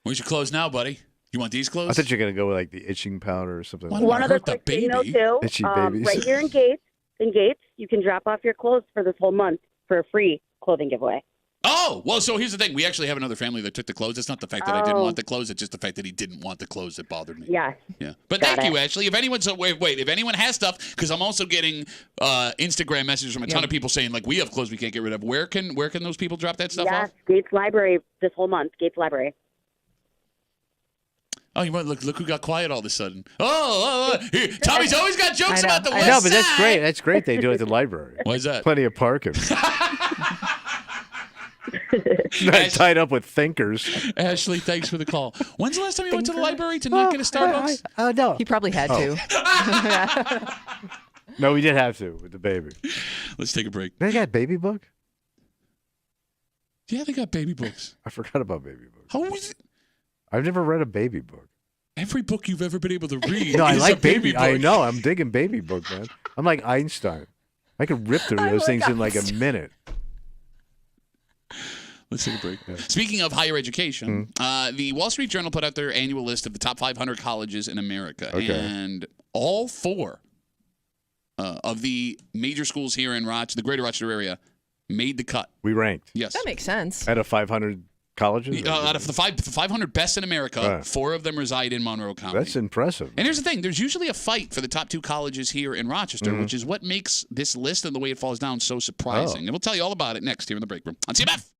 where's your clothes now, buddy? You want these clothes? I thought you were going to go with the itching powder or something. One other quick thing, though, too. Itchy babies. Right here in Gates, you can drop off your clothes for this whole month for a free clothing giveaway. Oh, well, so here's the thing. We actually have another family that took the clothes. It's not the fact that I didn't want the clothes. It's just the fact that he didn't want the clothes that bothered me. Yes. Yeah. But Got thank you, it. Ashley. If anyone's if anyone has stuff, because I'm also getting Instagram messages from a ton of people saying, we have clothes we can't get rid of. Where can those people drop that stuff Yes, off? Gates Library this whole month. Gates Library. Oh, you might look who got quiet all of a sudden. Here, Tommy's always got jokes about the West I know, but that's Side. great. That's great they do it at the library. Why is that? Plenty of parking. Not tied up with thinkers. Ashley, thanks for the call. When's the last time you went to the library to not get a Starbucks? No. He probably had to. No, we did have to with the baby. Let's take a break. They got baby book? Yeah, they got baby books. I forgot about baby book. How was it? I've never read a baby book. Every book you've ever been able to read No, I is like a baby book. I know. I'm digging baby book, man. I'm like Einstein. I could rip through those things in like a minute. Let's take a break. Speaking of higher education, the Wall Street Journal put out their annual list of the top 500 colleges in America. Okay. And all four of the major schools here in the greater Rochester area made the cut. We ranked. Yes. That makes sense. Out of 500 colleges? Out of the 500 best in America, 4 of them reside in Monroe County. That's impressive. And here's the thing. There's usually a fight for the top 2 colleges here in Rochester, which is what makes this list and the way it falls down so surprising. And we'll tell you all about it next here in the break room on CMF.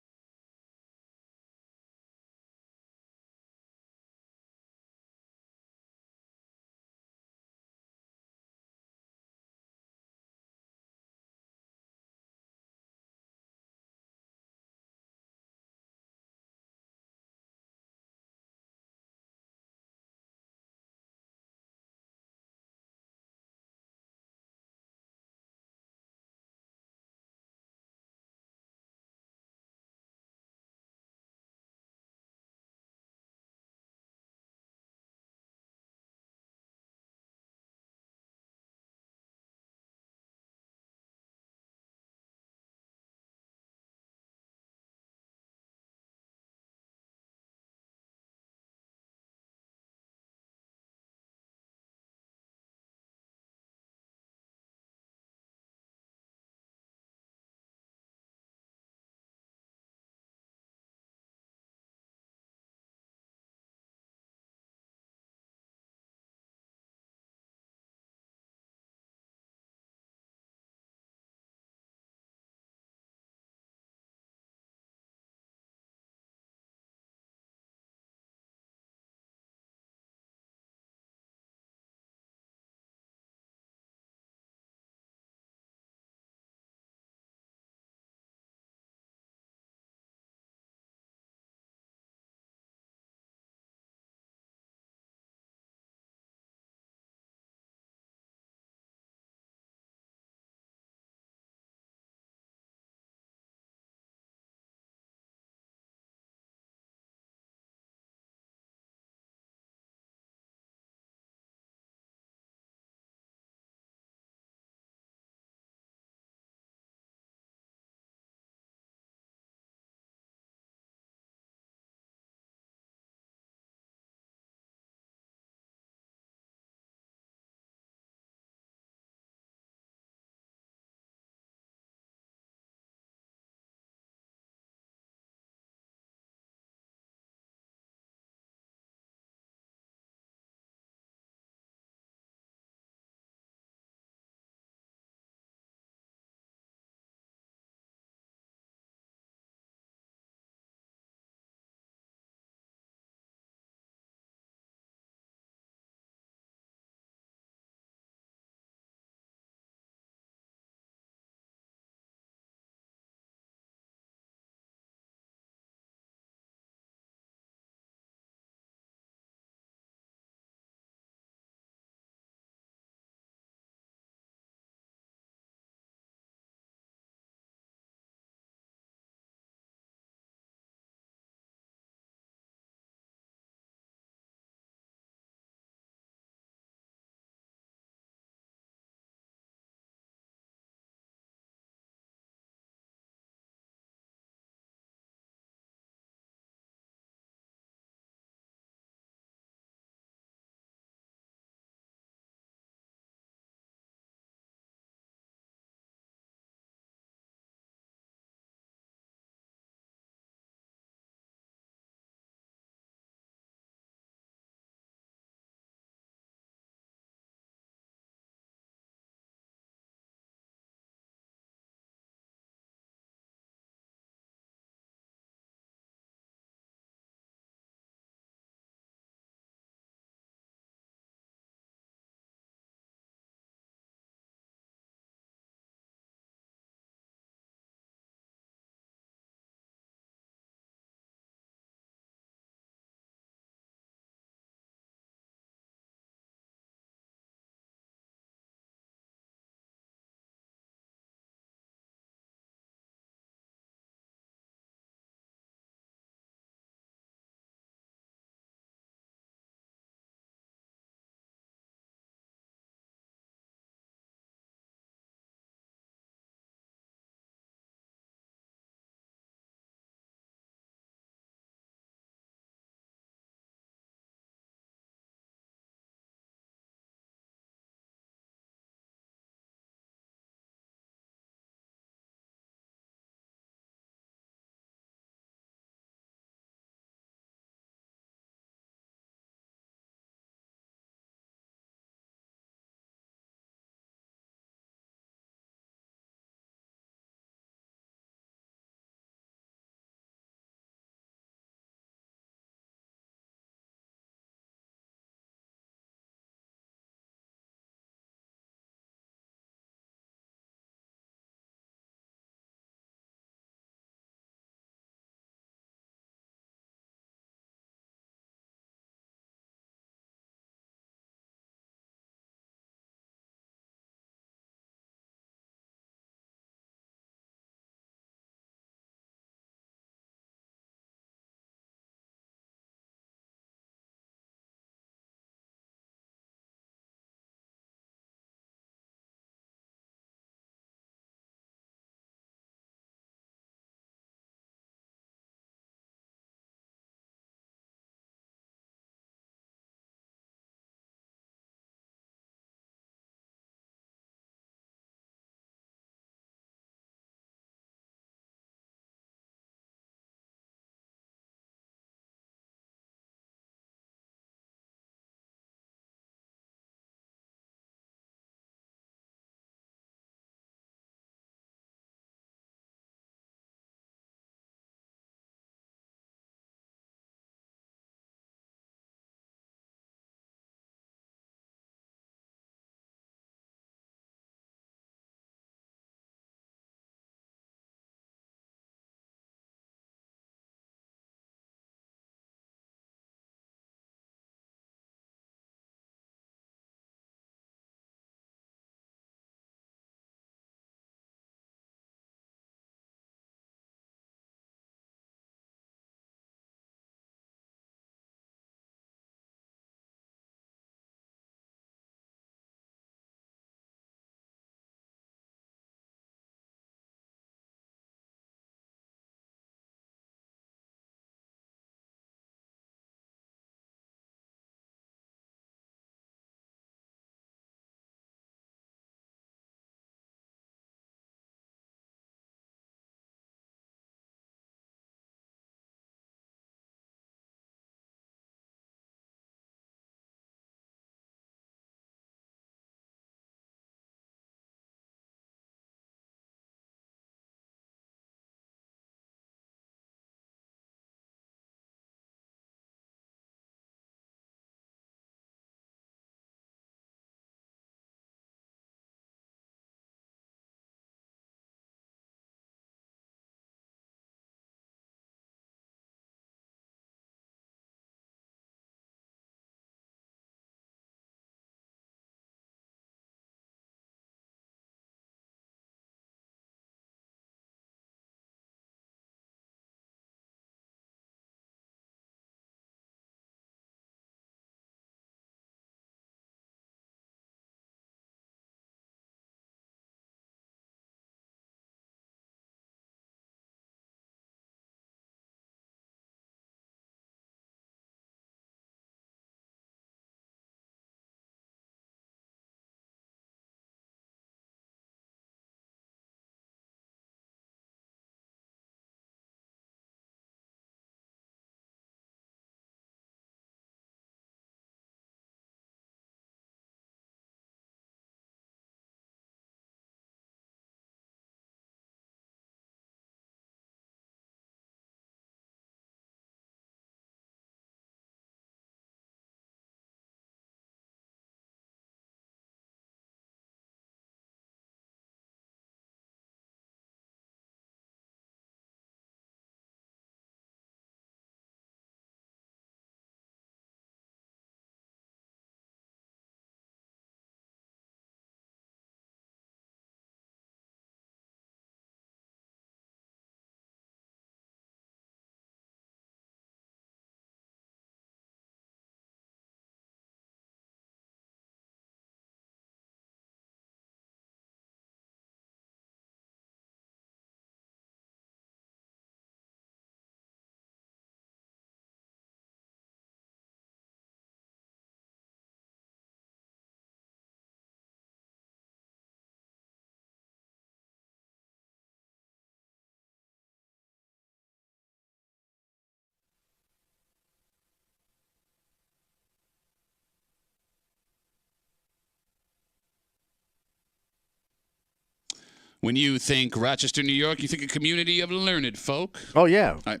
When you think Rochester, New York, you think a community of learned folk. Oh, yeah. All right.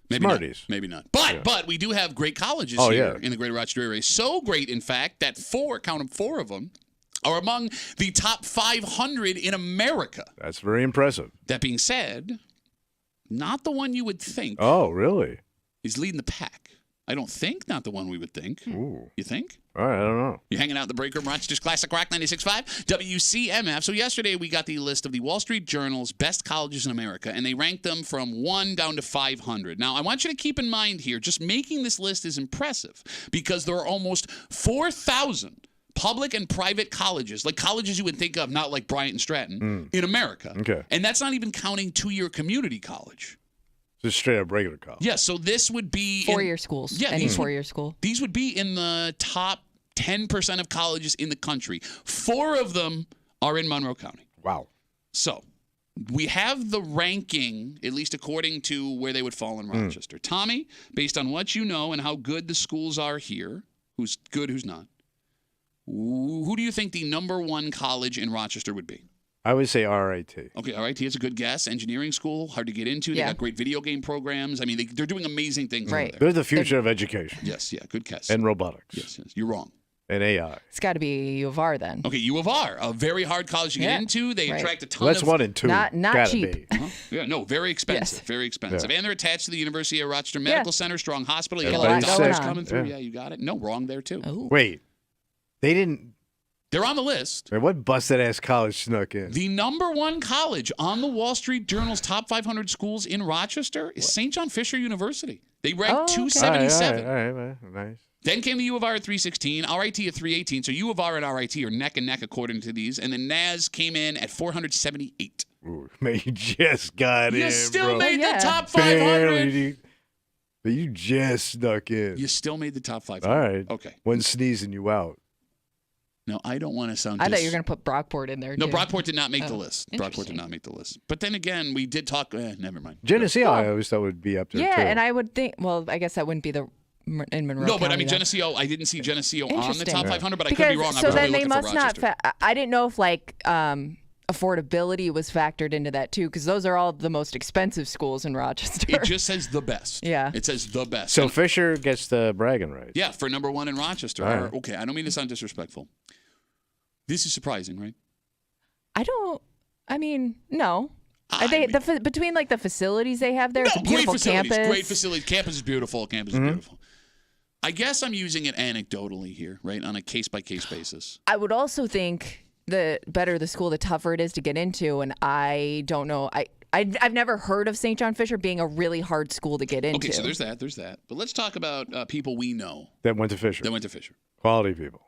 Maybe Smarties. Not. Maybe not. But we do have great colleges here in the greater Rochester area. So great, in fact, that four of them, are among the top 500 in America. That's very impressive. That being said, not the one you would think. Oh, really? Is leading the pack. I don't think not the one we would think. Ooh. You think? All right, I don't know. You're hanging out in the break room, Rochester's Classic Rock 96.5, WCMF. So yesterday we got the list of the Wall Street Journal's best colleges in America, and they ranked them from 1 down to 500. Now, I want you to keep in mind here, just making this list is impressive because there are almost 4,000 public and private colleges, like colleges you would think of, not like Bryant and Stratton, in America. Okay. And that's not even counting two-year community college. Just straight up regular college. Yeah, so this would be... Four-year schools. Yeah, Any four-year school. These would be in the top 10% of colleges in the country. 4 of them are in Monroe County. Wow. So we have the ranking, at least according to where they would fall in Rochester. Tommy, based on what you know and how good the schools are here, who's good, who's not, who do you think the number 1 college in Rochester would be? I would say RIT. Okay, RIT is a good guess. Engineering school, hard to get into. They got great video game programs. I mean, they're doing amazing things over there. They're the future of education. Yes, yeah, good guess. And robotics. Yes, you're wrong. And AI. It's got to be U of R then. Okay, U of R, a very hard college to get into. They attract a ton That's of... 1 and 2. Not Gotta cheap. be. Yeah, no, very expensive. Very expensive. Yeah. And they're attached to the University of Rochester Medical Center, strong hospital. You got a lot of Everybody's dollars sick. coming through. Yeah. Yeah, you got it. No, wrong there, too. Wait. They didn't... They're on the list. Man, what busted-ass college snuck in? The number 1 college on the Wall Street Journal's top 500 schools in Rochester is St. John Fisher University. They ranked 277. All right. Nice. Then came the U of R at 316, RIT at 318. So U of R and RIT are neck and neck according to these. And then NAS came in at 478. Ooh, man, you just got in, You still bro. made the top Barely, 500. dude. But you just snuck in. You still made the top 500. All right. Okay. One sneezing you out. No, I don't want to sound... I thought you were going to put Brockport in there, No, too. Brockport did not make the list. Brockport interesting. did not make the list. But then again, we did talk... never mind. Geneseo, I always thought would be up there, Yeah, too. and I would think, well, I guess that wouldn't be in Monroe No, but I County, mean, though. Geneseo, I didn't see Geneseo on the Interesting. top 500, but I Because, could be wrong. so I was then really they looking must for not. Rochester. I didn't know if affordability was factored into that too, because those are all the most expensive schools in Rochester. It just says the best. Yeah. It says the best. So And- Fisher gets the bragging rights. yeah, for number 1 in Rochester. All right. Okay, I don't mean to sound disrespectful. This is surprising, right? No. Between like the facilities they have there, it's a Great beautiful facilities. campus. Great facilities. Campus is beautiful. Campus is beautiful. I guess I'm using it anecdotally here, right, on a case-by-case basis. I would also think the better the school, the tougher it is to get into, and I don't know. I've never heard of St. John Fisher being a really hard school to get into. Okay, so there's that. But let's talk about people we know That went to Fisher. Quality people.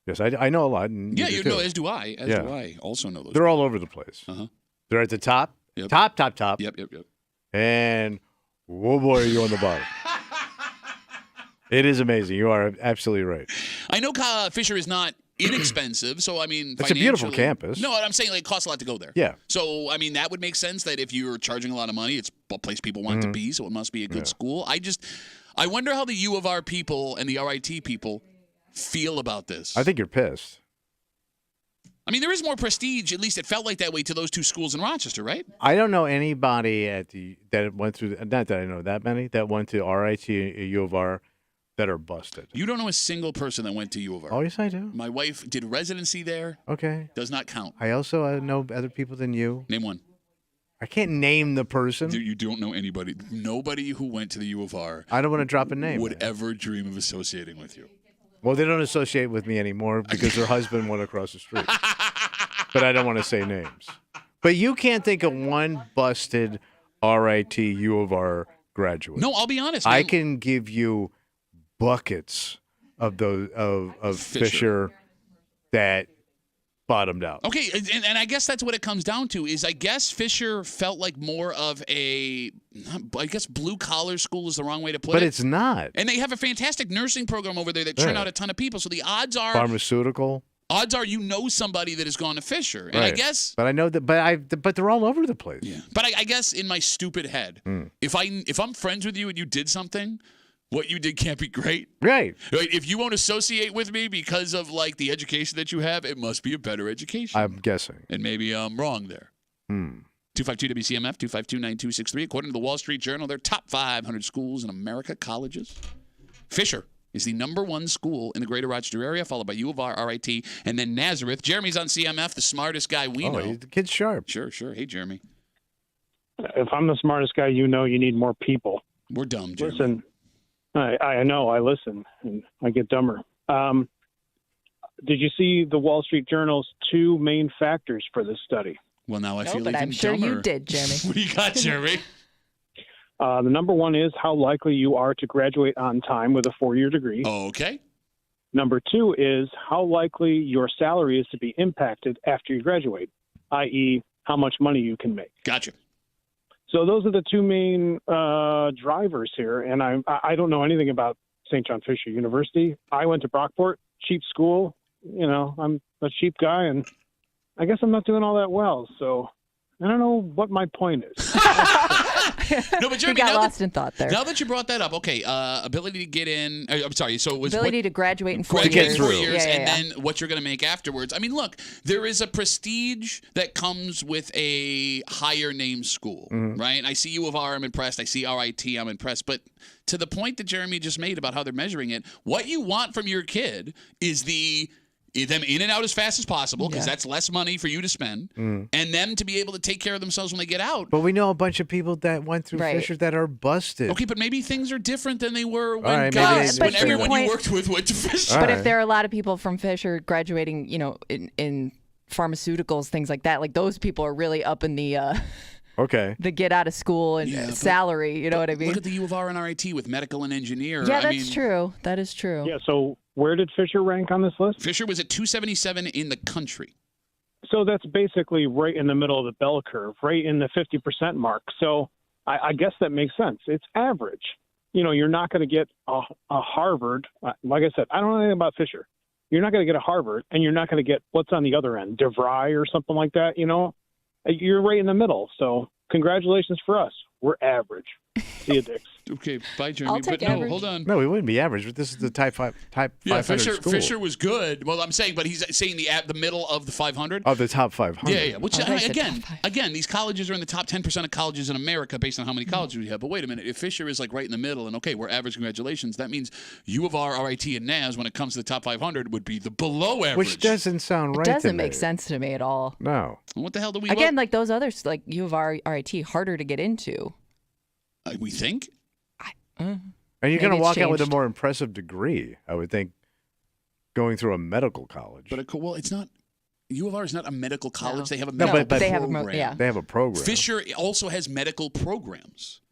Yes, I know a lot. And Yeah, do you too. know, as do I. As do I. Also know those. They're all over the place. Uh-huh. They're at the top. Yep. Top. Yep. And, whoa, boy, are you on the bottom. It is amazing. You are absolutely right. I know Fisher is not inexpensive, so I mean, It's a beautiful financially- campus. No, I'm saying like, it costs a lot to go there. Yeah. So I mean, that would make sense that if you're charging a lot of money, it's a place people want to be, so it must be a good school. I wonder how the U of R people and the RIT people feel about this. I think you're pissed. I mean, there is more prestige. At least it felt like that way to those two schools in Rochester, right? I don't know anybody that went through, not that I know that many, that went to RIT and U of R that are busted. You don't know a single person that went to U of R. Oh, yes, I do. My wife did residency there. Okay. Does not count. I also know other people than you. Name one. I can't name the person. You don't know anybody. Nobody who went to the U of R I don't want to drop a name. would ever dream of associating with you. Well, they don't associate with me anymore because their husband went across the street. But I don't want to say names. But you can't think of one busted RIT U of R graduate. No, I'll be honest. I man. can give you buckets of those of Fisher that bottomed out. Okay, and I guess that's what it comes down to is I guess Fisher felt like more of a, I guess blue collar school is the wrong way to put it. But it's not. And they have a fantastic nursing program over there that churn Yeah. out a ton of people. So the odds are Pharmaceutical. you know somebody that has gone to Fisher. And I Right. guess But I know that but they're all over the place. Yeah. But I guess in my stupid head, if I'm friends with you and you did something, what you did can't be great. Right. If you won't associate with me because of like the education that you have, it must be a better education. I'm guessing. And maybe I'm wrong there. Hmm. 252-WCMF, 252-9263. According to the Wall Street Journal, they're top 500 schools in America, colleges. Fisher is the #1 school in the greater Rochester area, followed by U of R, RIT, and then Nazareth. Jeremy's on CMF, the smartest guy we know. The kid's sharp. Sure. Hey, Jeremy. If I'm the smartest guy you know, you need more people. We're dumb, Jeremy. Listen, I know. I listen, and I get dumber. Did you see the Wall Street Journal's 2 main factors for this study? Well, now I feel but even I'm sure dumber. you did, Jeremy. What do you got, Jeremy? The number 1 is how likely you are to graduate on time with a 4-year degree. Okay. Number 2 is how likely your salary is to be impacted after you graduate, i.e., how much money you can make. Gotcha. So those are the 2 main drivers here. And I don't know anything about St. John Fisher University. I went to Brockport, cheap school. You know, I'm a cheap guy, and I guess I'm not doing all that well. So I don't know what my point is. No, but Jeremy, You got lost in thought there. Now that you brought that up, okay, ability to get in. I'm sorry. So it was Ability to graduate in 4 graduate years. in 4 years, Yeah, and yeah. then what you're going to make afterwards. I mean, look, there is a prestige that comes with a higher name school, right? I see U of R, I'm impressed. I see RIT, I'm impressed. But to the point that Jeremy just made about how they're measuring it, what you want from your kid is them in and out as fast as possible, because that's less money for you to spend, and them to be able to take care of themselves when they get out. But we know a bunch of people that went through Right. Fisher that are busted. Okay, but maybe things are different than they were when right, guys, maybe- when But to your everyone you point- worked with went to Fisher. But if there are a lot of people from Fisher graduating, you know, in pharmaceuticals, things like that, like those people are really up in the Okay. the get out of school and Yeah, but- salary. You know what I mean? Look at the U of R and RIT with medical and engineer. Yeah, I that's mean, true. That is true. Yeah, so where did Fisher rank on this list? Fisher was at 277 in the country. So that's basically right in the middle of the bell curve, right in the 50% mark. So I guess that makes sense. It's average. You know, you're not going to get a Harvard. Like I said, I don't know anything about Fisher. You're not going to get a Harvard, and you're not going to get what's on the other end, DeVry or something like that. You know, you're right in the middle. So congratulations for us. We're average. See you, dicks. Okay, bye, Jeremy. I'll take but no, average. hold on. No, we wouldn't be average, but this is the type 500 Yeah, school. Fisher was good. Well, I'm saying, but he's saying the middle of the 500. Of the top 500. Yeah. Which Oh, that's the top again, these colleges are in the top 10% of colleges in America based on how many colleges we have. But wait a minute, if Fisher is like right in the middle, and okay, we're average, congratulations, that means U of R, RIT, and NAS, when it comes to the top 500, would be the below average. Which doesn't sound right It to doesn't me. make sense to me at all. No. What the hell do we Again, like those others, like U of R, RIT, harder to get into. we think? And you're Maybe going to it's walk out with a changed. more impressive degree, I would think, going through a medical college. But well, it's not. U of R is not a medical college. No. They have a No, medical but they have a program. yeah. They have a program. Fisher also has medical programs.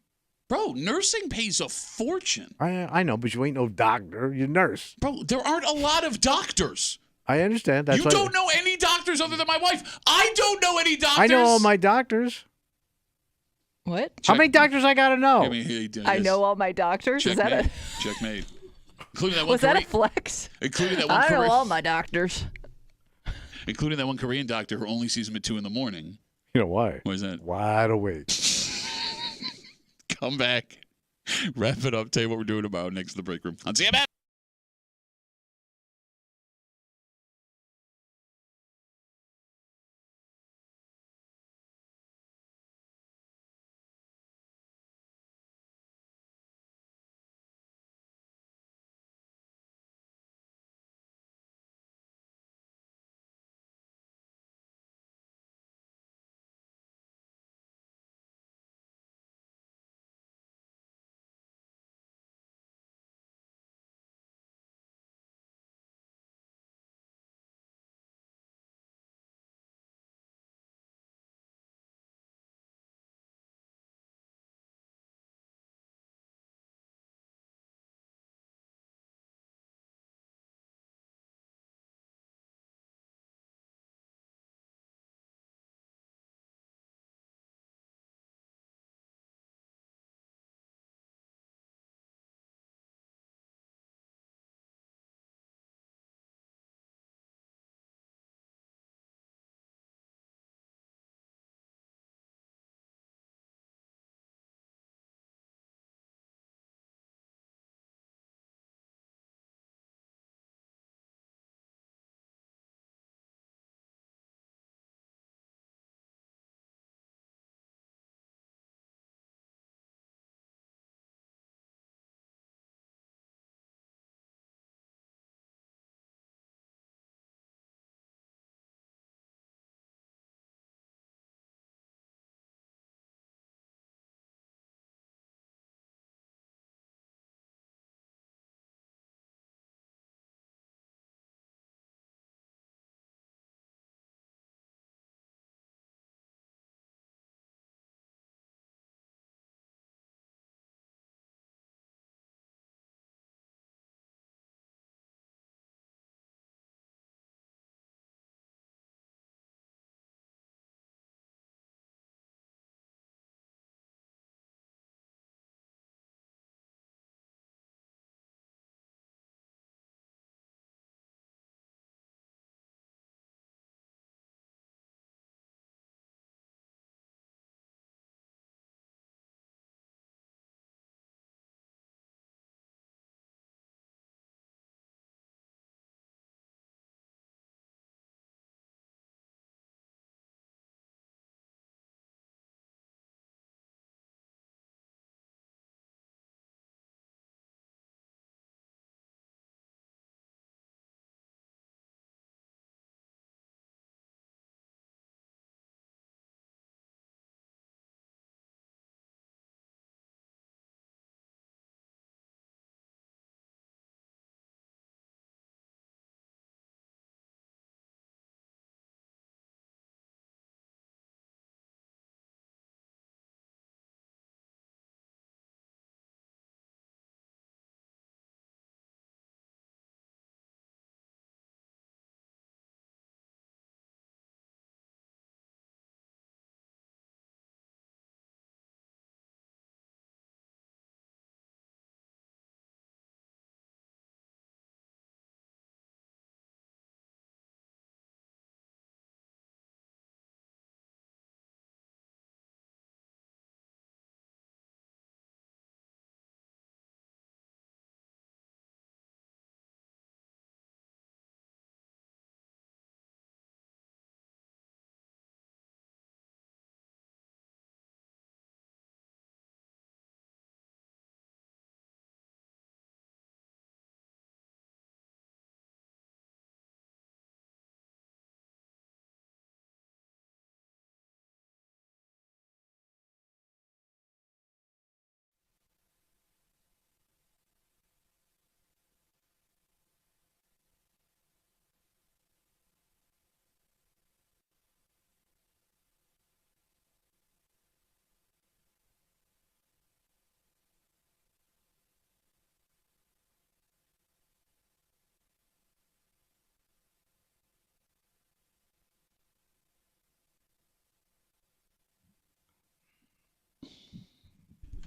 Bro, nursing pays a fortune. I know, but you ain't no doctor. You're a nurse. Bro, there aren't a lot of doctors. I understand. That's You why- don't know any doctors other than my wife. I don't know any doctors. I know all my doctors. What? How many doctors I got to know? I mean, hey, I know all my doctors. Is that Checkmate. a Checkmate. Including that one was that a Korean, flex? including that one I know Korean, all my doctors. including that one Korean doctor who only sees him at 2 in the morning. You know why? Why is that? Wide awake. Come back. Wrap it up. Tell you what we're doing about next to the break room on CMF.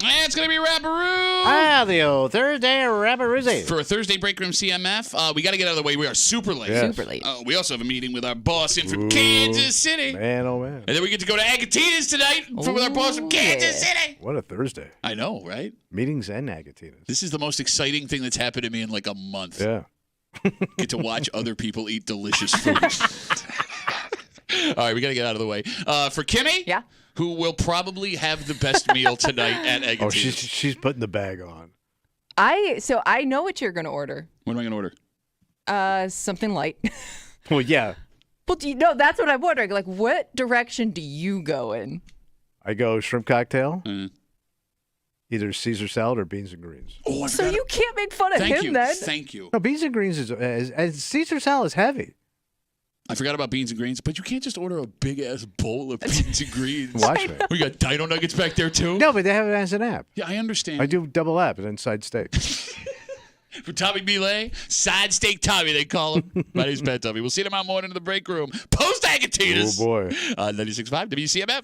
It's going to be Rapparoo. Ah, the old Thursday Rapparoozy. For a Thursday Break Room CMF, we got to get out of the way. We are super late. Yes. Super late. We also have a meeting with our boss in from Kansas City. Man, oh man. And then we get to go to Agatina's tonight with our boss from Kansas City. What a Thursday. I know, right? Meetings and Agatinas. This is the most exciting thing that's happened to me in like a month. Yeah. Get to watch other people eat delicious food. All right, we got to get out of the way. For Kimmy, Yeah. who will probably have the best meal tonight at Agatina's. Oh, she's putting the bag on. So I know what you're gonna order. What am I going to order? Something light. Well, yeah. Well, that's what I'm wondering. Like, what direction do you go in? I go shrimp cocktail, Mm. either Caesar salad or beans and greens. Oh, I So forgot. you can't make fun of Thank him you. then. Thank you. No, beans and greens is Caesar salad is heavy. I forgot about beans and greens, but you can't just order a big ass bowl of beans and greens. Watch me. We got dino nuggets back there too. No, but they have it as an app. Yeah, I understand. I do double app and then side steak. For Tommy Belay, side steak Tommy, they call him. My name's Pat Tommy. We'll see you tomorrow morning in the break room. Post Agatina's. Oh boy. 96.5 WCMF.